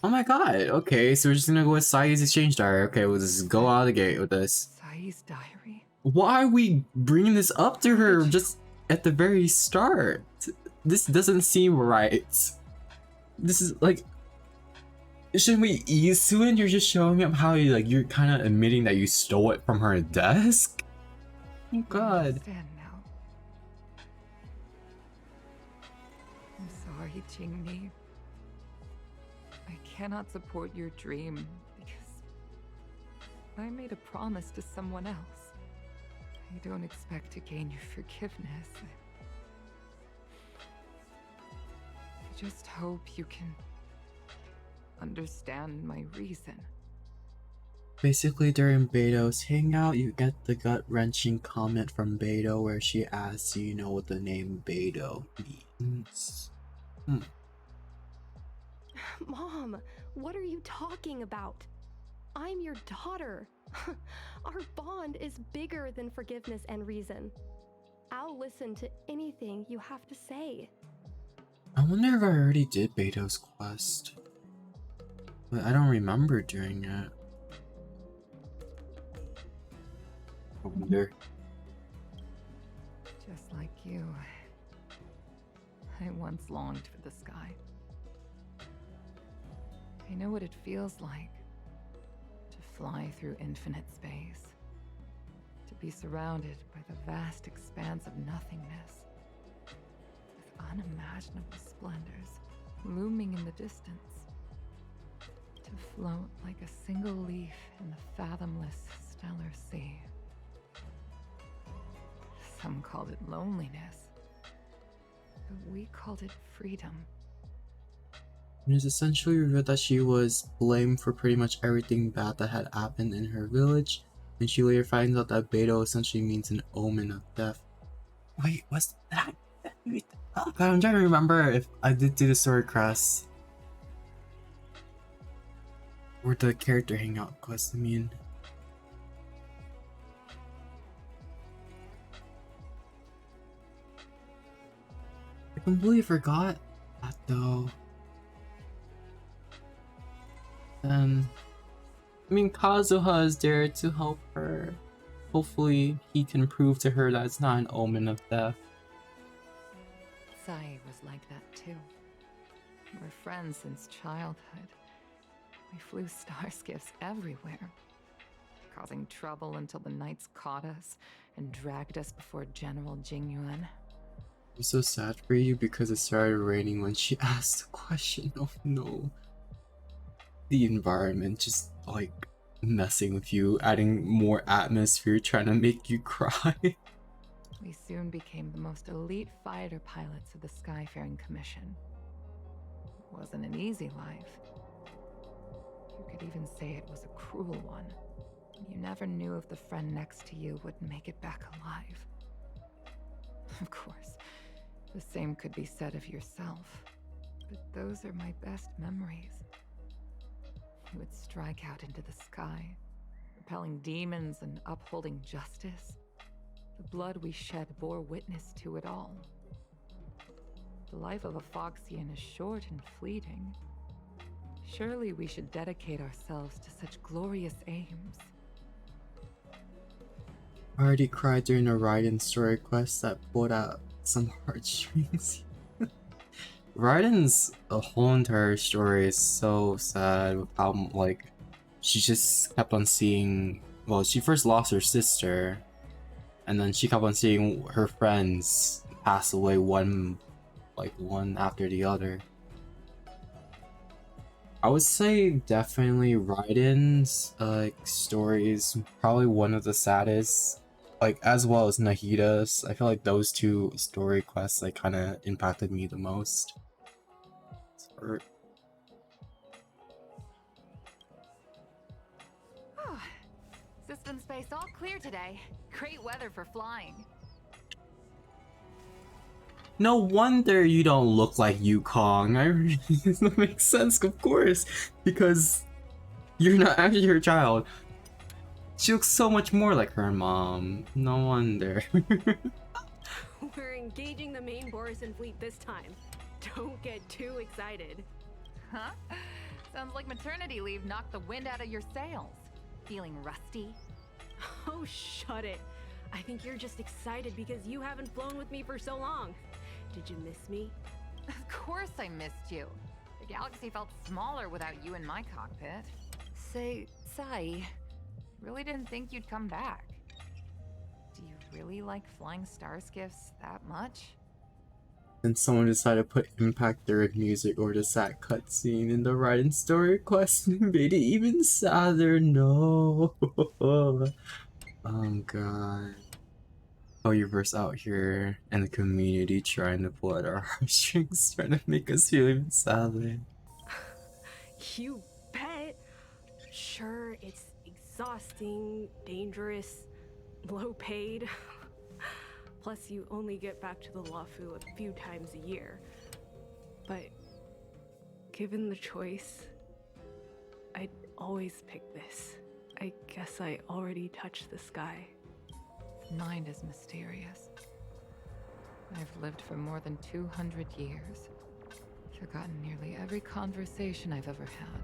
A: Oh my god, okay, so we're just gonna go with Sai's exchange diary. Okay, we'll just go out of the gate with this.
G: Sai's diary?
A: Why are we bringing this up to her just at the very start? This doesn't seem right. This is like, shouldn't we ease to it? You're just showing up how you're kind of admitting that you stole it from her desk. Oh
G: I
A: god.
G: understand now. I'm sorry, Qingni. I cannot support your dream because I made a promise to someone else. I don't expect to gain your forgiveness. I just hope you can understand my reason.
A: Basically, during Beto's hangout, you get the gut-wrenching comment from Beto where she asks, do you know what the name Beto means?
C: Mom, what are you talking about? I'm your daughter. Our bond is bigger than forgiveness and reason. I'll listen to anything you have to say.
A: I wonder if I already did Beto's quest. But I don't remember doing it. I wonder.
G: Just like you, I once longed for the sky. I know what it feels like to fly through infinite space, to be surrounded by the vast expanse of nothingness, with unimaginable splendors looming in the distance, to float like a single leaf in the fathomless stellar sea. Some called it loneliness, but we called it freedom.
A: It is essentially revealed that she was blamed for pretty much everything bad that had happened in her village, and she later finds out that Beto essentially means an omen of death. Wait, what's that? Oh god, I'm trying to remember if I did do the story crest. Or the character hangout quest, I mean. I completely forgot that though. I mean, Kazuha is there to help her. Hopefully, he can prove to her that it's not an omen of death.
G: Sai was like that too. We're friends since childhood. We flew star skiffs everywhere, causing trouble until the knights caught us and dragged us before General Jingyuan.
A: I'm so sad for you because it started raining when she asked the question. Oh no. the environment just like messing with you, adding more atmosphere, trying to make you cry.
G: We soon became the most elite fighter pilots of the Skyfaring Commission. It wasn't an easy life. You could even say it was a cruel one. You never knew if the friend next to you would make it back alive. Of course, the same could be said of yourself. But those are my best memories. You would strike out into the sky, repelling demons and upholding justice. The blood we shed bore witness to it all. The life of a Foxian is short and fleeting. Surely we should dedicate ourselves to such glorious aims.
A: I already cried during a Raiden story quest that pulled out some heartstrings. Raiden's whole entire story is so sad with how, like, she just kept on seeing, well, she first lost her sister, and then she kept on seeing her friends pass away one after the other. I would say definitely Raiden's story is probably one of the saddest, like, as well as Nahida's. I feel like those two story quests like kind of impacted me the most.
G: System space all clear today. Great weather for flying.
A: No wonder you don't look like Yukong. That makes sense, of course, because you're not actually her child. She looks so much more like her mom. No wonder.
J: We're engaging the main Borisin fleet this time. Don't get too excited.
G: Huh? Sounds like maternity leave knocked the wind out of your sails. Feeling rusty?
J: Oh, shut it. I think you're just excited because you haven't flown with me for so long. Did you miss me?
G: Of course I missed you. The galaxy felt smaller without you in my cockpit. Say, Sai, really didn't think you'd come back. Do you really like flying star skiffs that much?
A: And someone decided to put Impact Third music over the sad cutscene in the Raiden story quest and made it even sadder. No. Oh god. Polyverse out here and the community trying to pull at our heartstrings, trying to make us feel even sadder.
J: You bet. Sure, it's exhausting, dangerous, low paid. Plus, you only get back to the Lafu a few times a year. But given the choice, I'd always pick this. I guess I already touched the sky.
G: Mind is mysterious. I've lived for more than 200 years. Forgotten nearly every conversation I've ever had.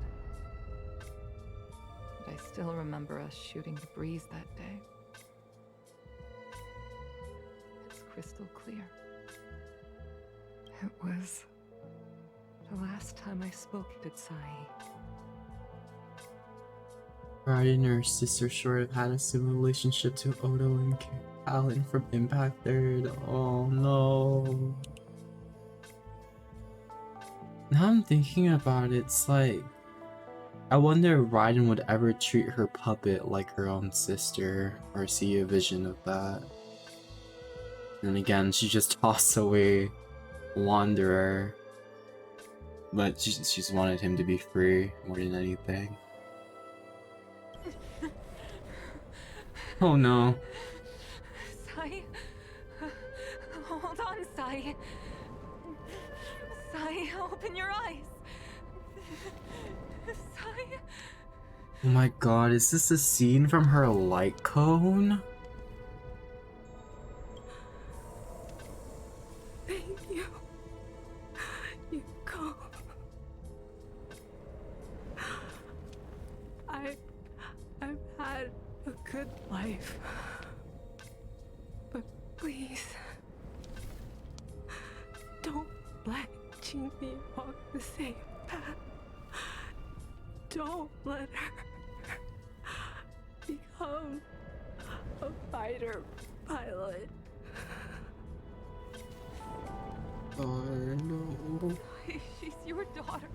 G: But I still remember us shooting the breeze that day. It's crystal clear. It was the last time I spoke to Sai.
A: Raiden and her sister sort of had a similar relationship to Odo and Alan from Impact Third. Oh no. Now I'm thinking about it, it's like, I wonder if Raiden would ever treat her puppet like her own sister, or see a vision of that. And again, she just tossed away Wanderer, but she just wanted him to be free more than anything. Oh no.
G: Sai? Hold on, Sai. Sai, open your eyes. Sai?
A: Oh my god, is this a scene from her light cone?
J: Thank you. You go. I've had a good life. But please, don't let Jinmi walk the same path. Don't let her become a fighter pilot.
A: Oh no.
G: She's your daughter.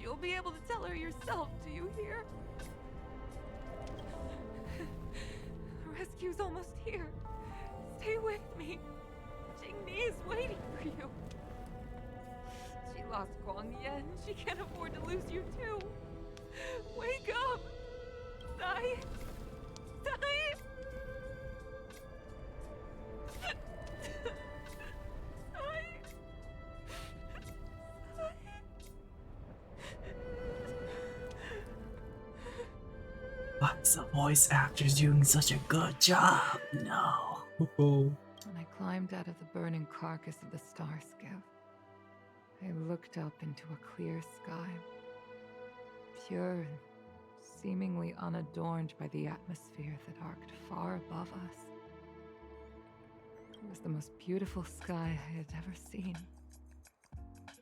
G: You'll be able to tell her yourself, do you hear? Rescue's almost here. Stay with me. Jingni is waiting for you. She lost Guang Yan. She can't afford to lose you too. Wake up! Sai! Sai!
A: Why is the voice actors doing such a good job? No.
G: When I climbed out of the burning carcass of the star skiff, I looked up into a clear sky, pure and seemingly unadorned by the atmosphere that arced far above us. It was the most beautiful sky I had ever seen.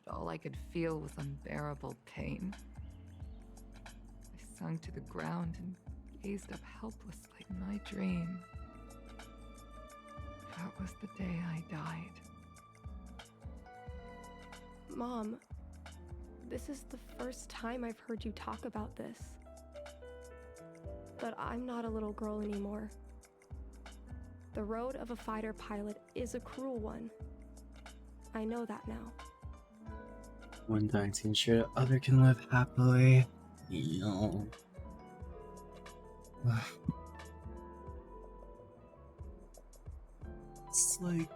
G: But all I could feel was unbearable pain. I sunk to the ground and gazed up helplessly in my dream. That was the day I died.
J: Mom, this is the first time I've heard you talk about this. But I'm not a little girl anymore. The road of a fighter pilot is a cruel one. I know that now.
A: One dying to ensure the other can live happily. You know. It's like,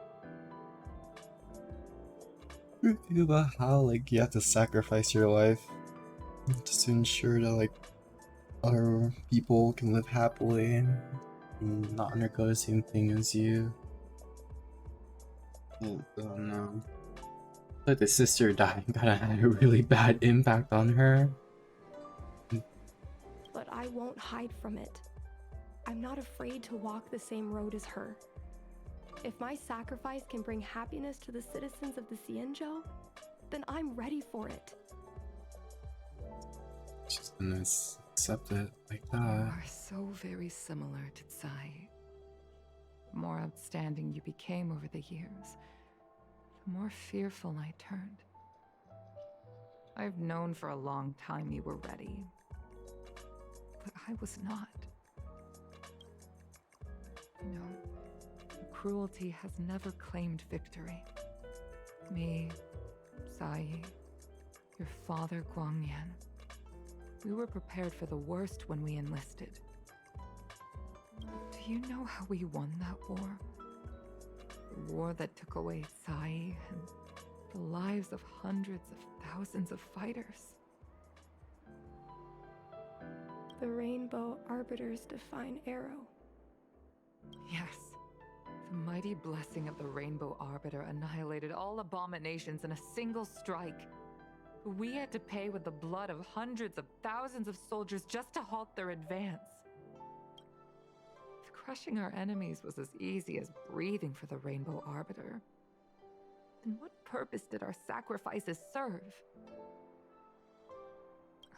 A: you think about how like you have to sacrifice your life just to ensure that like other people can live happily and not undergo the same thing as you. Oh no. Like the sister dying kinda had a really bad impact on her.
J: But I won't hide from it. I'm not afraid to walk the same road as her. If my sacrifice can bring happiness to the citizens of the Xianzhou, then I'm ready for it.
A: She's gonna accept it like
G: You
A: that.
G: are so very similar to Tsai. The more outstanding you became over the years, the more fearful I turned. I've known for a long time you were ready, but I was not. You know, cruelty has never claimed victory. Me, Sai, your father Guang Yan. We were prepared for the worst when we enlisted. Do you know how we won that war? The war that took away Sai and the lives of hundreds of thousands of fighters.
J: The Rainbow Arbiter's divine arrow.
G: Yes. The mighty blessing of the Rainbow Arbiter annihilated all abominations in a single strike. We had to pay with the blood of hundreds of thousands of soldiers just to halt their advance. If crushing our enemies was as easy as breathing for the Rainbow Arbiter, then what purpose did our sacrifices serve?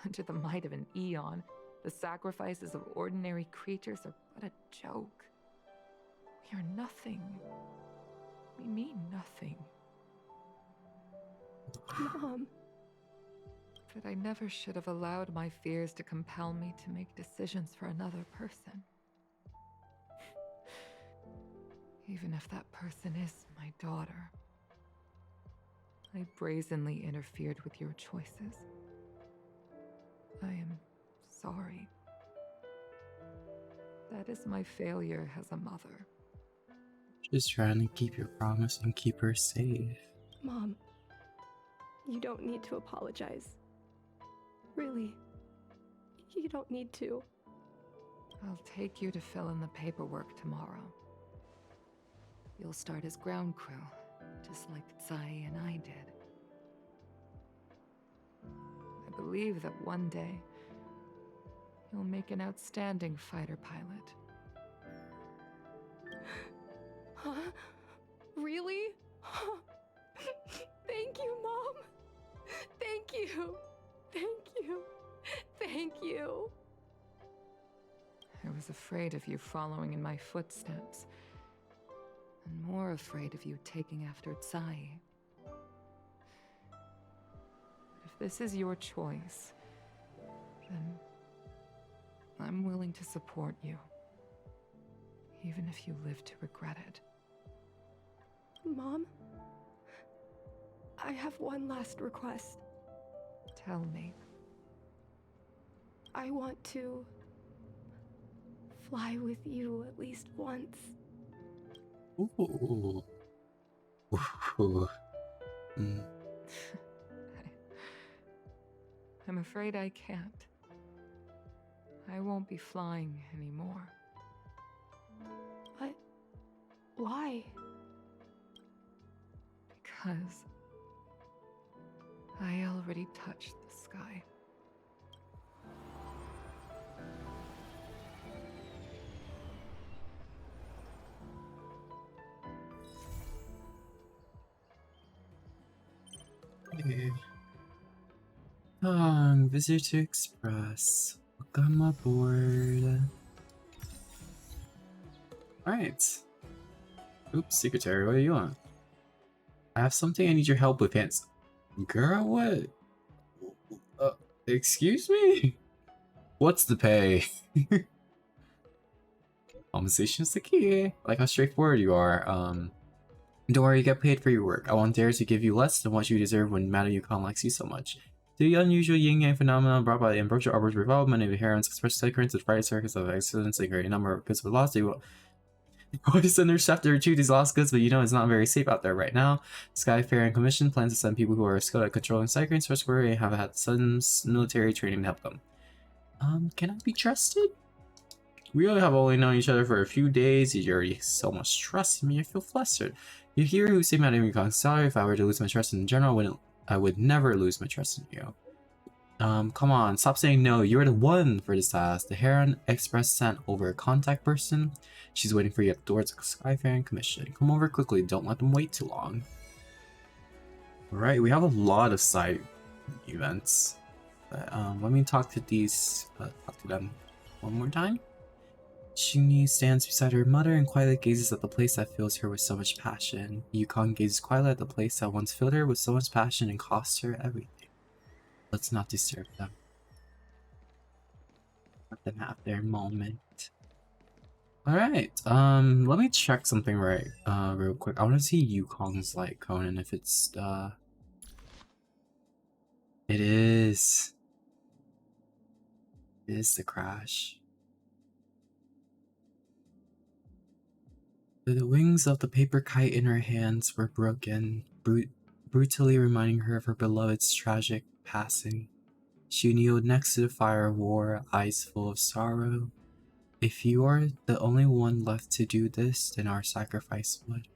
G: Under the might of an eon, the sacrifices of ordinary creatures are but a joke. We are nothing. We mean nothing.
J: Mom.
G: But I never should have allowed my fears to compel me to make decisions for another person. Even if that person is my daughter. I brazenly interfered with your choices. I am sorry. That is my failure as a mother.
A: Just trying to keep your promise and keep her safe.
J: Mom, you don't need to apologize. Really, you don't need to.
G: I'll take you to fill in the paperwork tomorrow. You'll start as ground crew, just like Tsai and I did. I believe that one day, you'll make an outstanding fighter pilot.
J: Huh? Really? Thank you, Mom. Thank you. Thank you. Thank you.
G: I was afraid of you following in my footsteps, and more afraid of you taking after Tsai. But if this is your choice, then I'm willing to support you. Even if you live to regret it.
J: Mom, I have one last request.
G: Tell me.
J: I want to fly with you at least once.
A: Ooh. Ooh. Mm.
G: I'm afraid I can't. I won't be flying anymore.
J: But why?
G: Because I already touched the sky.
A: Okay. Visitor Express. Welcome aboard. Alright. Oops, secretary, what do you want? I have something I need your help with, Hans. Girl, what? Excuse me? What's the pay? Conversation's the key. Like how straightforward you are. Don't worry, you get paid for your work. I won't dare to give you less than what you deserve when Madame Yukon likes you so much. The unusual yin-yang phenomenon brought by the Ambrosia Arbor's revolve, many of the herons express currents the Friday circus of accidents, a great number of goods were lost. They will always send their chef to retrieve these lost goods, but you know it's not very safe out there right now. Skyfaring Commission plans to send people who are skilled at controlling cyclones to where they have had sudden military training to help them. Can I be trusted? We only have only known each other for a few days. You already so much trust in me. I feel flustered. You hear who say Madame Yukon's salary. If I were to lose my trust in general, I would never lose my trust in you. Come on, stop saying no. You're the one for this task. The Heron Express sent over a contact person. She's waiting for you at the door at the Skyfaring Commission. Come over quickly. Don't let them wait too long. Alright, we have a lot of side events. But, let me talk to them one more time. Shuni stands beside her mother and quietly gazes at the place that fills her with so much passion. Yukon gazes quietly at the place that once filled her with so much passion and cost her everything. Let's not disturb them. Let them have their moment. Alright, let me check something real quick. I want to see Yukong's light cone and if it's, It is the crash. The wings of the paper kite in her hands were broken, brutally reminding her of her beloved's tragic passing. She kneeled next to the fire of war, eyes full of sorrow. If you are the only one left to do this, then our sacrifice would.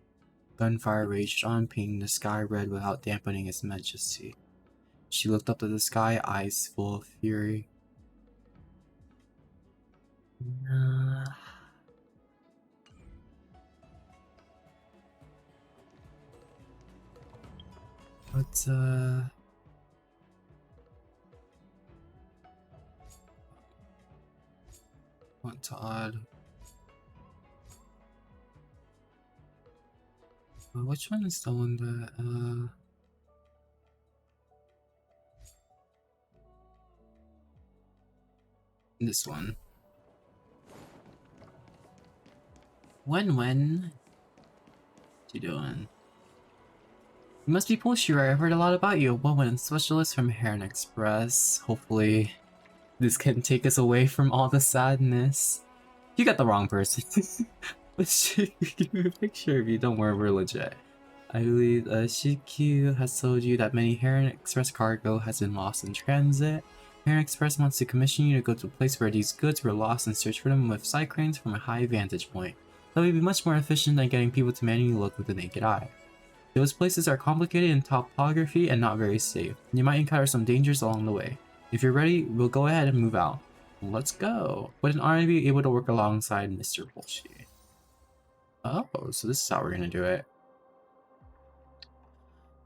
A: Gunfire raged on, painting the sky red without dampening its majesty. She looked up to the sky, eyes full of fury. What's odd? Which one is the one that this one? When? What you doing? You must be Polshi, right? I've heard a lot about you. A woman specialist from Heron Express. Hopefully, this can take us away from all the sadness. You got the wrong person. Let's give me a picture of you. Don't worry, we're legit. I believe Shikyu has told you that many Heron Express cargo has been lost in transit. Heron Express wants to commission you to go to a place where these goods were lost and search for them with side cranes from a high vantage point. That would be much more efficient than getting people to manually look with the naked eye. Those places are complicated in topography and not very safe. You might encounter some dangers along the way. If you're ready, we'll go ahead and move out. Let's go. But in order to be able to work alongside Mr. Polshi. Oh, so this is how we're gonna do it.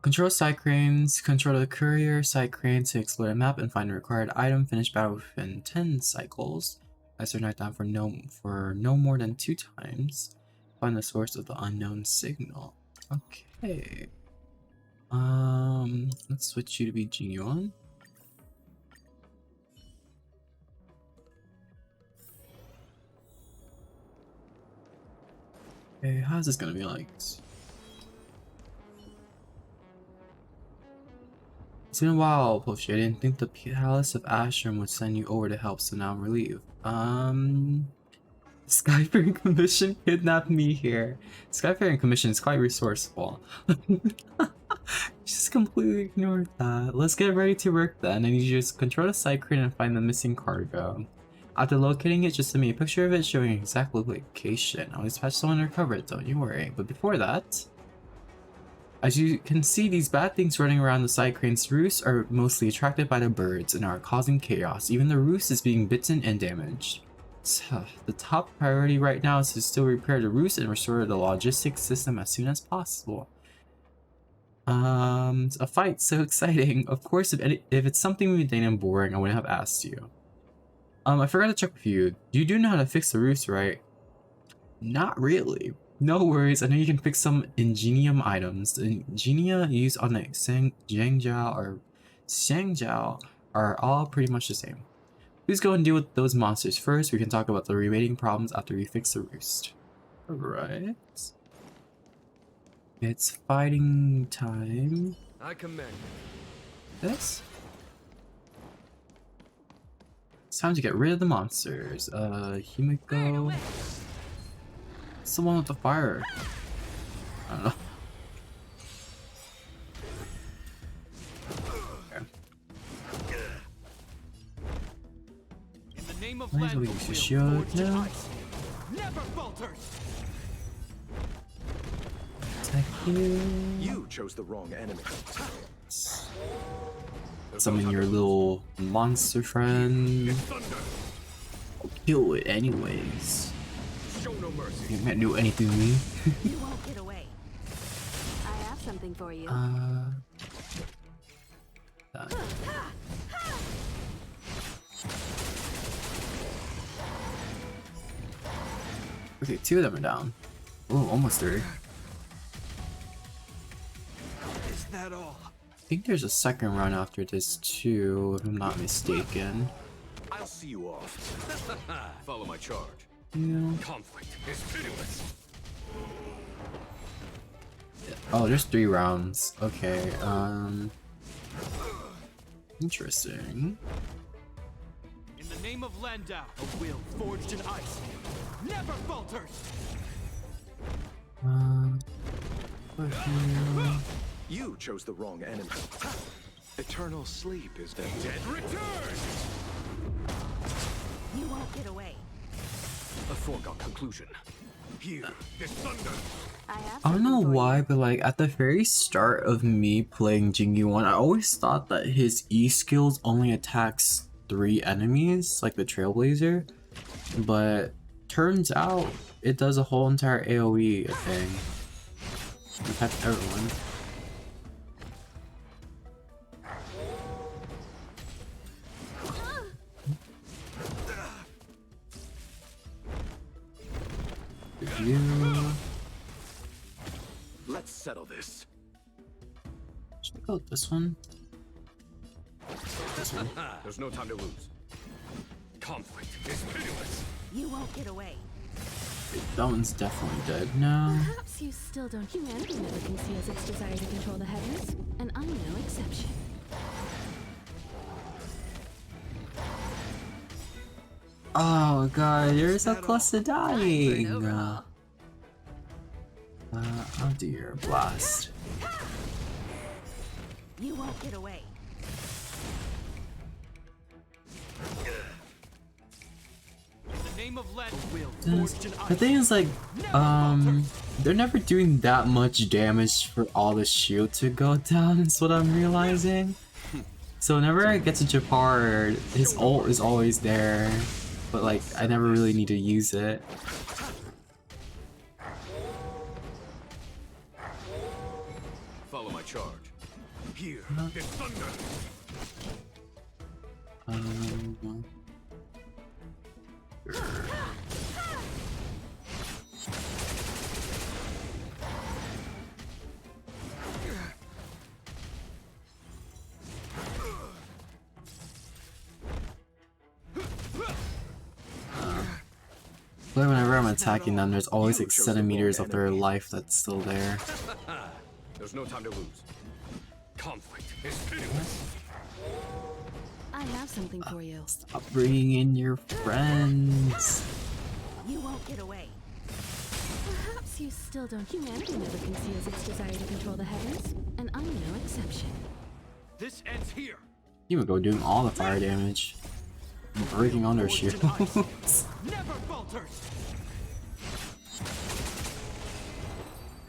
A: Control side cranes, control the courier side crane to explore the map and find the required item. Finish battle within 10 cycles. Ice or night down for no more than 2 times. Find the source of the unknown signal. Okay. Let's switch you to be Jinyuan. Okay, how's this gonna be like? It's been a while, Polshi. I didn't think the Palace of Ashram would send you over to help, so now I'm relieved. Skyfaring Commission kidnapped me here. Skyfaring Commission is quite resourceful. Just completely ignored that. Let's get ready to work then. I need you to control the side crane and find the missing cargo. After locating it, just send me a picture of it showing exact location. I'll dispatch someone to recover it, don't you worry. But before that, as you can see, these bad things running around the side crane's roost are mostly attracted by the birds and are causing chaos. Even the roost is being bitten and damaged. So, the top priority right now is to still repair the roost and restore the logistics system as soon as possible. A fight, so exciting. Of course, if it's something mundane and boring, I wouldn't have asked you. I forgot to check with you. You do know how to fix the roost, right? Not really. No worries, I know you can fix some ingenium items. The ingenia used on the Zhangjiao or Xiangjiao are all pretty much the same. Please go and deal with those monsters first. We can talk about the remaining problems after we fix the roost. Alright. It's fighting time.
H: I commend.
A: This? It's time to get rid of the monsters. Himiko. Someone with the fire. I don't know. Okay.
K: In the name of
A: Might as well use the shield now.
K: Never falters.
A: Attack you.
B: You chose the wrong enemy.
A: Summon your little monster friend. I'll kill it anyways.
B: Show no mercy.
A: You can't do anything to me.
D: You won't get away. I have something for you.
A: Done. Okay, 2 of them are down. Oh, almost 3.
K: Is that all?
A: I think there's a second run after this too, if I'm not mistaken.
B: I'll see you off. Follow my charge.
A: Yeah.
H: Conflict is pitiless.
A: Oh, there's 3 rounds. Okay, interesting.
K: In the name of Landau, a will forged in ice never falters.
B: You chose the wrong enemy. Eternal sleep is the dead.
H: Return!
D: You won't get away.
B: A foregone conclusion.
H: Here, this thunder.
A: I don't know why, but like at the very start of me playing Jingy 1, I always thought that his E skills only attacks 3 enemies, like the Trailblazer, but turns out it does a whole entire AoE thing. It affects everyone. You.
B: Let's settle this.
A: Should I go with this one? This one.
H: There's no time to lose. Conflict is pitiless.
D: You won't get away.
A: That one's definitely dead now.
D: Perhaps you still don't. Humanity never conceals its desire to control the heavens, and I'm no exception.
A: Oh god, you're so close to dying.
D: Overhaul.
A: I'll do your blast.
D: You won't get away.
K: In the name of Landau, a will forged in ice.
A: The thing is, like, they're never doing that much damage for all the shield to go down, is what I'm realizing. So whenever I get to Japar, his ult is always there, but like, I never really need to use it.
B: Follow my charge.
H: Here, this thunder.
A: But whenever whenever I'm attacking them, there's always
H: You
A: like
H: chose the
A: centimeters
H: wrong
A: of their
H: enemy.
A: life that's still there.
H: There's no time to lose. Conflict is pitiless.
D: I have something for you.
A: Stop bringing in your friends.
F: You won't get away.
D: Perhaps you still don't. Humanity never conceals its desire to control the heavens, and I'm no exception.
K: This ends here.
A: You go doing all the fire damage. Breaking on their shields.
K: Never falters.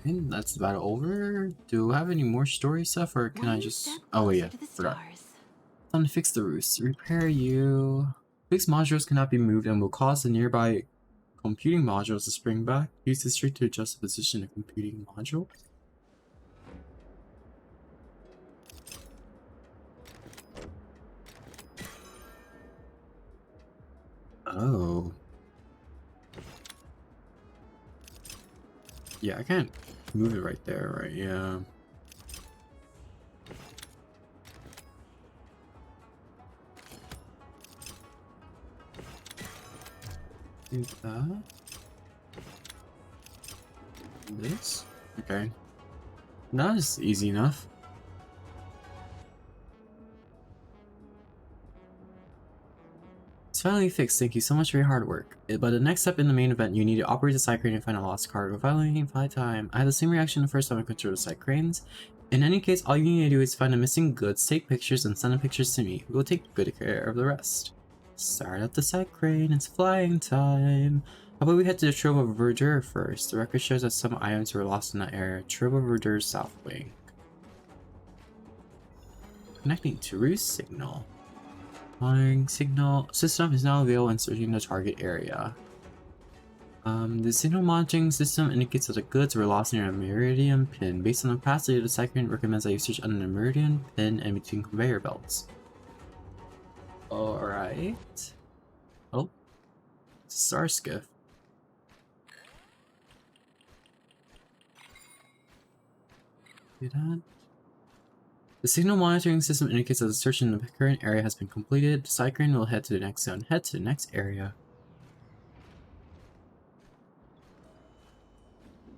A: And that's about over. Do I have any more story stuff, or can I just... Oh yeah, forgot. Time to fix the roofs. Repair you. Fixed modules cannot be moved and will cause the nearby computing modules to spring back. Use this trick to adjust the position of computing module. Oh. Yeah, I can't move it right there, right? Yeah. Do that. This? Okay. That is easy enough. It's finally fixed, thank you so much for your hard work. But the next step in the main event, you need to operate the side crane and find a lost cargo. Finally, fly time. I had the same reaction the first time I controlled the side cranes. In any case, all you need to do is find the missing goods, take pictures, and send the pictures to me. We'll take good care of the rest. Start up the side crane, it's flying time. How about we head to the Trove of Verdure first? The record shows that some items were lost in that area. Trove of Verdure's south wing. Connecting to roost signal. Monitoring signal system is now available in searching the target area. The signal monitoring system indicates that the goods were lost near a meridian pin. Based on the past data, the side crane recommends that you search under the meridian pin and between conveyor belts. Alright. Oh. Star skiff. See that? The signal monitoring system indicates that the search in the current area has been completed. The side crane will head to the next zone. Head to the next area.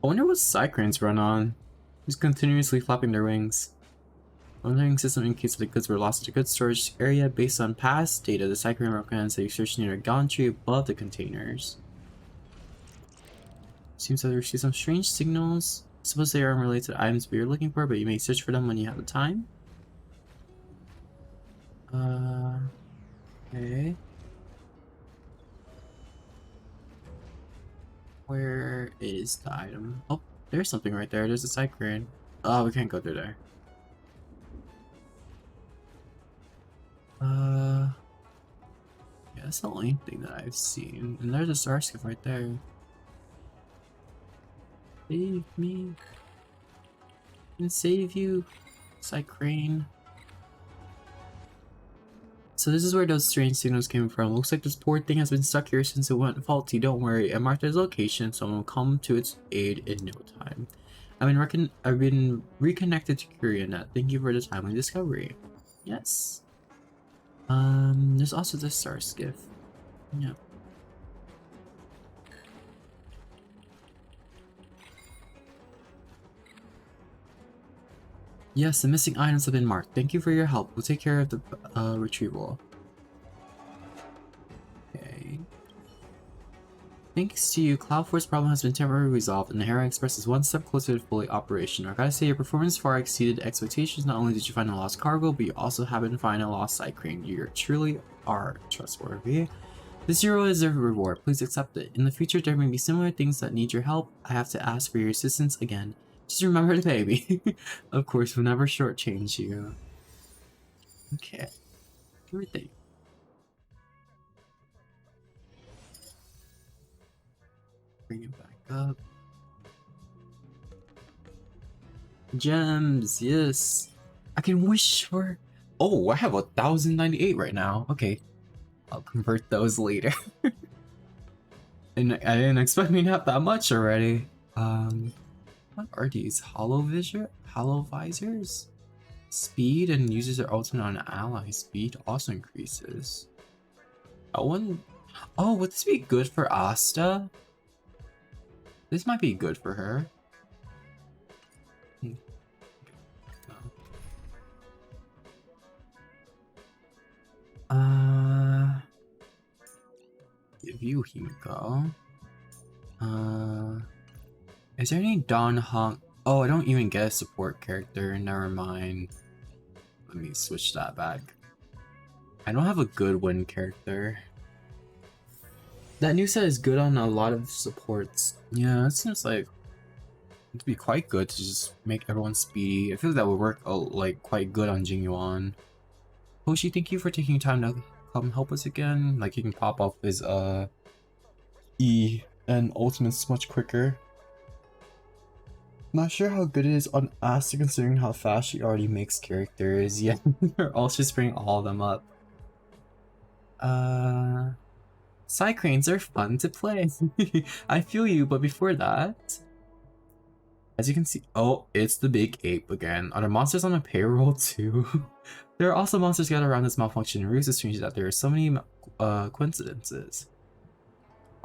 A: I wonder what side cranes run on. Just continuously flapping their wings. Monitoring system indicates that the goods were lost at a goods storage area. Based on past data, the side crane recommends that you search near a gantry above the containers. Seems that we receive some strange signals. Suppose they are unrelated to the items we are looking for, but you may search for them when you have the time. Okay. Where is the item? Oh, there's something right there. There's a side crane. Oh, we can't go through there. Yeah, that's the only thing that I've seen. And there's a star skiff right there. Save me. I can save you, side crane. So this is where those strange signals came from. Looks like this poor thing has been stuck here since it went faulty. Don't worry, I marked its location, someone will come to its aid in no time. I've been reconnected to CuriaNet. Thank you for the timely discovery. Yes. There's also the star skiff. Yeah. Yes, the missing items have been marked. Thank you for your help. We'll take care of the retrieval. Okay. Thanks to you, Cloud Force problem has been temporarily resolved, and the Hera Express is one step closer to fully operational. I gotta say, your performance far exceeded expectations. Not only did you find a lost cargo, but you also happened to find a lost side crane. You truly are trustworthy. This hero is a reward. Please accept it. In the future, there may be similar things that need your help. I have to ask for your assistance again. Just remember the baby. Of course, we'll never shortchange you. Okay. Everything. Bring it back up. Gems, yes. I can wish for... Oh, I have 1,098 right now. Okay. I'll convert those later. And I didn't expect me to have that much already. What are these? Hollow visors? Speed and uses their ultimate on ally. Speed also increases. Oh, would this be good for Asta? This might be good for her. Give you Himiko. Is there any Don Hong? Oh, I don't even get a support character. Never mind. Let me switch that back. I don't have a good win character. That new set is good on a lot of supports. Yeah, it seems like it'd be quite good to just make everyone speedy. I feel like that would work like quite good on Jingyuan. Polshi, thank you for taking time to come help us again. Like, he can pop off his E and ultimates much quicker. Not sure how good it is on Asta considering how fast she already makes characters. Yeah, I'll just bring all of them up. Cycranes are fun to play. I feel you, but before that, as you can see, oh, it's the big ape again. Are there monsters on a payroll too? There are also monsters gathered around this malfunction. Ruse is strange that there are so many coincidences.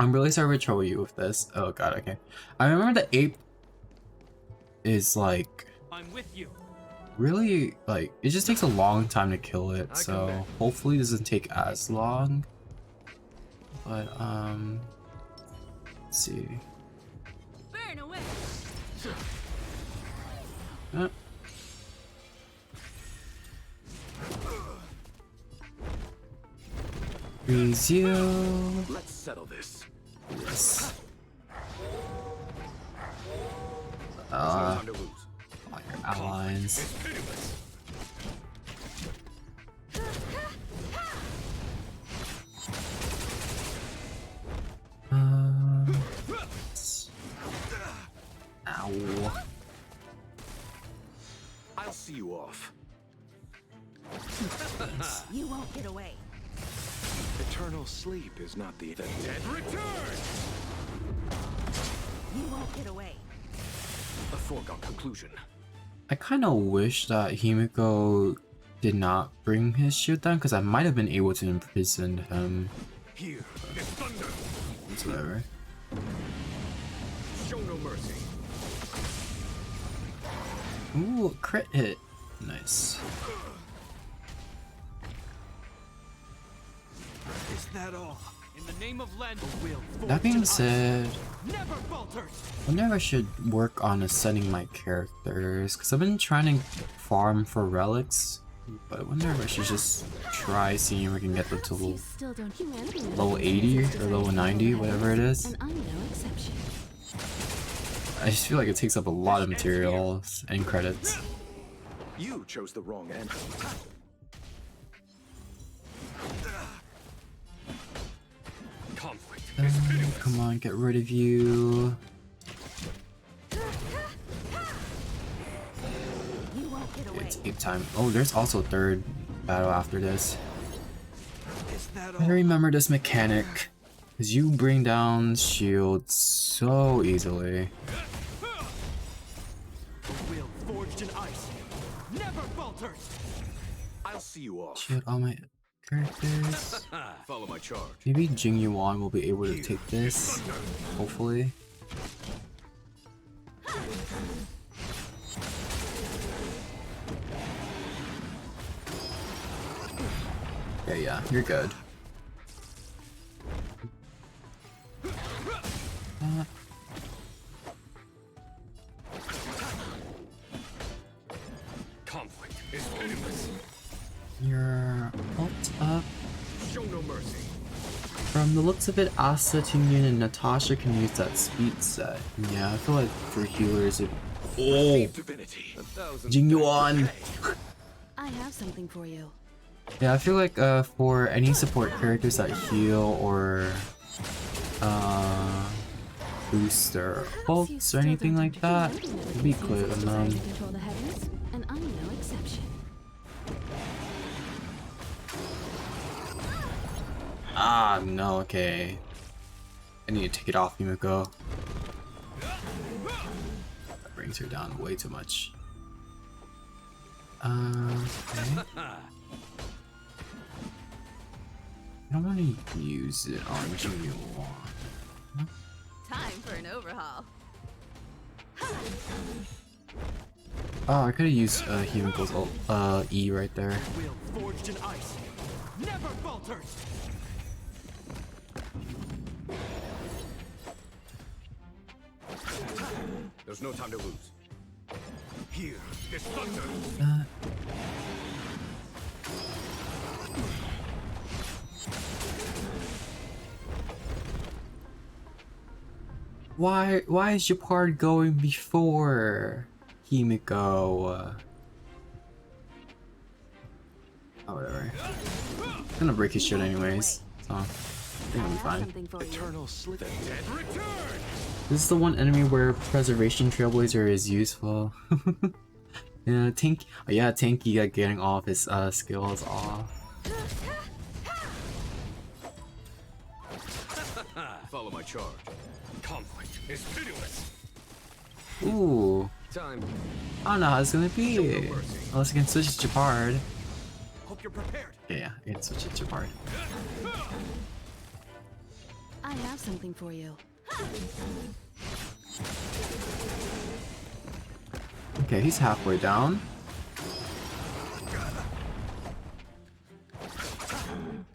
A: I'm really sorry to trouble you with this. Oh god, okay. I remember the ape is like,
K: I'm with you.
A: really, like, it just takes a long time to kill it, so hopefully it doesn't take as long. But let's see.
F: Burn away.
A: Freeze you.
B: Let's settle this.
A: Yes.
B: Time to lose.
A: All your allies. Ow.
B: I'll see you off.
F: You won't get away.
B: Eternal sleep is not the dead return.
F: You won't get away.
B: A foregone conclusion.
A: I kind of wish that Himiko did not bring his shield down because I might have been able to imprison him.
B: Here is thunder.
A: It's whatever.
B: Show no mercy.
A: Ooh, crit hit. Nice.
K: Is that all? In the name of Land, will
A: That being said,
K: never falters.
A: I wonder if I should work on ascending my characters because I've been trying to farm for relics, but I wonder if I should just try seeing if we can get them to level 80 or level 90, whatever it is.
D: And I'm no exception.
A: I just feel like it takes up a lot of materials and credits.
B: You chose the wrong end.
K: Conflict.
A: Come on, get rid of you. It's ape time. Oh, there's also a third battle after this. I remember this mechanic, because you bring down shields so easily.
K: Will forged in ice never falters.
B: I'll see you off.
A: Shield all my characters.
B: Follow my charge.
A: Maybe Jingyuan will be able to take this, hopefully. Yeah, you're good.
B: Conflict is pitiless.
A: Your ult up.
B: Show no mercy.
A: From the looks of it, Asa, Tingyun, and Natasha can use that speed set. Yeah, I feel like for healers it... Oh! Jingyuan!
D: I have something for you.
A: Yeah, I feel like for any support characters that heal or boost their ults or anything like that, it'd be good on them.
D: Control the heavens, and I'm no exception.
A: Ah, no, okay. I need to take it off, Himiko. That brings her down way too much. Okay. I don't want to use it on Jingyuan.
F: Time
D: Time for an overhaul.
A: Oh, I could have used Himiko's E right there.
K: Will forged in ice never falters.
B: There's no time to lose.
K: Here is thunder.
A: Why is your part going before Himiko? Oh, whatever. I'm gonna break his shit anyways, so I think I'll be fine.
B: Eternal slither.
K: Dead return.
A: This is the one enemy where Preservation Trailblazer is useful. Yeah, Tanky like getting all of his skills off.
B: Follow my charge.
K: Conflict is pitiless.
A: Ooh,
B: Time.
A: I don't know how it's gonna be. Unless I can switch to Japard.
K: Hope you're prepared.
A: Yeah, I can switch it to Japard.
D: I have something for you.
A: Okay, he's halfway down.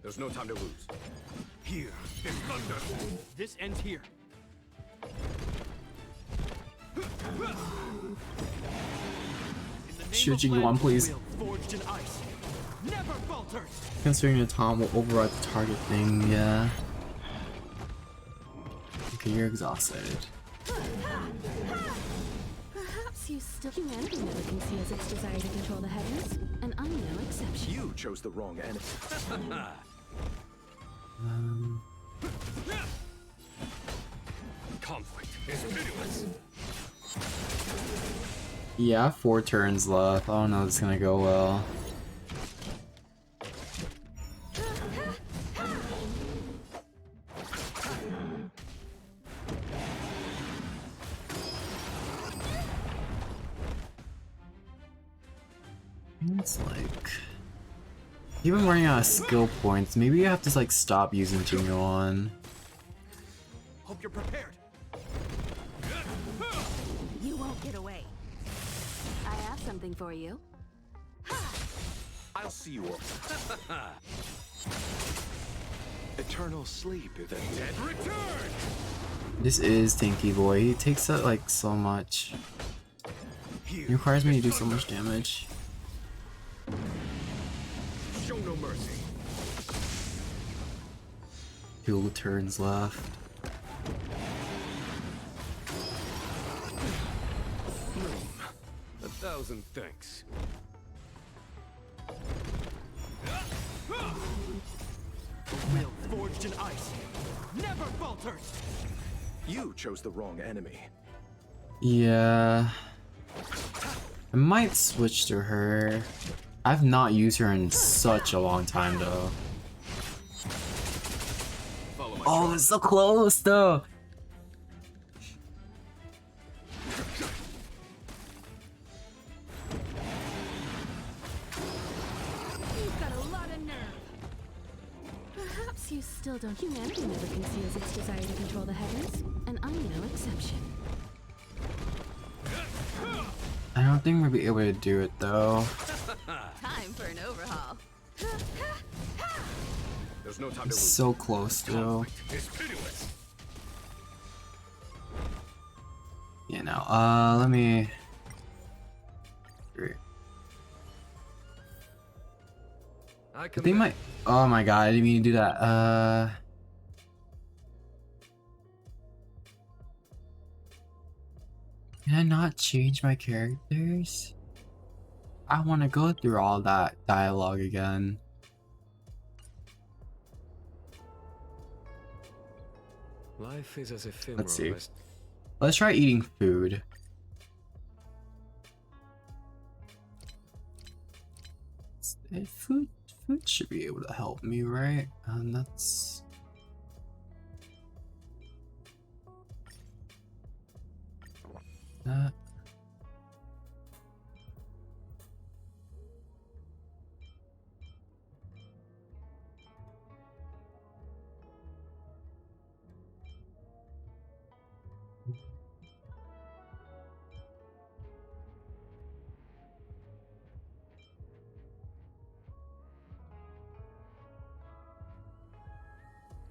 B: There's no time to lose.
K: Here is thunder. This ends here.
A: Shooting you one, please.
K: Forged in ice never falters.
A: Considering the Tom will override the target thing, yeah. Okay, you're exhausted.
D: Perhaps you still. Humanity never conceals its desire to control the heavens, and I'm no exception.
B: You chose the wrong enemy.
K: Conflict is pitiless.
A: Yeah, 4 turns left. I don't know if it's gonna go well. It's like even running out of skill points. Maybe you have to like stop using Jingoon.
K: Hope you're prepared.
F: You won't get away.
D: I have something for you.
B: I'll see you all. Eternal sleep is the dead
K: Return.
A: This is Tinky Boy. He takes out like so much. He requires me to do so much damage.
B: Show no mercy.
A: 2 turns left.
B: A thousand thanks.
K: Will forged in ice never falters.
B: You chose the wrong enemy.
A: Yeah. I might switch to her. I've not used her in such a long time though.
B: Follow my
A: Oh,
B: charge.
A: it's so close though.
J: You've got a lot of nerve.
D: Perhaps you still don't. Humanity never conceals its desire to control the heavens, and I'm no exception.
A: I don't think we'll be able to do it though.
D: Time for an overhaul.
B: There's no time to
A: It's
B: lose.
A: so close though.
K: Is pitiless.
A: You know, let me.
H: I
A: I
H: can
A: think my. Oh my god, I didn't mean to do that. Can I not change my characters? I want to go through all that dialogue again.
H: Life is as ephemeral
A: Let's see.
H: as
A: Let's try eating food. Food should be able to help me, right? That's that.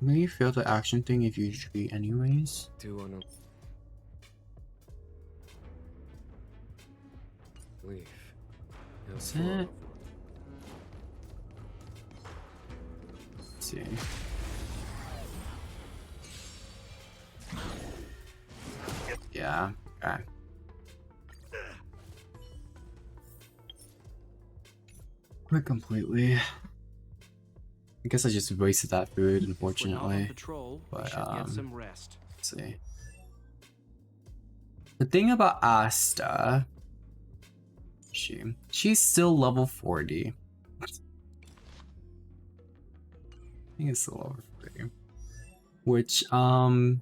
A: Will you fail the action thing if you treat anyways?
H: Do wanna leave?
A: That's it. Let's see. Yeah, okay. Quit completely. I guess I just wasted that food, unfortunately.
K: Patrol,
A: But
K: get some rest.
A: let's see. The thing about Asta, she's still level 40. I think it's still level 40. Which I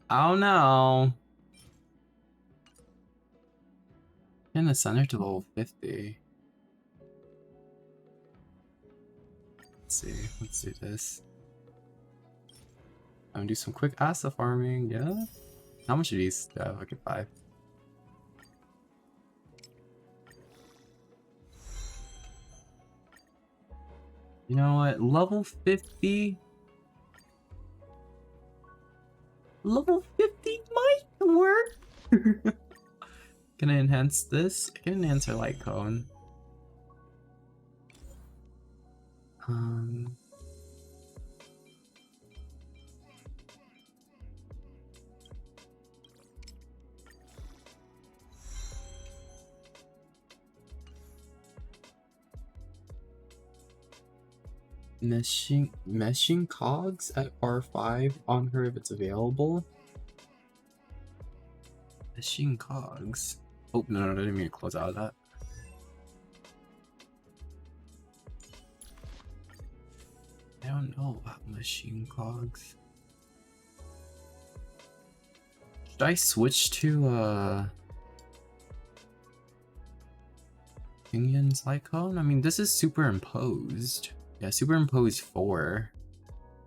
A: don't know. I'm gonna send her to level 50. Let's do this. I'm gonna do some quick Asta farming, yeah? How much are these? Okay, 5. You know what? Level 50? Level 50 might work! Can I enhance this? I can enhance her light cone. Meshing cogs at R5 on her if it's available. Meshing cogs. Oh no, I didn't mean to close out of that. I don't know about machine cogs. Should I switch to Pinion's Lycone? I mean, this is superimposed. Yeah, superimposed 4.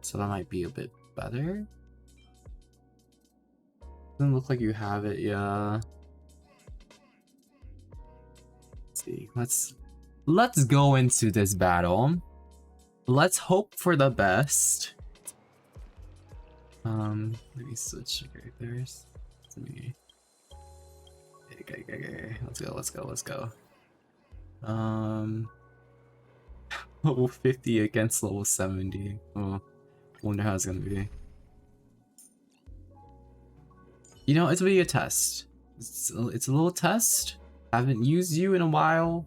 A: So that might be a bit better. Doesn't look like you have it, yeah. Let's see. Let's go into this battle. Let's hope for the best. Let me switch characters. Okay. Let's go. Level 50 against level 70. Oh, wonder how it's gonna be. You know, it's gonna be a test. It's a little test. Haven't used you in a while.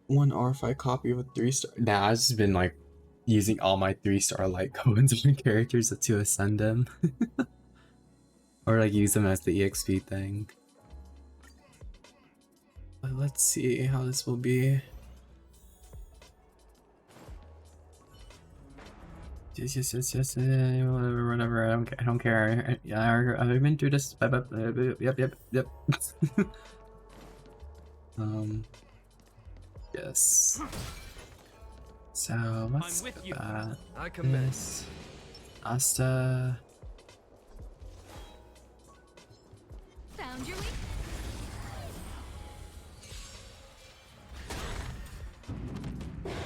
A: One R5 copy of a 3-star. Nah, I've just been like using all my 3-star light codes of my characters to ascend them. Or like use them as the EXP thing. But let's see how this will be. Yes. Whatever. I don't care. Yeah, I've been through this. Yep. Yes. So let's
K: I'm with
A: get
K: you.
A: that.
H: I commence.
A: This. Asta.
D: Found your weak.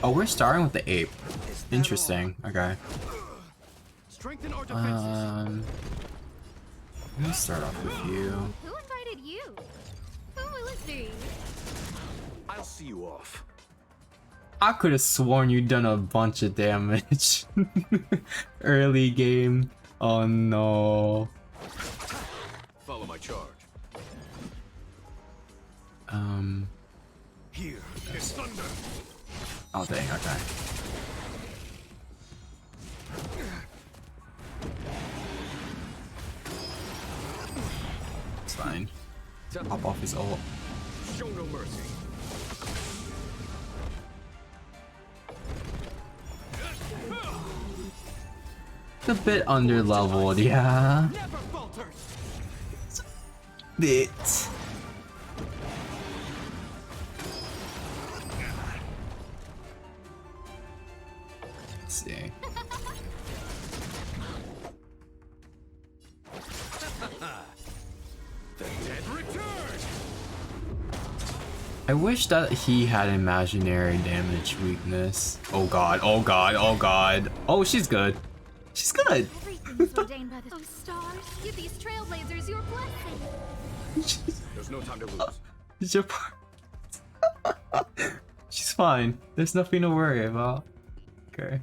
A: Oh, we're starting with the ape. Interesting. Okay.
K: Strengthen our defenses.
A: Let me start off with you.
F: Who invited you? Who will it be?
B: I'll see you off.
A: I could have sworn you'd done a bunch of damage. Early game. Oh no.
B: Follow my charge. Here is thunder.
A: Oh dang, okay. It's fine. Pop off his ult.
B: Show no mercy.
A: It's a bit under leveled, yeah.
K: Never falters.
A: Bit. Let's see.
B: The dead return.
A: I wish that he had imaginary damage weakness. Oh god, oh god, oh god. Oh, she's good. She's good.
F: Everything is ordained by the stars. Give these trailblazers your blessing.
B: There's no time to lose.
A: It's your part. She's fine. There's nothing to worry about. Okay.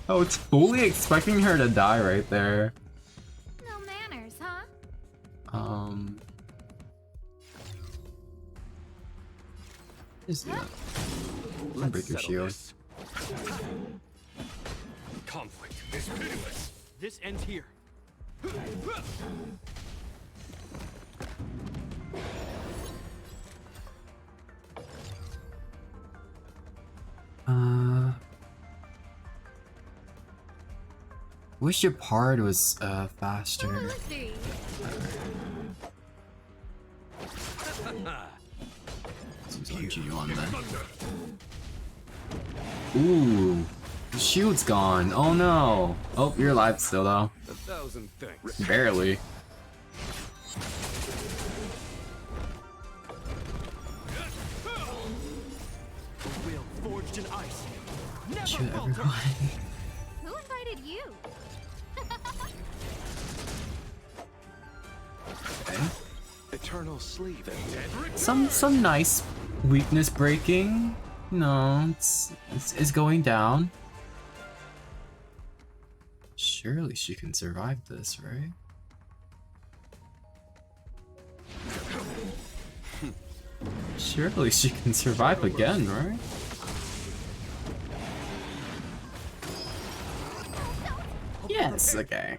A: I was fully expecting her to die right there.
F: No manners, huh?
A: Just do that. Break your shield.
K: Conflict is pitiless. This ends here.
A: Wish your part was faster. Seems like you on that. Ooh, the shield's gone. Oh no. Oh, you're alive still though.
H: 1,000 thanks.
A: Barely.
K: Will forged in ice.
A: Shoot
K: Never falter.
A: everyone.
F: Who invited you?
A: Okay.
B: Eternal sleep.
A: Some nice weakness breaking. No, it's going down. Surely she can survive this, right? Surely she can survive again, right? Yes, okay.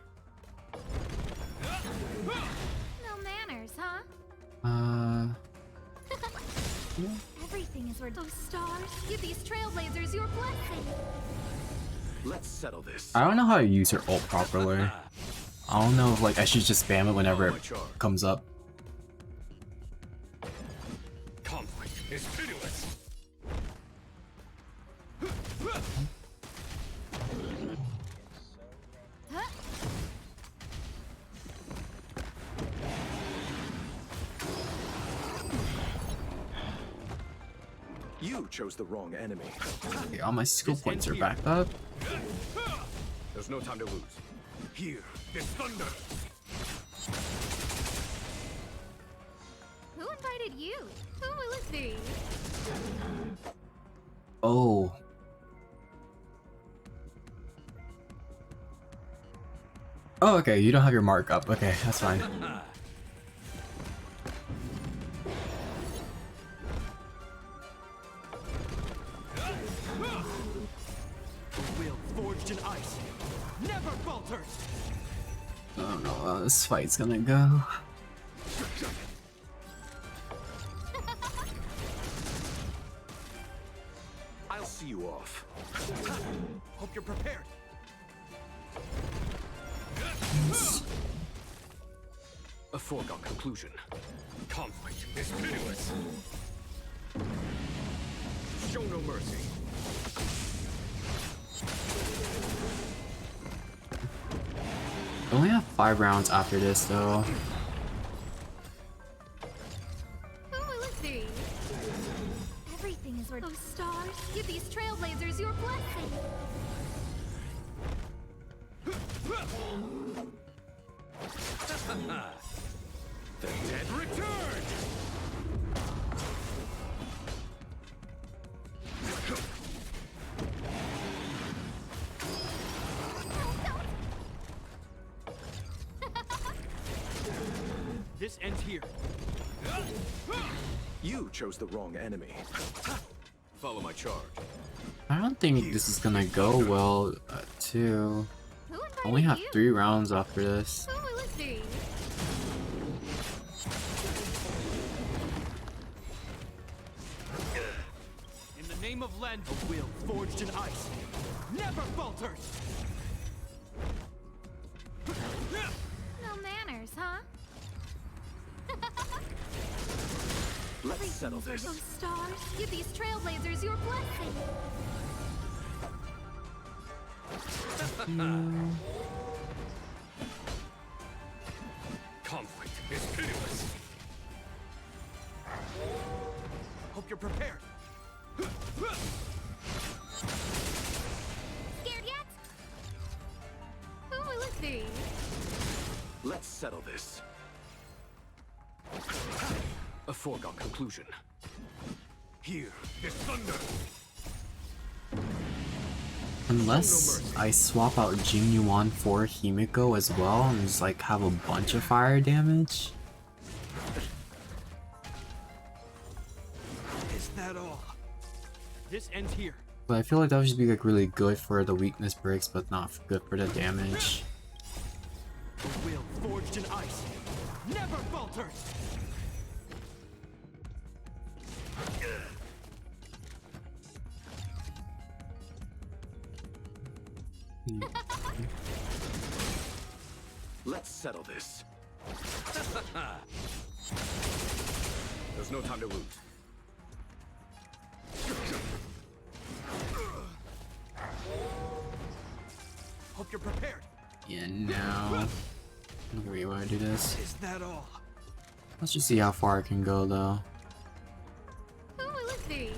F: No manners, huh? Everything is where those stars. Give these trailblazers your blessing.
B: Let's settle this.
A: I don't know how to use her ult properly. I don't know if like I should just spam it whenever it comes up.
K: Conflict is pitiless.
B: You chose the wrong enemy.
A: Okay, all my skill points are back up.
B: There's no time to lose.
K: Here, this thunder.
F: Who invited you? Who will it be?
A: Oh. Oh, okay, you don't have your mark up. Okay, that's fine.
K: Will forged in ice. Never falters.
A: I don't know how this fight's gonna go.
B: I'll see you off.
K: Hope you're prepared.
B: A foregone conclusion.
K: Conflict is pitiless.
B: Show no mercy.
A: I only have 5 rounds after this though.
F: Who will it be? Everything is where those stars. Give these trailblazers your blessing.
B: The dead return!
K: This ends here.
B: You chose the wrong enemy. Follow my charge.
A: I don't think this is gonna go well too.
F: Who
A: I
F: invited
A: only have
F: you?
A: 3 rounds after this.
F: Who will it be?
K: In the name of Len, a will forged in ice. Never falters.
F: No manners, huh?
B: Let's settle
F: Everything's where
B: this.
F: those stars. Give these trailblazers your blessing.
K: Conflict is pitiless. Hope you're prepared.
F: Scared yet? Ooh, let's see.
B: Let's settle this. A foregone conclusion.
K: Here is thunder.
A: Unless I swap out Jing Yuan for Himiko as well and just like have a bunch of fire damage.
K: Is that all? This ends here.
A: But I feel like that would just be like really good for the weakness breaks, but not good for the damage.
K: A will forged in ice never falters.
B: Let's settle this. There's no time to lose.
K: Hope you're prepared.
A: Yeah, now. Okay, why I do this?
K: Is that all?
A: Let's just see how far I can go though.
F: Ooh, let's see.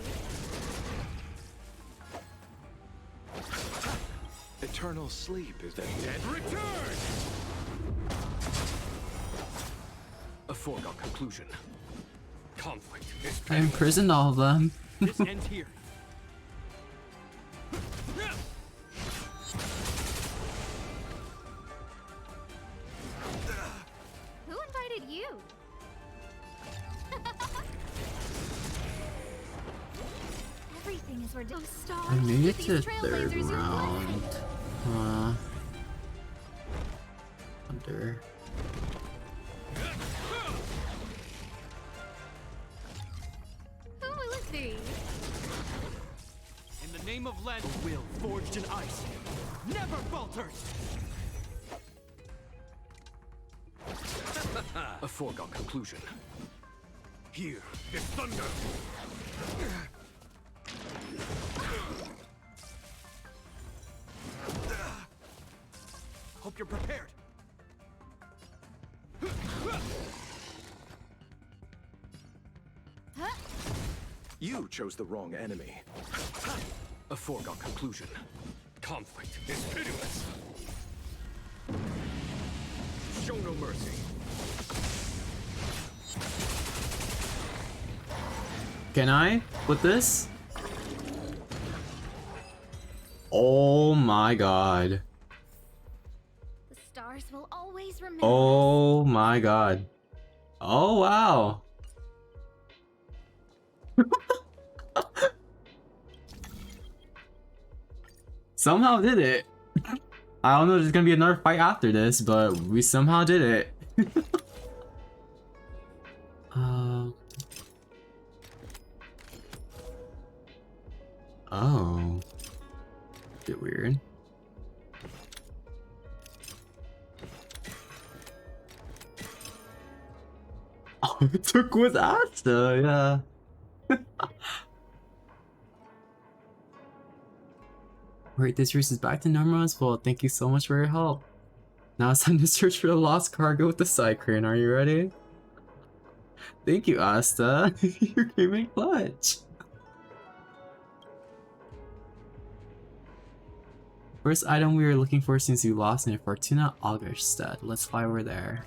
B: Eternal sleep is that dead?
K: Return!
B: A foregone conclusion.
K: Conflict is
A: I imprisoned all of them.
K: This ends here.
F: Who invited you? Everything is ridiculous. Stars.
A: I made it
F: These
A: to the third
F: trailblazers are
A: round. Under.
F: Ooh, let's see.
K: In the name of land, a will forged in ice never falters.
B: A foregone conclusion.
K: Here is thunder. Hope you're prepared.
B: You chose the wrong enemy. A foregone conclusion.
K: Conflict is pitiless.
B: Show no mercy.
A: Can I with this? Oh my god.
F: The stars will always remember.
A: Oh my god. Oh wow. Somehow did it. I don't know, there's gonna be another fight after this, but we somehow did it. Oh. Bit weird. Oh, it took with Asta, yeah. Right, this race is back to normal as well. Thank you so much for your help. Now it's time to search for the lost cargo with the side crane. Are you ready? Thank you, Asta. You came in clutch. First item we were looking for since you lost in Fortuna Augerstedt. Let's fly over there.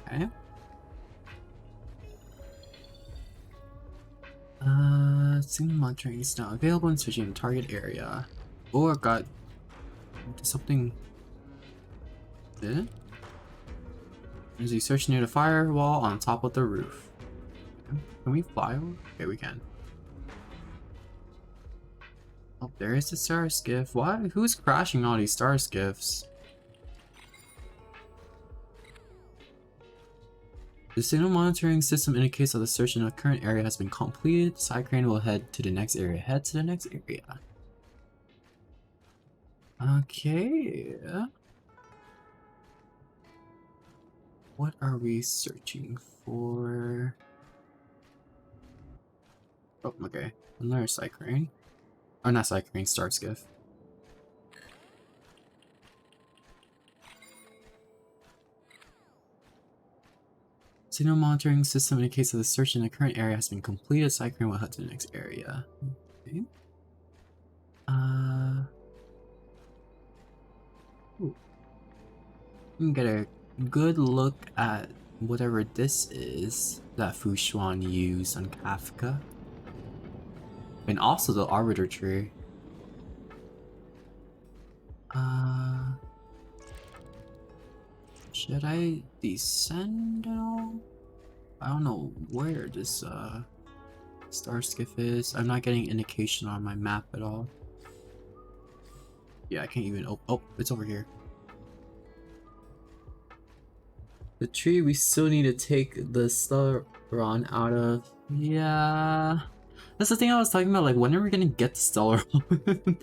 A: Okay. Signal monitoring is now available and switching target area. Oh, I got something. Did it? There's a search near the firewall on top of the roof. Can we fly over? Okay, we can. Oh, there is the star skiff. Why? Who's crashing all these star skiffs? The signal monitoring system indicates that the search in the current area has been completed. The side crane will head to the next area. Head to the next area. Okay. What are we searching for? Oh, okay. Another side crane. Oh, not side crane, star skiff. Signal monitoring system indicates that the search in the current area has been completed. Cycling will head to the next area. Okay. Ooh. We can get a good look at whatever this is that Fu Xuan used on Kafka. And also the Arbiter tree. Should I descend at all? I don't know where this star skiff is. I'm not getting indication on my map at all. Yeah, I can't even oh, it's over here. The tree we still need to take the Stellaron out of. Yeah. That's the thing I was talking about, like when are we gonna get the Stellaron?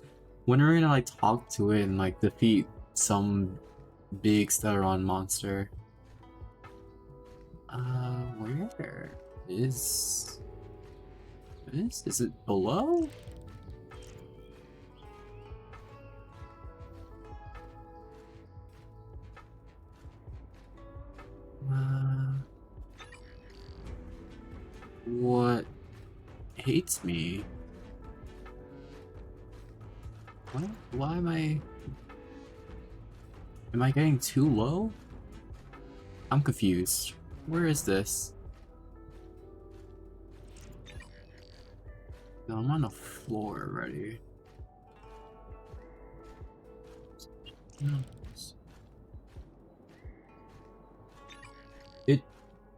A: When are we gonna like talk to it and like defeat some big Stellaron monster? Where is this? Is it below? What hates me? What? Why am I getting too low? I'm confused. Where is this? No, I'm on the floor already.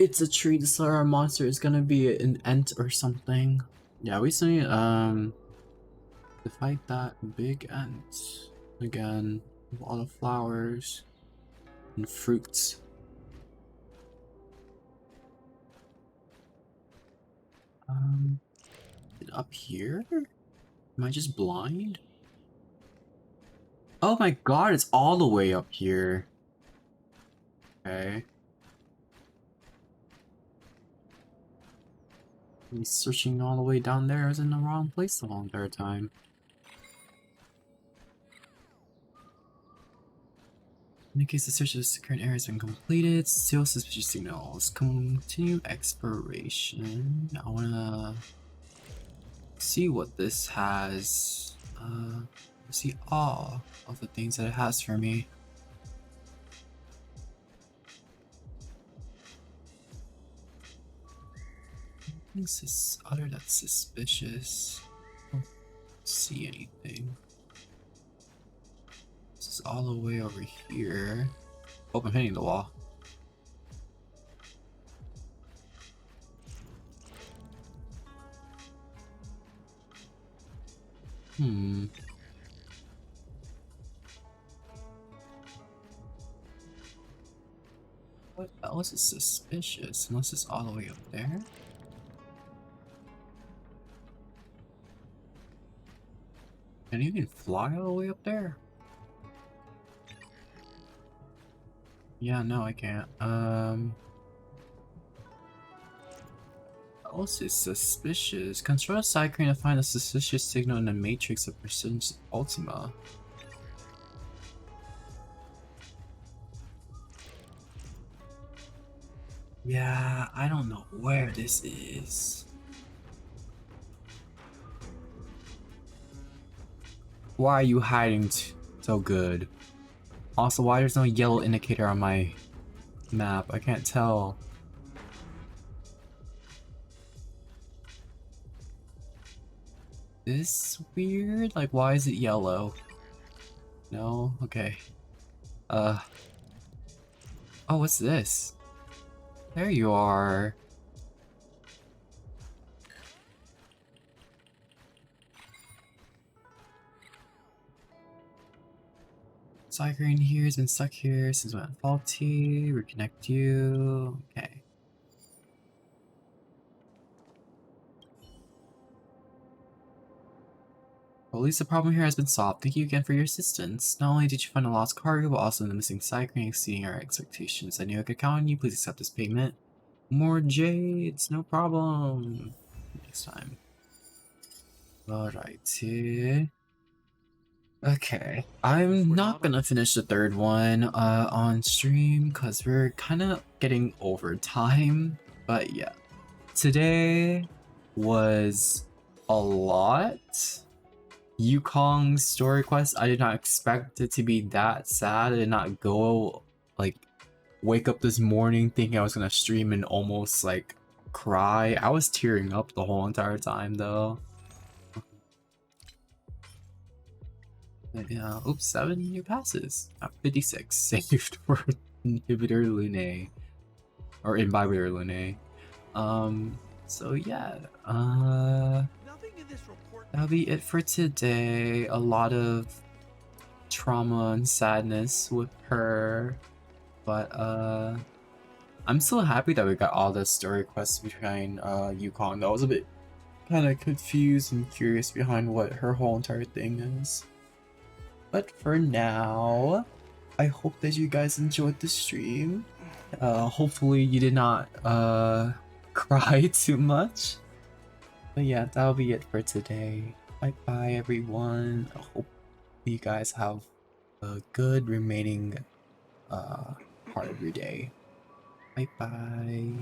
A: It's a tree. The Stellaron monster is gonna be an ent or something. Yeah, we still need to fight that big ent again with all the flowers and fruits. Up here? Am I just blind? Oh my god, it's all the way up here. Okay. Me searching all the way down there. I was in the wrong place the whole entire time. Indicates the search of the current area has been completed. Still suspicious signals. Continue exploration. I wanna see what this has. See all of the things that it has for me. What's this other that's suspicious? I don't see anything. This is all the way over here. Oh, I'm hitting the wall. What else is suspicious? Unless it's all the way up there? Can you even fly all the way up there? Yeah, no, I can't. What else is suspicious? Control side crane to find a suspicious signal in the matrix of Precision Ultima. Yeah, I don't know where this is. Why are you hiding so good? Also, why there's no yellow indicator on my map? I can't tell. This weird? Like, why is it yellow? No? Okay. Oh, what's this? There you are. Cycling here has been stuck here since it went faulty. Reconnect you. Okay. Well, at least the problem here has been solved. Thank you again for your assistance. Not only did you find a lost cargo, but also the missing cycling exceeding our expectations. I knew I could count on you. Please accept this payment. More jades, no problem. Next time. Alrighty. Okay, I'm not gonna finish the third one on stream because we're kind of getting over time. But yeah, today was a lot. Yukong's story quest, I did not expect it to be that sad. I did not go like wake up this morning thinking I was gonna stream and almost like cry. I was tearing up the whole entire time though. Yeah, oops, 7 new passes. 56 saved for inhibitor Lune. Or imbibitor Lune. So yeah, that'll be it for today. A lot of trauma and sadness with her. But I'm still happy that we got all the story quests behind Yukong. I was a bit kind of confused and curious behind what her whole entire thing is. But for now, I hope that you guys enjoyed the stream. Hopefully you did not cry too much. But yeah, that'll be it for today. Bye bye everyone. I hope you guys have a good remaining part of your day. Bye bye.